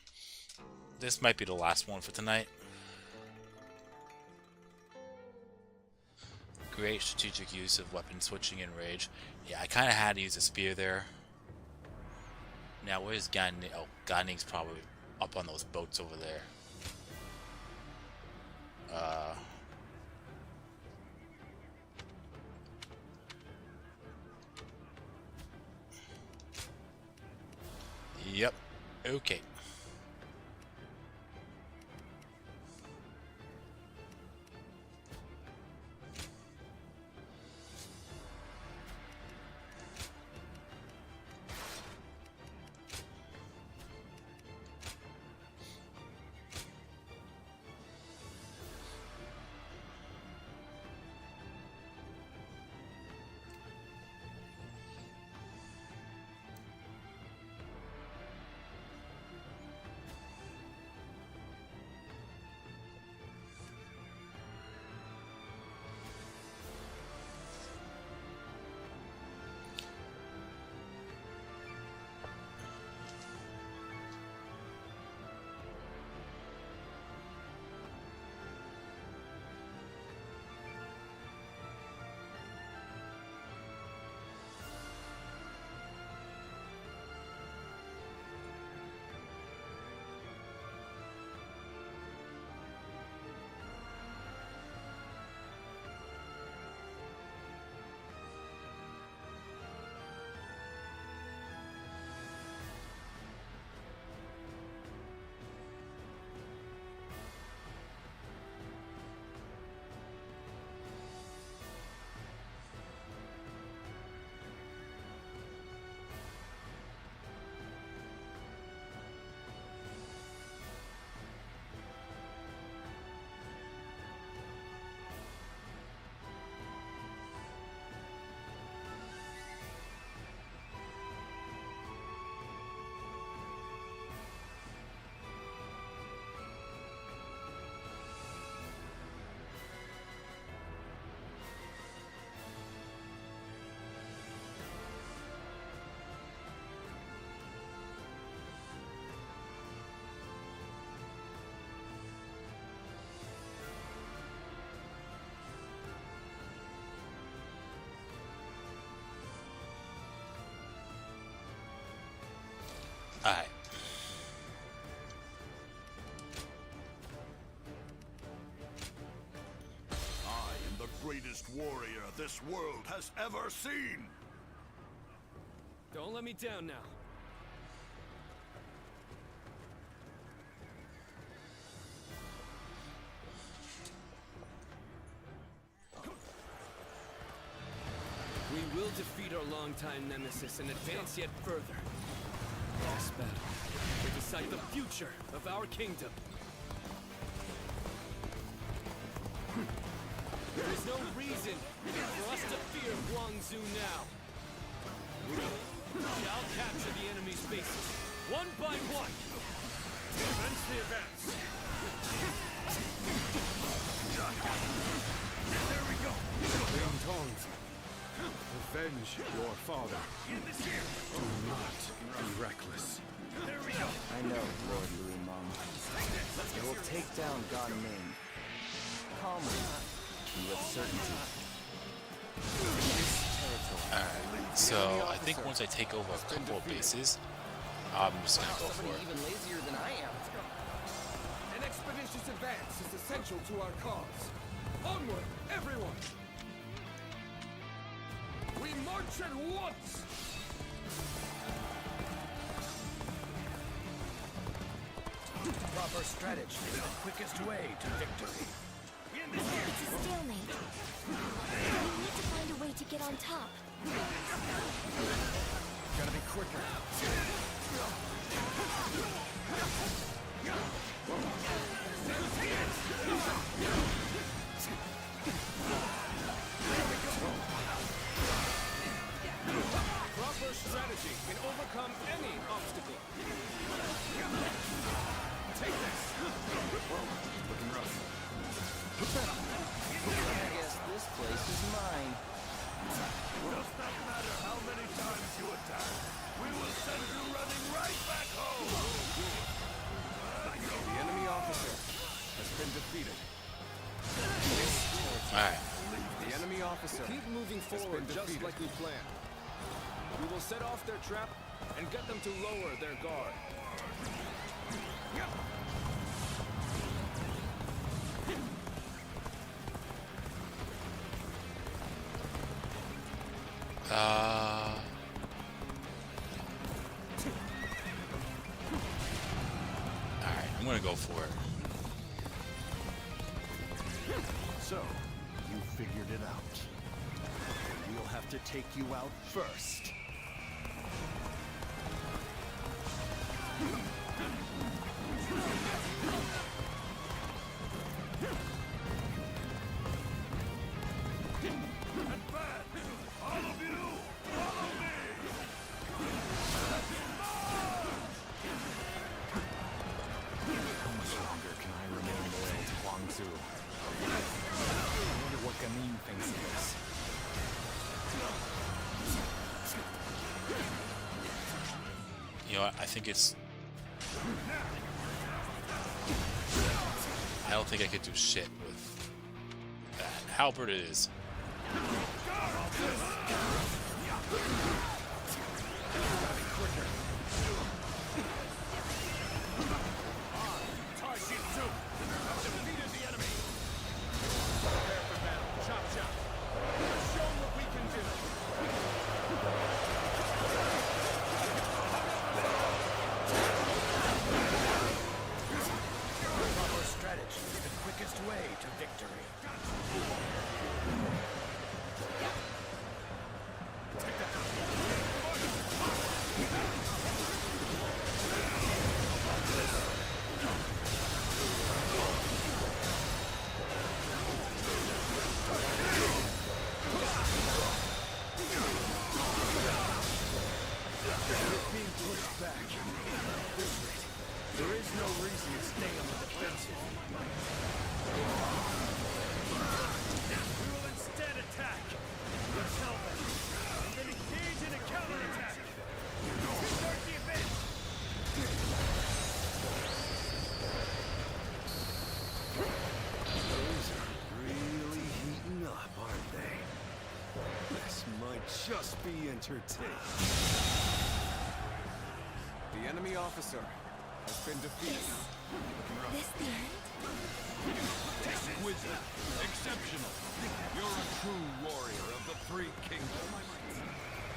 This might be the last one for tonight. Great strategic use of weapon switching in rage. Yeah, I kind of had to use a spear there. Now, where's Gan Ning? Oh, Gan Ning's probably up on those boats over there. Yep. Okay. Alright. I am the greatest warrior this world has ever seen. Don't let me down now. We will defeat our longtime nemesis and advance yet further. This battle will decide the future of our kingdom. There is no reason for us to fear Guangzhou now. We shall capture the enemy's bases, one by one. Commence the advance. There we go. Ling Tong, avenge your father. Do not be reckless. There we go. I know, Lord Louis Mong. They will take down God Ming. Calmly and with certainty. This territory. Alright, so I think once I take over a couple of bases, I'm just gonna go for it. Even lazier than I am. An expeditious advance is essential to our cause. Onward, everyone! We march at once! Proper strategy is the quickest way to victory. It's a stalemate. We need to find a way to get on top. Gotta be quicker. Proper strategy can overcome any obstacle. Take this! Looking rough. I guess this place is mine. Does not matter how many times you attack. We will send you running right back home. The enemy officer has been defeated. Alright. The enemy officer Keep moving has forward been just defeated. like we planned. We will set off their trap and get them to lower their guard. Alright, I'm gonna go for it. So, you figured it out. We'll have to take you out first. How much longer can I remain loyal to Guangzhou? I wonder what Gamin thinks of this. You know what? I think it's... I don't think I could do shit with that. Halberd it is. Proper strategy is the quickest way to victory. Being pushed back. There is no reason to stay on the defensive. We will instead attack. Repel them. And then engage in a counterattack. Start the advance. Those are really heating up, aren't they? This might just be entertaining. The The enemy officer has been defeated. This the end? Exquisite. Exceptional. You're a true warrior of the Three Kingdoms.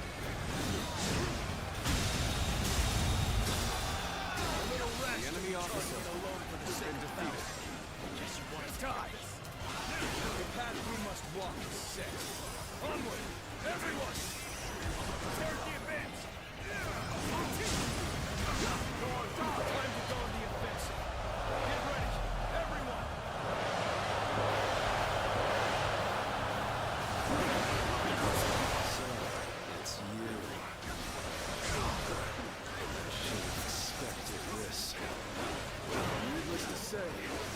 The enemy officer has been defeated. Guess you want to die. The path we must walk is set. Onward, everyone! Start the advance! Go on, time to go on the offensive. Get ready, everyone! So, it's you. I should have expected this. Needless to say,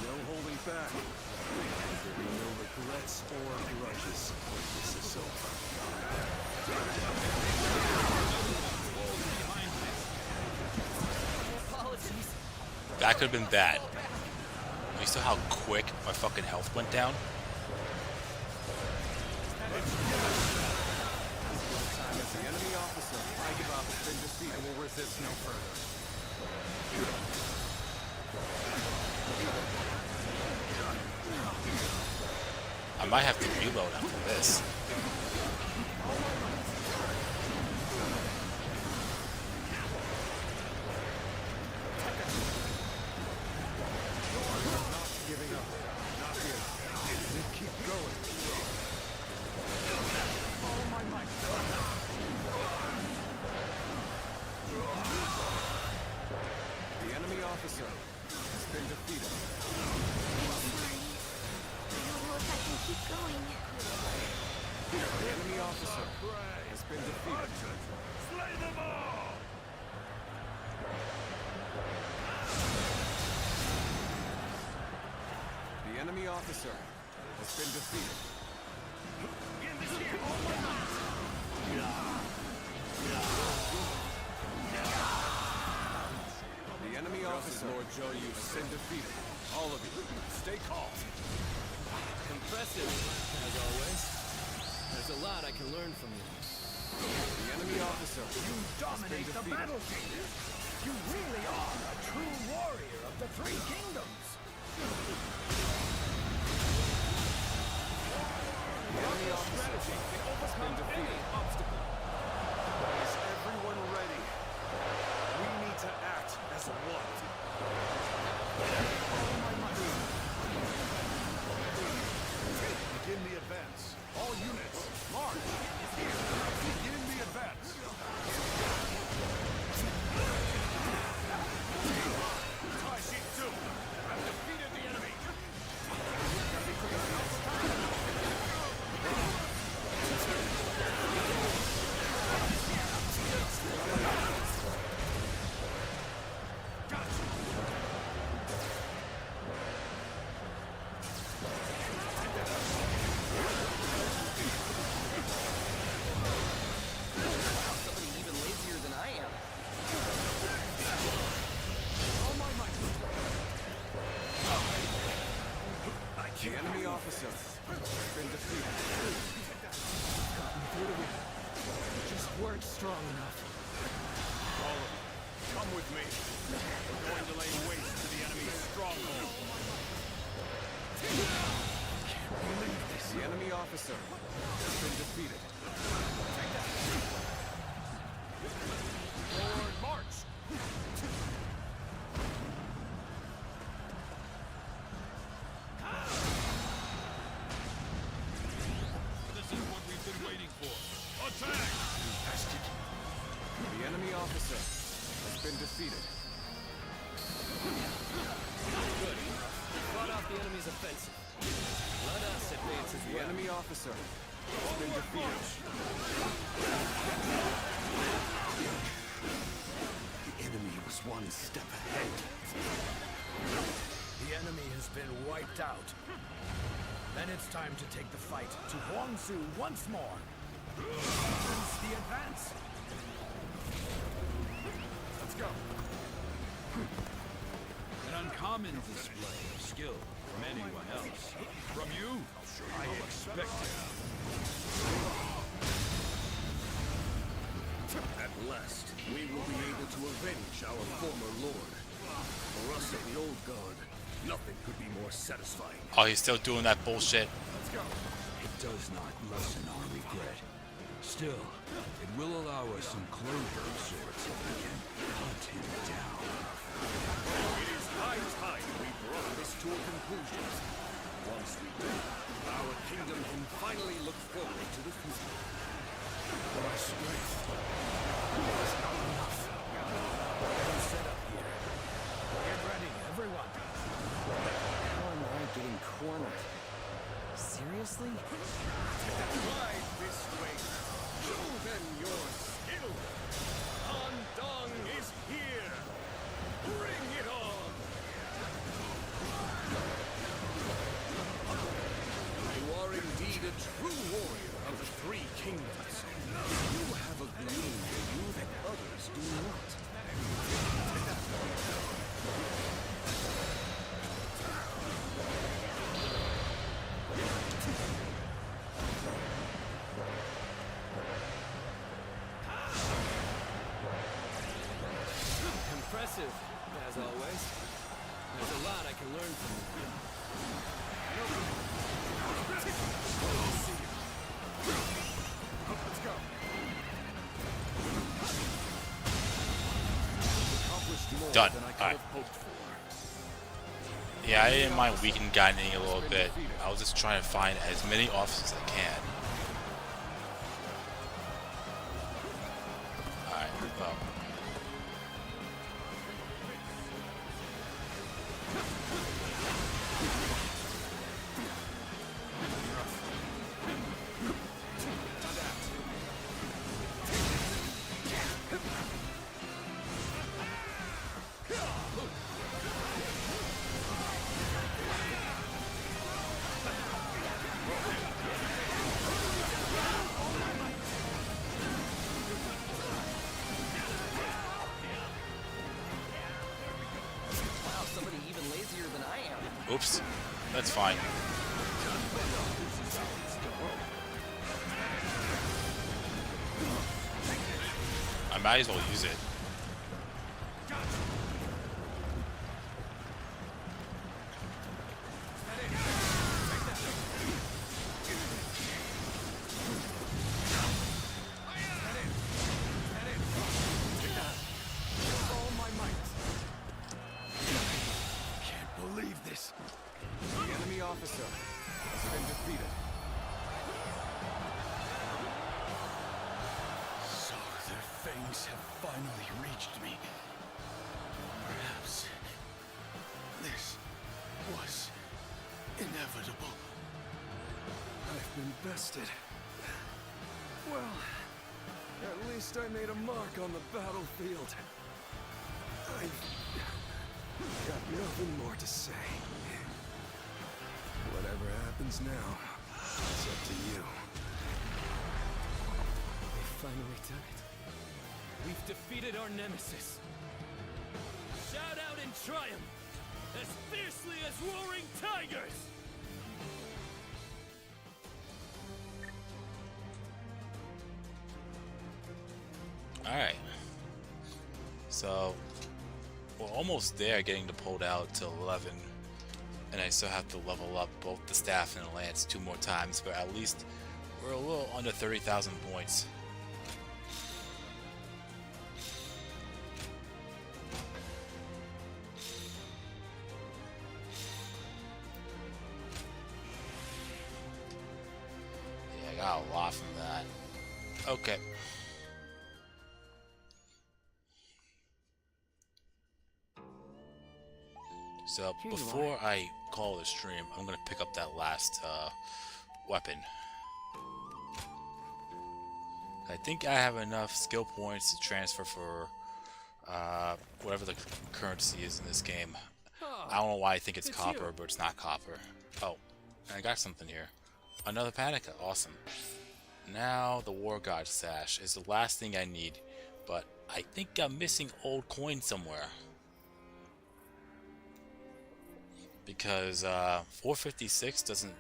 no holding back. There'll be no regrets or grudges when this is over. Apologies. That could have been bad. You saw how quick my fucking health went down? The enemy officer, I give up, has been defeated. I will resist no further. I might have to reload after this. Giving up. Not here. We keep going. The enemy officer has been defeated. Sorry. I don't know if I can keep going. The enemy officer has been defeated. Slay them all! The enemy officer has been defeated. The enemy officer, Lord Joe, you've been defeated. All of you, stay calm. Impressive, as always. There's a lot I can learn from you. The enemy officer, You dominate the battlefield. You really are a true warrior of the Three Kingdoms. the enemy officer has been defeated. Obstacle. Is everyone ready? We need to act as one. Begin the advance. All units, march! Begin the advance. I see two. I've defeated the enemy. Somebody even lazier than I am. The enemy officer has been defeated. Just weren't strong enough. All of you, come with me. We're going to lay waste to the enemy's stronghold. The enemy officer has been defeated. Forward march! This is what we've been waiting for. Attack! The enemy officer has been defeated. Good. Brought out the enemy's offensive. Let us advance as The well. enemy officer has been defeated. The enemy was one step ahead. The enemy has been wiped out. Then it's time to take the fight to Huangsu once more. Commence the advance. Let's go. An uncommon display of skill from anyone else. From you, I expect it. At last, we will be able to avenge our former lord. For us of the old guard, nothing could be more satisfying. Oh, he's still doing that bullshit. Let's go. It does not lessen our regret. Still, it will allow us some closure of sorts if we can hunt him down. It is high time we brought this to a conclusion. Once we do, our kingdom can finally look forward to the future. My strength is not enough. Getting set up here. Get ready, everyone. How am I getting cornered? Seriously? Ride this way. Show them your skill. Han Dong is here. Bring it on. You are indeed a true warrior of the Three Kingdoms. You have a gleam in you that others do not. Impressive, as always. There's a lot I can learn from you. Let's go. Done. Than I could Alright. have hoped for. Yeah, I didn't mind weakening guiding a little bit. I was just trying to find as many officers as I can. Alright, well. Wow, somebody even lazier than I am. Oops. That's fine. I might as well use it. All my might. Can't believe this. The enemy officer has been defeated. So their fangs have finally reached me. Perhaps this was inevitable. I've been bested. Well, at least I made a mark on the battlefield. I've got nothing more to say. Whatever happens now, it's up to you. We finally done it. We've defeated our nemesis. Shout out in triumph, as fiercely as roaring tigers! Alright. So, we're almost there getting the pulled out to 11. And I still have to level up both the staff and the lance 2 more times, but at least we're a little under 30,000 points. Yeah, I got a lot from that. Okay. So before I call the stream, I'm gonna pick up that last weapon. I think I have enough skill points to transfer for whatever the currency is in this game. I don't know why I think it's copper, but it's not copper. Oh, and I got something here. Another Panica, awesome. Now the War God Sash is the last thing I need, but I think I'm missing old coins somewhere. Because 456 doesn't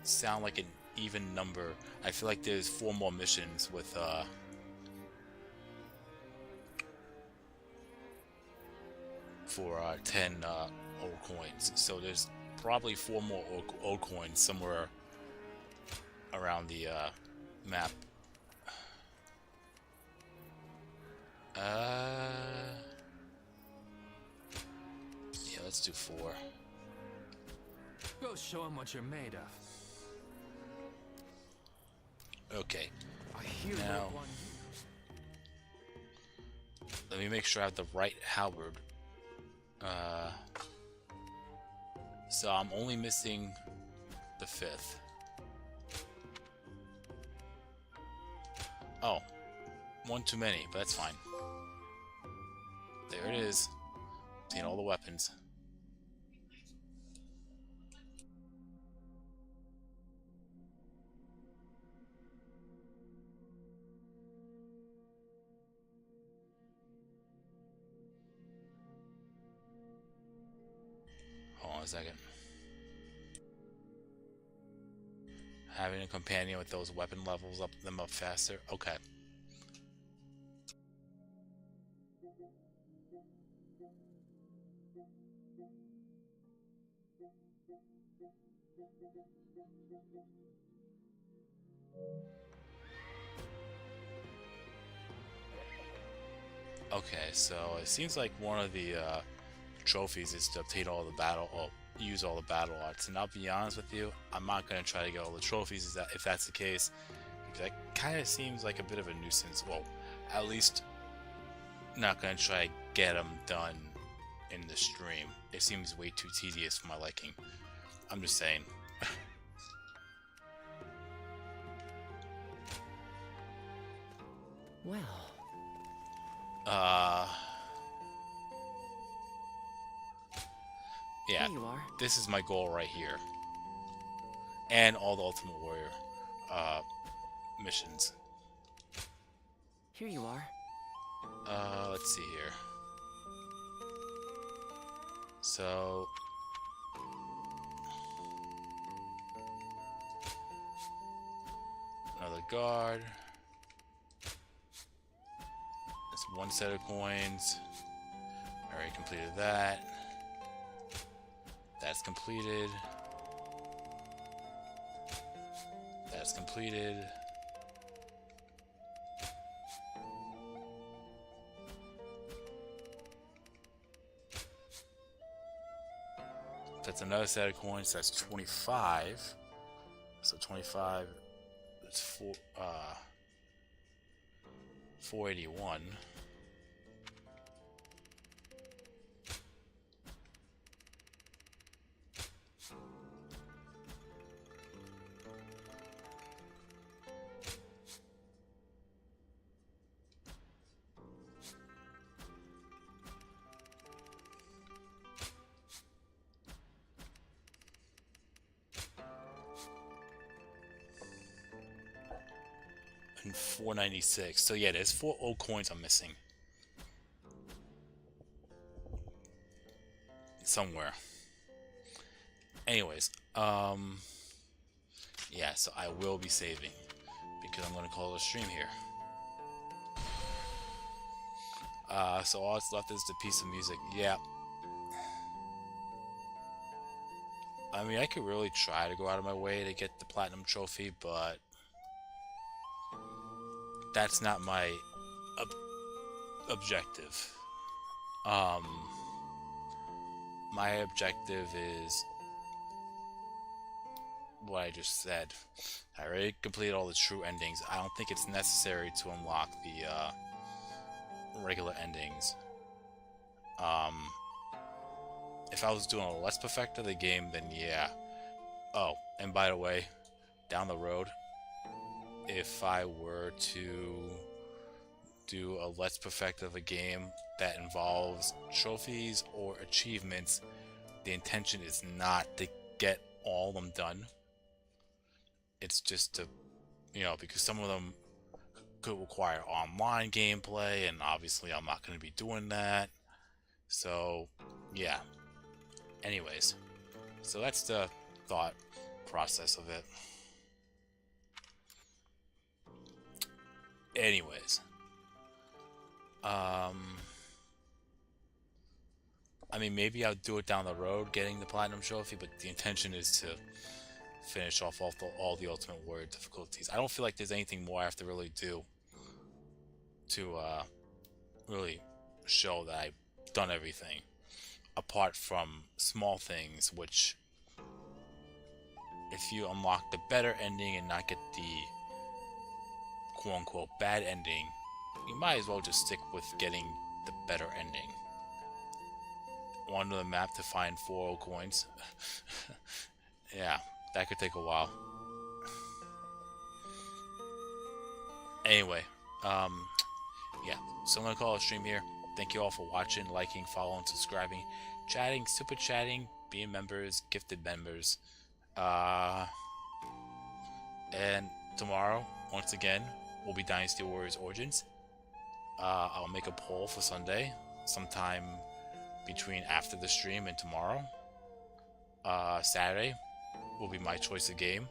sound like an even number. I feel like there's 4 more missions with for 10 old coins. So there's probably 4 more old coins somewhere around the map. Yeah, let's do 4. Go show him what you're made of. Okay. I hear now, let me make sure I have the right halberd. So I'm only missing the 5th. Oh, one too many, but that's fine. There it is. Seen all the weapons. Hold on a second. Having a companion with those weapon levels up them up faster. Okay. Okay, so it seems like one of the trophies is to obtain all the use all the battle arts. And I'll be honest with you, I'm not gonna try to get all the trophies. If that's the case, because that kind of seems like a bit of a nuisance. Well, at least not gonna try to get them done in the stream. It seems way too tedious for my liking. I'm just saying. Well. Yeah, Here you are. this is my goal right here. And all the Ultimate Warrior missions. Here you are. Let's see here. So another guard. That's 1 set of coins. Already completed that. That's completed. That's completed. That's another set of coins. That's 25. So 25. That's 481. And 496. So yeah, there's 4 old coins I'm missing. Somewhere. Anyways, yeah, so I will be saving because I'm gonna call it a stream here. So all that's left is the piece of music. Yeah. I mean, I could really try to go out of my way to get the platinum trophy, but that's not my objective. My objective is what I just said. I already completed all the true endings. I don't think it's necessary to unlock the regular endings. If I was doing a Let's Perfect of the game, then yeah. Oh, and by the way, down the road, if I were to do a Let's Perfect of a game that involves trophies or achievements, the intention is not to get all of them done. It's just to, because some of them could require online gameplay, and obviously I'm not going to be doing that. So, yeah. Anyways, so that's the thought process of it. Anyways, I mean, maybe I'll do it down the road, getting the Platinum Trophy, but the intention is to finish off all the Ultimate Warrior difficulties. I don't feel like there's anything more I have to really do to really show that I've done everything, apart from small things, which if you unlock the better ending and not get the quote-unquote bad ending, you might as well just stick with getting the better ending. Wander the map to find 4 coins. Yeah, that could take a while. Anyway, yeah, so I'm gonna call it a stream here. Thank you all for watching, liking, following, subscribing, chatting, super chatting, being members, gifted members. And tomorrow, once again, will be Dynasty Warriors Origins. I'll make a poll for Sunday, sometime between after the stream and tomorrow. Saturday will be my choice of game,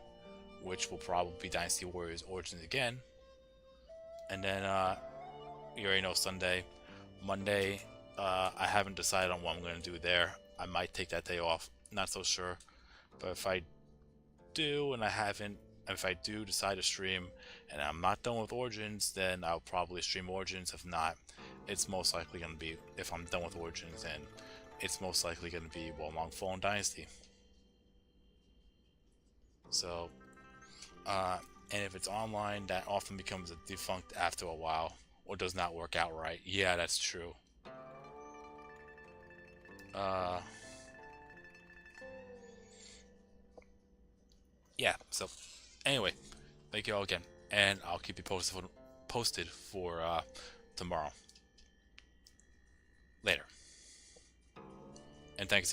which will probably be Dynasty Warriors Origins again. And then, you already know Sunday. Monday, I haven't decided on what I'm going to do there. I might take that day off, not so sure. But if I do, and if I do decide to stream, and I'm not done with Origins, then I'll probably stream Origins. If not, it's most likely going to be, if I'm done with Origins, then it's most likely going to be Long Fallen Dynasty. So, and if it's online, that often becomes a defunct after a while, or does not work out right. Yeah, that's true. Yeah, so anyway, thank you all again, and I'll keep you posted for tomorrow. Later. And thanks again.